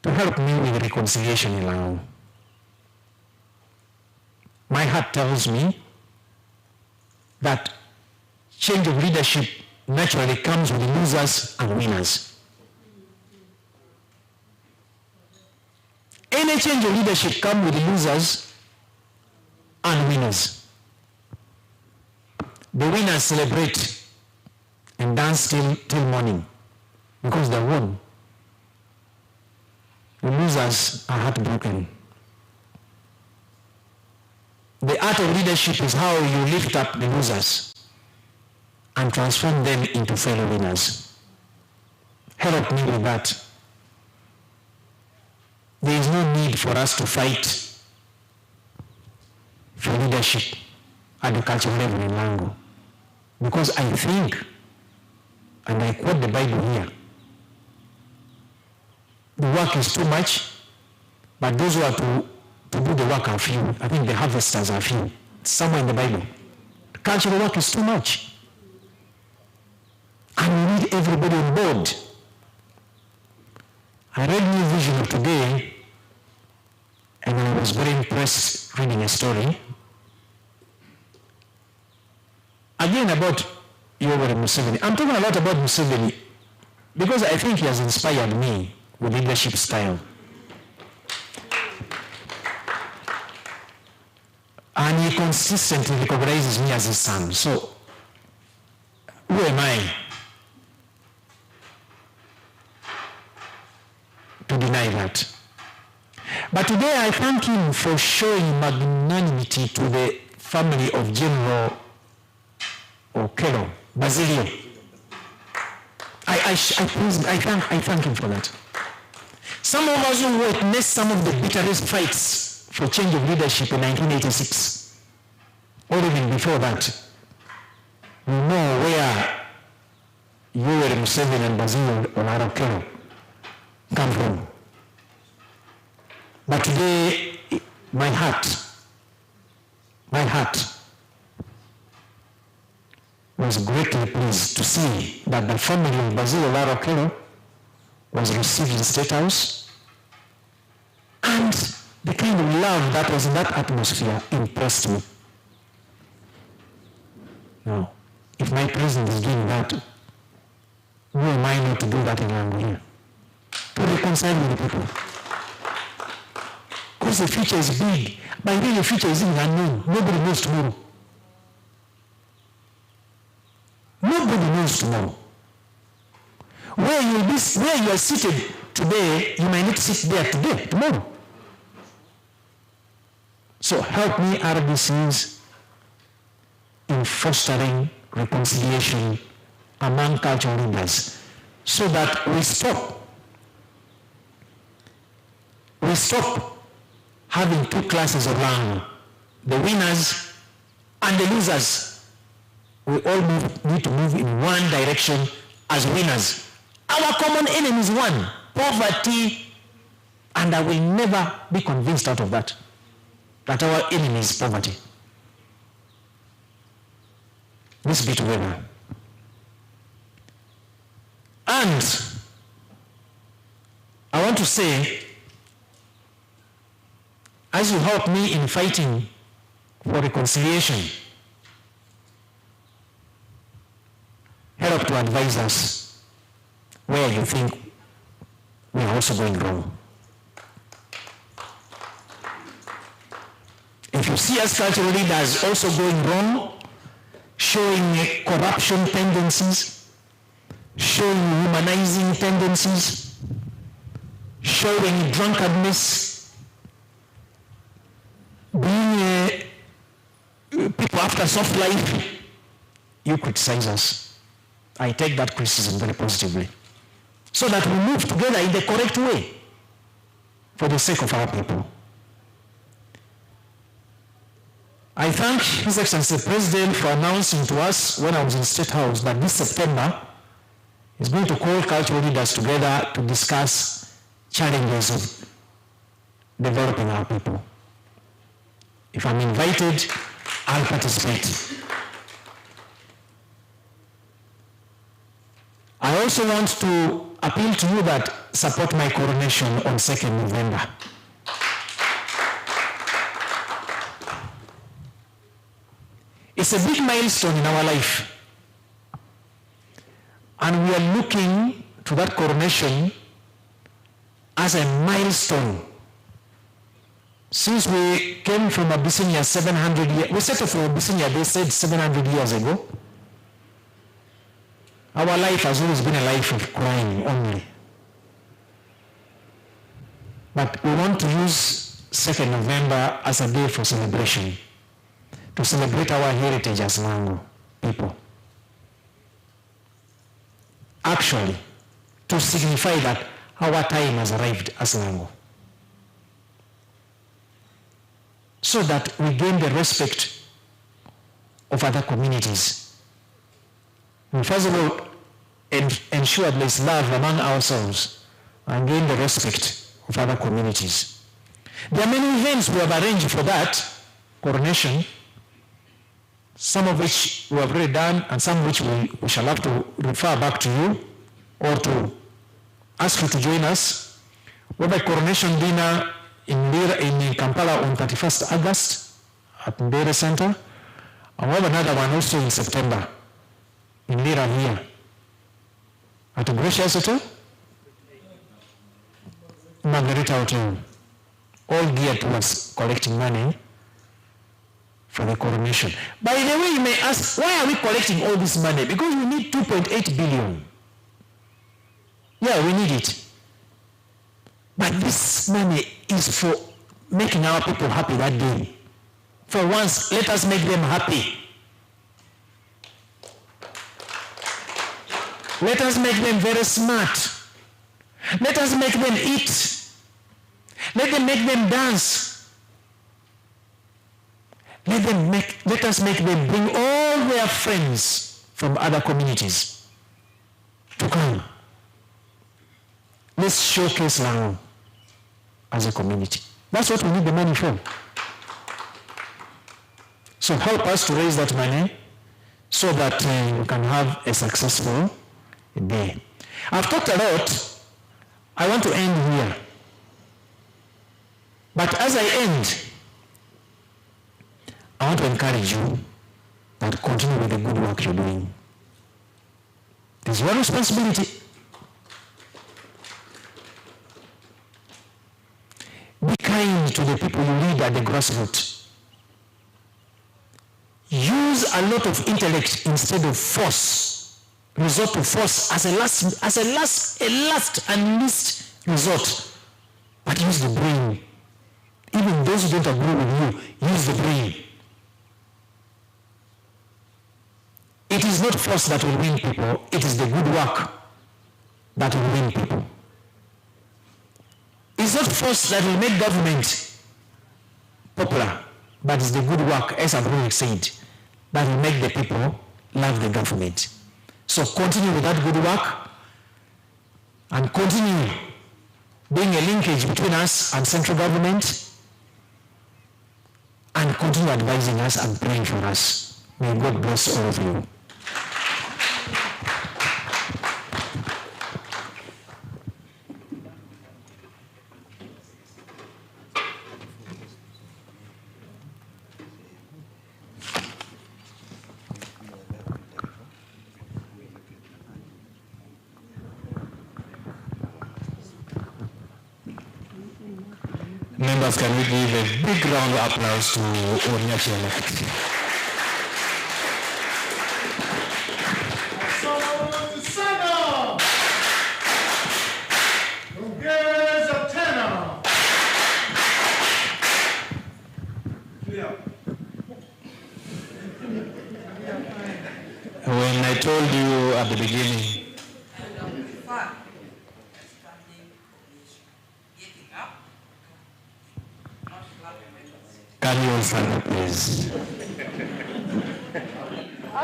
to help me with reconciliation in Lango. My heart tells me that change of leadership naturally comes with losers and winners. Any change of leadership comes with losers and winners. The winners celebrate and dance till morning because they won. The losers are heartbroken. The art of leadership is how you lift up the losers and transform them into fellow winners. Help me with that. There is no need for us to fight for leadership at the cultural level in Lango. Because I think, and I quote the Bible here, the work is too much, but those who are to do the work are few. I think the harvesters are few. It's somewhere in the Bible. The cultural work is too much. And we need everybody on board. I read New Vision of today, and I was very impressed reading a story. Again about Yoweri Museveni. I'm talking a lot about Museveni because I think he has inspired me with leadership style. And he consistently recognizes me as his son. So, who am I to deny that? But today I thank him for showing magnanimity to the family of General Okello, Basilio. I thank him for that. Some of us who witnessed some of the bitterest fights for change of leadership in 1986, or even before that, we know where Yoweri Museveni and Basilio Okello come from. But today, my heart was greatly pleased to see that the family of Basilio Okello was received in State House, and the kind of love that was in that atmosphere impressed me. Now, if my president is doing that, who am I not to do that in Lango here? To reconcile with the people. Because the future is big, but really the future is even unknown. Nobody knows tomorrow. Nobody knows tomorrow. Where you are seated today, you might not sit there tomorrow. So help me, RDCs, in fostering reconciliation among cultural leaders so that we stop having two classes of Lango, the winners and the losers. We all need to move in one direction as winners. Our common enemy is one, poverty, and I will never be convinced out of that our enemy is poverty. Let's be together. And I want to say, as you help me in fighting for reconciliation, help to advise us where you think we are also going wrong. If you see us cultural leaders also going wrong, showing corruption tendencies, showing humanizing tendencies, showing drunkenness, being people after soft life, you criticize us. I take that criticism very positively, so that we move together in the correct way for the sake of our people. I thank His Excellency the President for announcing to us when I was in State House that this September is going to call cultural leaders together to discuss challenges of developing our people. If I'm invited, I'll participate. I also also want to appeal to you that support my coronation on 2nd November. It's a big milestone in our life. And we are looking to that coronation as a milestone. Since we came from Abyssinia 700 years, we settled for Abyssinia, they said 700 years ago. Our life has always been a life of crying only. But we want to use 2nd November as a day for celebration, to celebrate our heritage as Lango people. Actually, to signify that our time has arrived as Lango. So that we gain the respect of other communities. We first of all ensure there is love among ourselves and gain the respect of other communities. There are many events we have arranged for that coronation, some of which we have already done and some which we shall have to refer back to you or to ask you to join us. We have a coronation dinner in Kampala on 31st August at Mbere Center. And we have another one also in September in Lira here at Gracious Hotel, Margarita Hotel, all geared towards collecting money for the coronation. By the way, you may ask, why are we collecting all this money? Because we need 2.8 billion. Yeah, we need it. But this money is for making our people happy that day. For once, let us make them happy. Let us make them very smart. Let us make them eat. Let them dance. Let us make them bring all their friends from other communities to come. Let's showcase Lango as a community. That's what we need the money for. So help us to raise that money so that we can have a successful day. I've talked a lot. I want to end here. But as I end, I want to encourage you that continue with the good work you're doing. There's one responsibility. Be kind to the people you lead at the grassroots. Use a lot of intellect instead of force. Resort to force as a last and least resort. But use the brain. Even those who don't agree with you, use the brain. It is not force that will win people, it is the good work that will win people. It's not force that will make government popular, but it's the good work, as I've already said, that will make the people love the government. So continue with that good work and continue being a linkage between us and central government, and continue advising us and praying for us. May God bless all of you. Members, can we give a big round of applause to Nyaci elect? When I told you at the beginning, can you all stand up, please?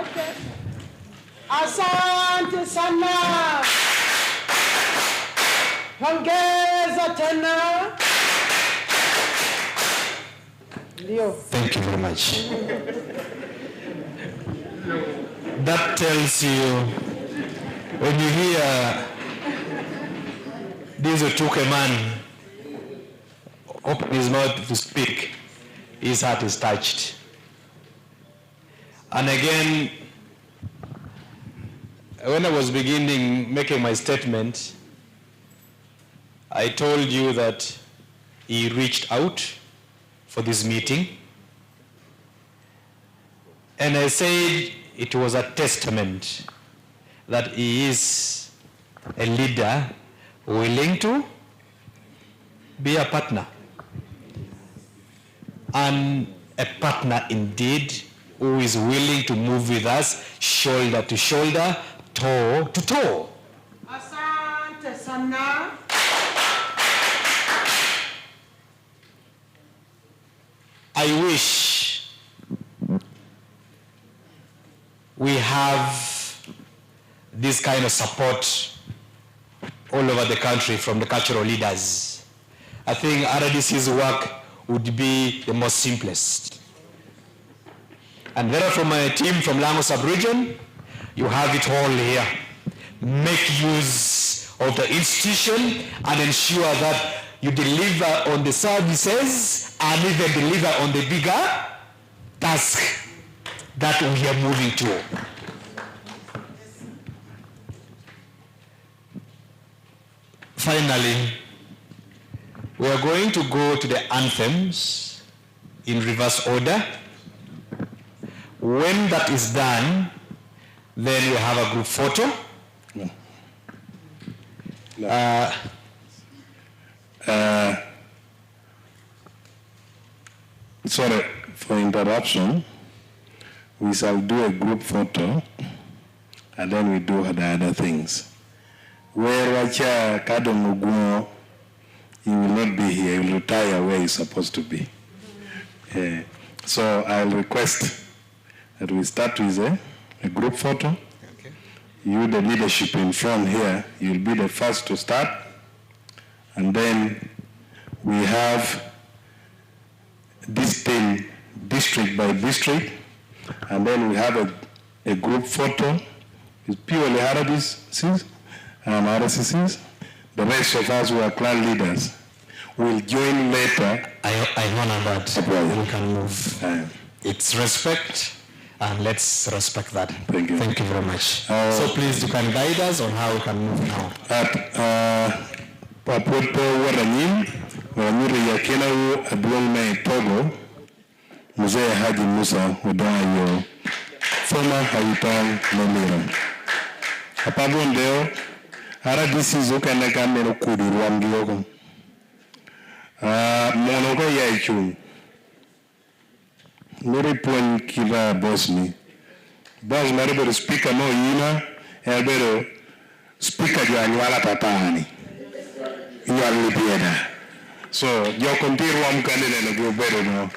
Okay. Asante sana. Hongeza tena. Thank you very much. That tells you When you hear this Otuke man open his mouth to speak, his heart is touched. And again, when I was making my statement, I told you that he reached out for this meeting. And I said it was a testament that he is a leader willing to be a partner. And a partner indeed who is willing to move with us shoulder to shoulder, toe to toe. Asante sana. I wish we have this kind of support all over the country from the cultural leaders. I think RDC's work would be the most simplest. And there from my team from Lango sub-region, you have it all here. Make use of the institution and ensure that you deliver on the services and even deliver on the bigger task that we are moving to. Finally, we are going to go to the anthems in reverse order. When that is done, then we have a group photo. Sorry for interruption. We shall do a group photo and then we do the other things. Where Wacha Kadomugumo, he will not be here, he will retire where he's supposed to be. So I'll request that we start with a group photo. Okay. You, the leadership in front here, you'll be the first to start. And then we have this thing, district by district. And then we have a group photo. It's purely RDCs and RCCs. The rest of us who are clan leaders will join later. I honor that. We can move. It's respect, and let's respect that. Thank you. Thank you very much. So please, you can guide us on how we can move now. Papoto Waranim, Waramiri Yakina, Aduang May Togo, Mzee Haji Musa, Udayo, former Haitang Namira. Apabon Deo, RDCs Ukanaka Merokudi, Ramgiogo. Monogo Yaichun. Nuri Point Kiva Bosni. Bos Maribor speaker no Yina, Elbero speaker Juanwala Papani. You are Lipieda. So, your computer one candidate go better now.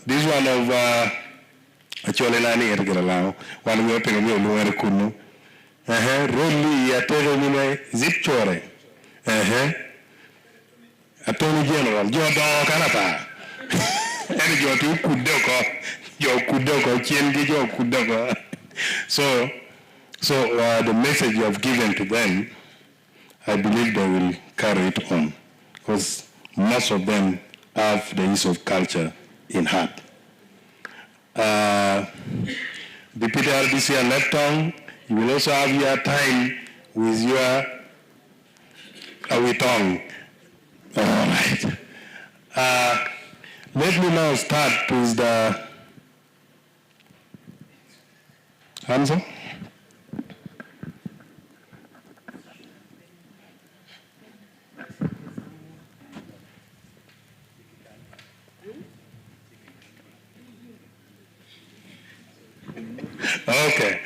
This one of Cholelani Ergalao, one we open a new Luar Kuno. Really, Yateromine Zip Chore. Attorney General, Jodo Canapa. And your two Kudoko, your Kudoko, Chiendi, your Kudoko. So the message you have given to them, I believe they will carry it on, because most of them have the use of culture in heart. Deputy RDC and left tongue, you will also have your time with your tongue. All right. Let me now start with the answer. Okay.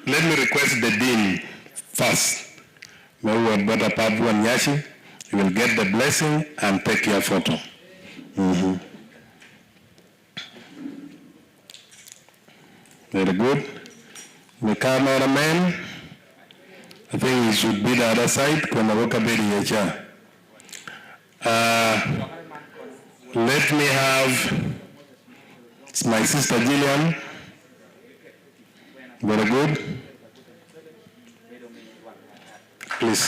Let me request the dean first. Nyaci, you will get the blessing and take your photo. Very good. The cameraman, I think he should be the other side. Let me have, it's my sister Gillian. Very good. Please.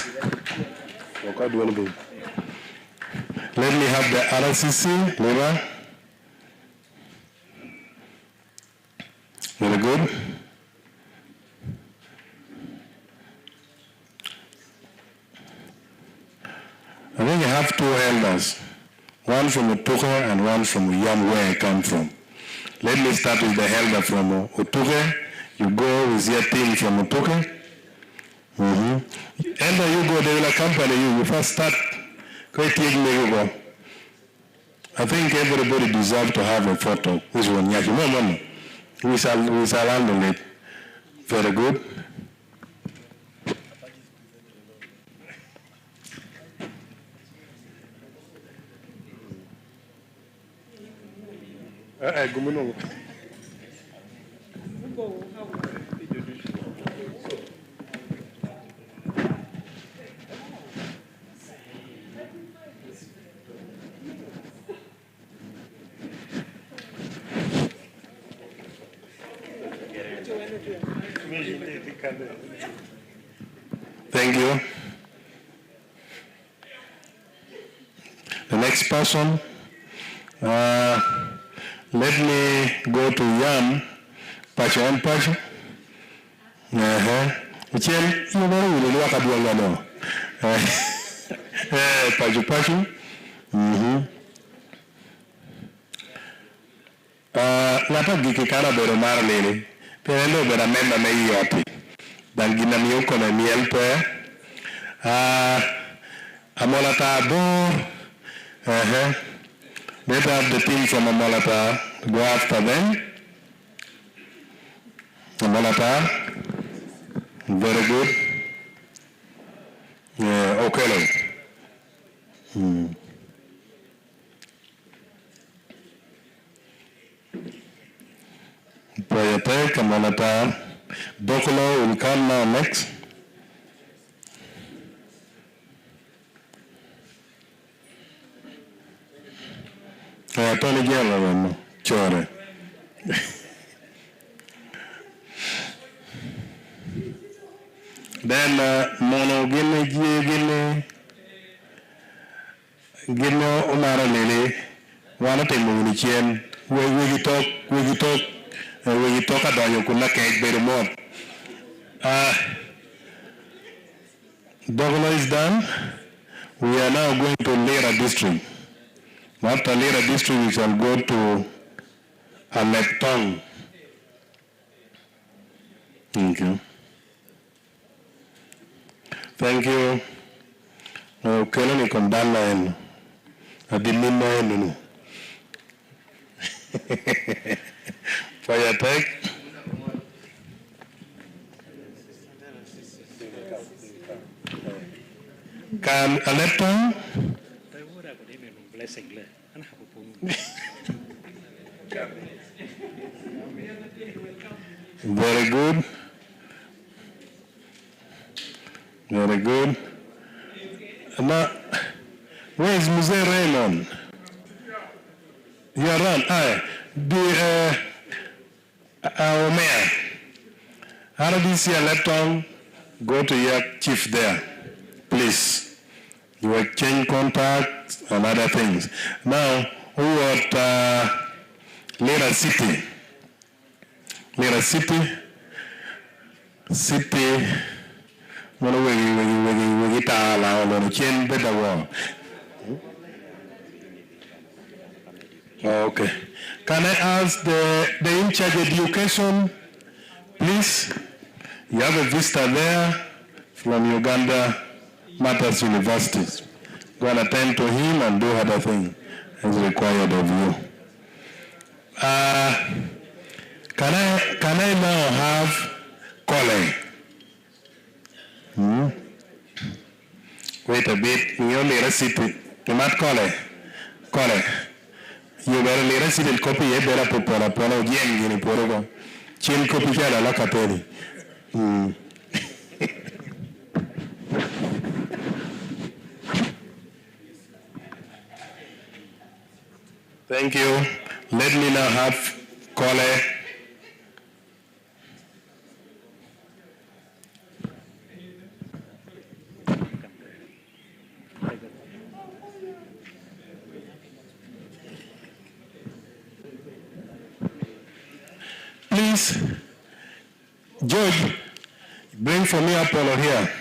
Let me have the RCC, Leva. Very good. I think you have two elders, one from Otuge and one from Yam, where I come from. Let me start with the elder from Otuge. You go with your team from Otuge. Elder, you go, they will accompany you. You first start. I think everybody deserves to have a photo. This one, Nyaci. No. We shall handle it. Very good. Thank you. The next person, let me go to Yam. Pacho and Pacho. You know, Pacho. Lapa gikikana bero mara nini. Pero bera memba me yopi. Dangina miyoko na mielpe. Amolata abor. Let's have the team from Amolata go after them. Amolata. Very good. Okay. Prayatek, Amolata. Dokolo will come now next. Tony General, Chore. Then Mono Gine Umara Lily, one of them when you talk about your Kulaka very more. Dogolo is done. We are now going to Lera district. After Lera district, we shall go to Aleptong. Thank you. Thank you. Okay, let me come down and I didn't know. For your take. Can Aleptong? Very good. Very good. Now, where is Muse Raymond? You are on. Our mayor. RDC Aleptong, go to your chief there, please. You exchange contacts and other things. Now, who at Lera City? Lera City. Okay. Can I ask the in charge of education, please? You have a visitor there from Uganda Matters Universities. Go and attend to him and do other things as required of you. Can I now have Colin? Wait a bit. You only receipt. You might Colin. You better receipt and copy it better pupora pono yen gini porogo. Chin copy jala la kapeli. Thank you. Let me now have Colin. Please, George, bring for me Apollo here.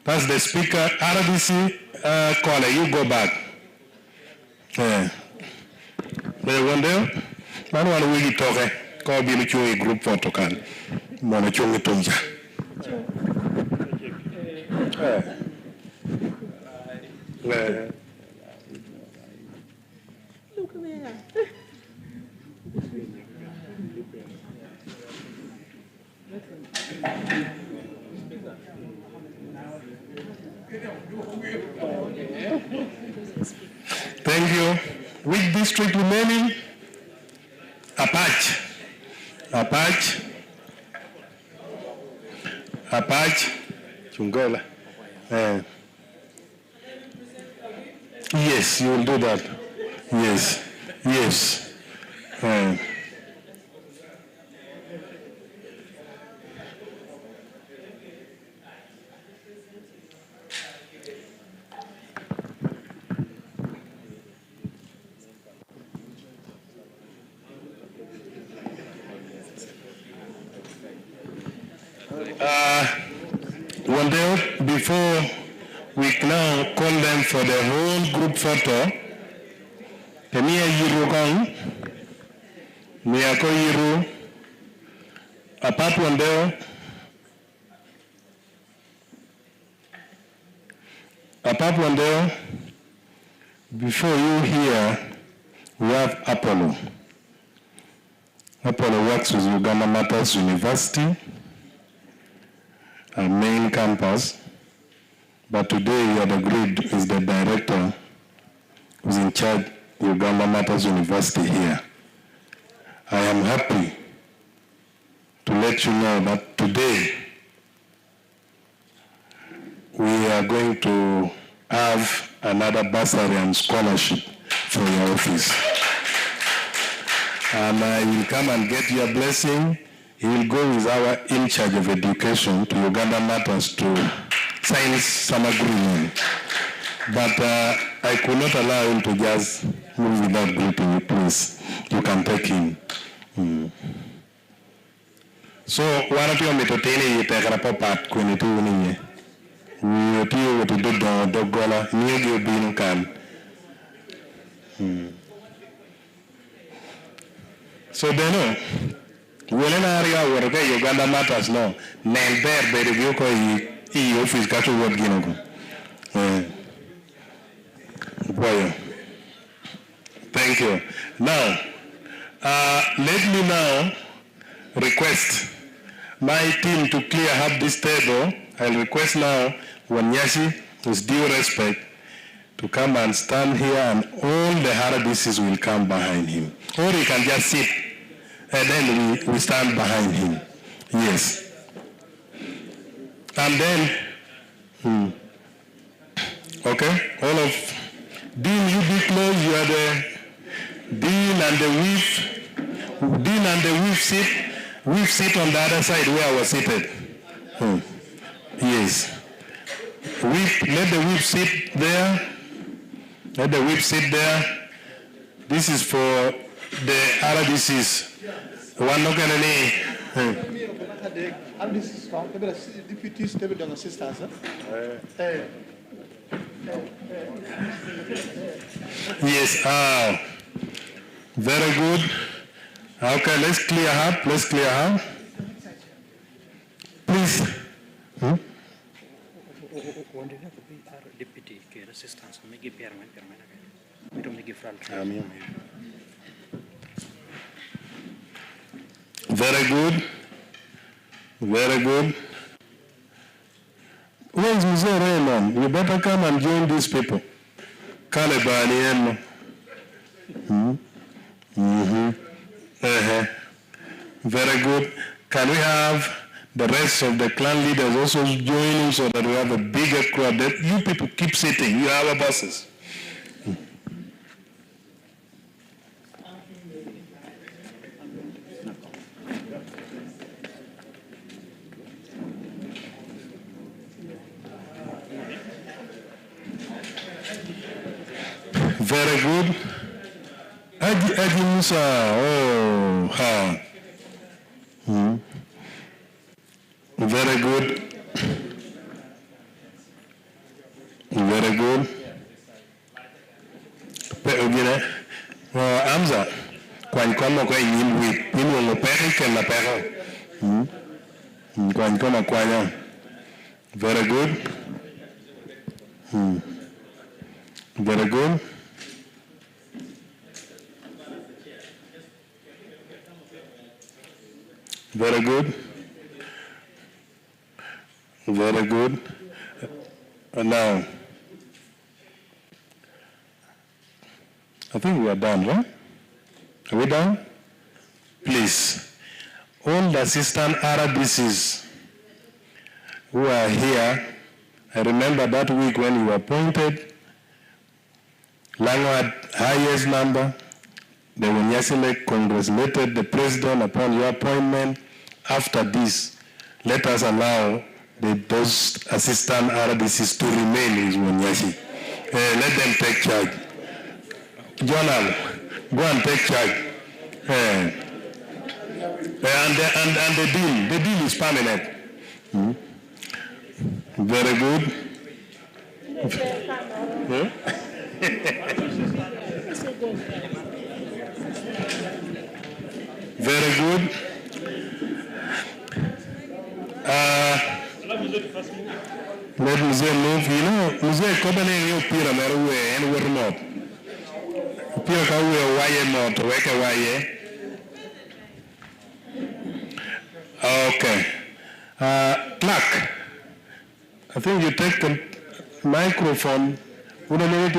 That's the speaker. RDC, caller, you go back. One day, man, one will talk. Call me a group photo can. Mona chungi tunja. Thank you. Which district remaining? Apache. Apache. Apache. Chungola. Yes, you will do that. Yes. Yes. One day before we now call them for the whole group photo, Kemia Yiru Kong, Miyako Yiru, apart one day, before you here, we have Apollo. Apollo works with Uganda Matters University, our main campus, but today he had agreed is the director who's in charge of Uganda Matters University here. I am happy to let you know that today we are going to have another bursary and scholarship for your office. And I will come and get your blessing. He will go with our in charge of education to Uganda Matters to sign some agreement. But I could not allow him to just move without greeting you, please. You can take him. So, why don't you want me to tell you take a pop at Quinity? You do what you do, Dogola, you being can. So, then, when area where Uganda Matters no, name there, the Yoko office got to work, you know. Thank you. Now, let me now request my team to clear up this table. I'll request now Nyaci, with due respect, to come and stand here, and all the RDCs will come behind him. Or he can just sit, and then we stand behind him. Yes. And then, okay, all of Dean, you be close, you are the Dean and the whip. Dean and the whip sit on the other side where I was seated. Yes. Let the whip sit there. Let the whip sit there. This is for the RDCs. One look at the name. Yes. Very good. Okay, let's clear up. Let's clear up. Please. Very good. Very good. Where's Mr. Raymond? You better come and join these people. Kalebani. Very good. Can we have the rest of the clan leaders also joining so that we have a bigger crowd? You people keep sitting. You have our buses. Very good. Haji Musa, oh, ha. Very good. Very good. Amza, quan con cái nhìn vịt, nhìn một bé cái là bé không? Quan con là quan nha. Very good. Very good. Very good. Very good. Now, I think we are done, right? Are we done? Please, all the assistant RDCs who are here, I remember that week when you were appointed, Lango had highest number. The Nyaci congratulated the president upon your appointment. After this, let us allow those assistant RDCs to remain in Nyaci. Let them take charge. Jonal, go and take charge. And the deal is permanent. Very good. Very good. Let Mzee move. You know, Mzee Kobane yo pira meruwe and we're not. Pira ka we waye not, weke waye. Okay. Clark, I think you take the microphone. We don't know what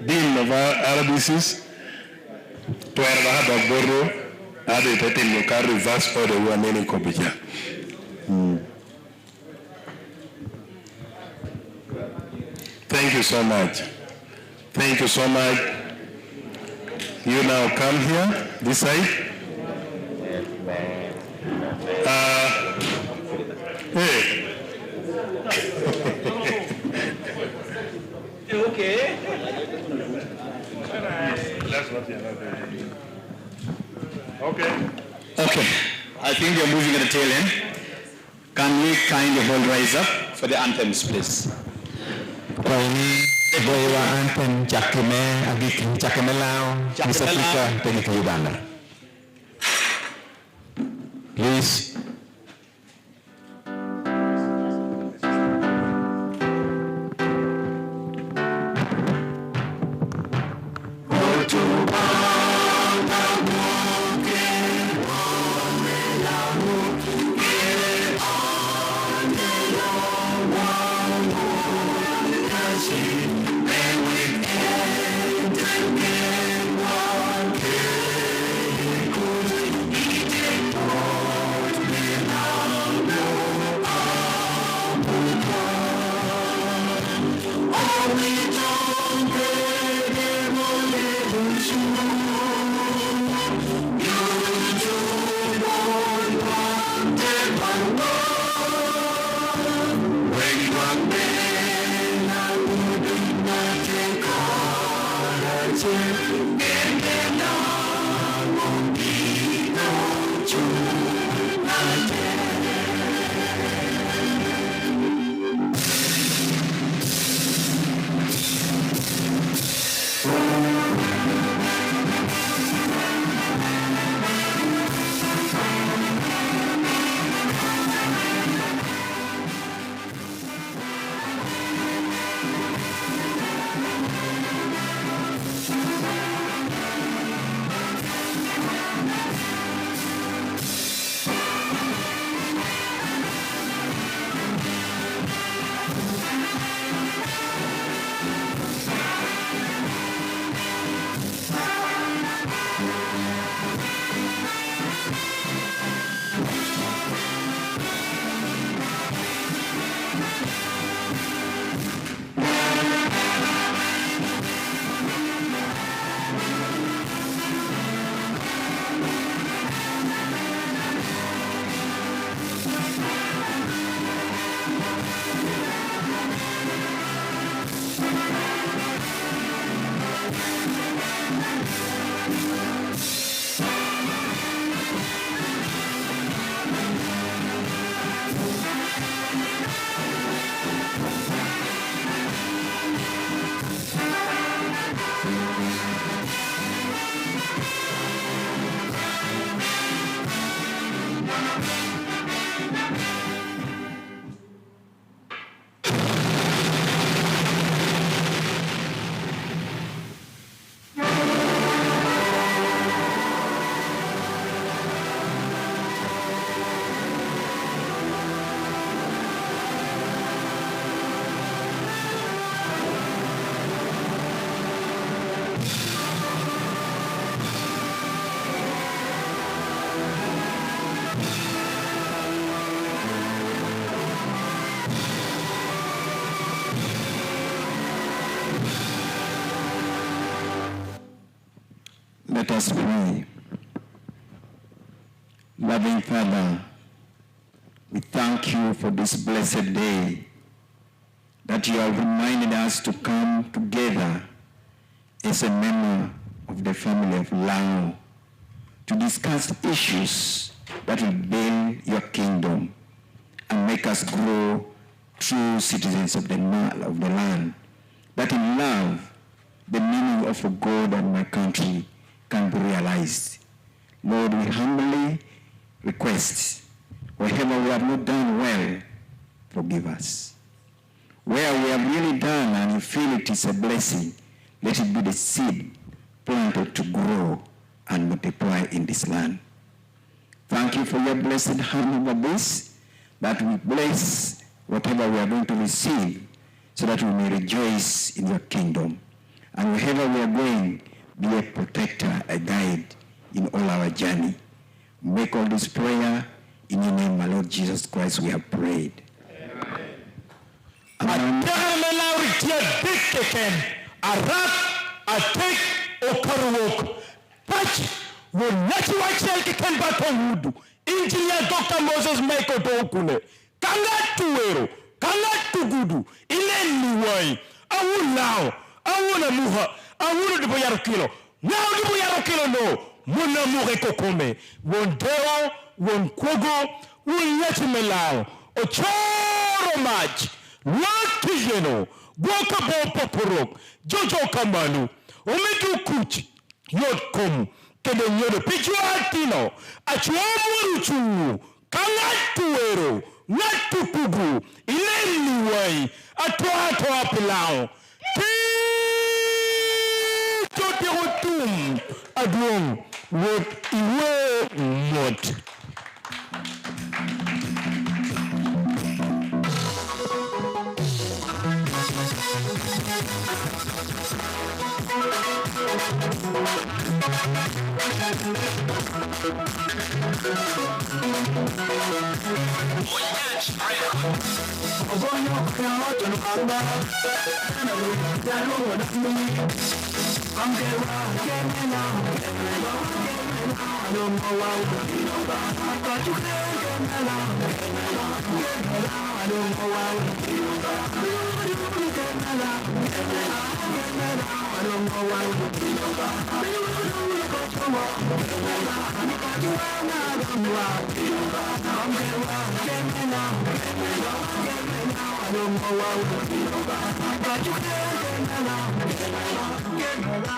dean of RDCs. To have a borrow, added it in your car reverse for the one any copy. Thank you so much. Thank you so much. You now come here, this side. Hey. Okay. That's what you're not doing. Okay. Okay. I think you're moving at the tail end. Can we kindly all rise up for the anthems, please? Anthem Chakime, Agik Chakemelao, East Africa, Technical Uganda. Please. Let us pray. Loving Father, we thank you for this blessed day that you have reminded us to come together as a member of the family of Lango to discuss issues that will build your kingdom and make us grow true citizens of the land, that in love, the meaning of God and my country can be realized. Lord, we humbly request, wherever we have not done well, forgive us. Where we have really done and you feel it is a blessing, let it be the seed planted to grow and multiply in this land. Thank you for your blessed hand over this, that we bless whatever we are going to receive, so that we may rejoice in your kingdom. And wherever we are going, be a protector, a guide in all our journey. Make all this prayer in your name, my Lord Jesus Christ, we have prayed. Amen. Engineer Dr. Moses Michael Dokune, Kangat Tuero, Kangat Tugudu, Ilen Niwai, Awulao, Awuna Muha, Awuna de Boyarokilo, now the Boyarokilo no, Muna Mure Kokome, Won Deo, Won Kogo, Won Yetimelao, Ochoro Match, Wakijeno, Wakabo Poporok, Jojo Kamalu, Omedu Kuch, Yod Kom. Kedenyodo pichuatino achuamuruchu kalatuero natupugu ileniwai atuato apilao tichotirotum aduong wot iwe mot.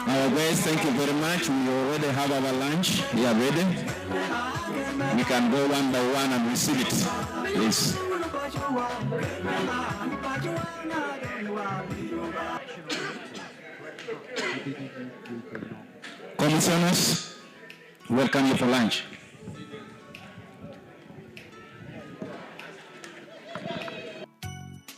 Our guys, thank you very much. We already have our lunch. We are ready. We can go one by one and receive it, please. Commissioners, welcome you for lunch.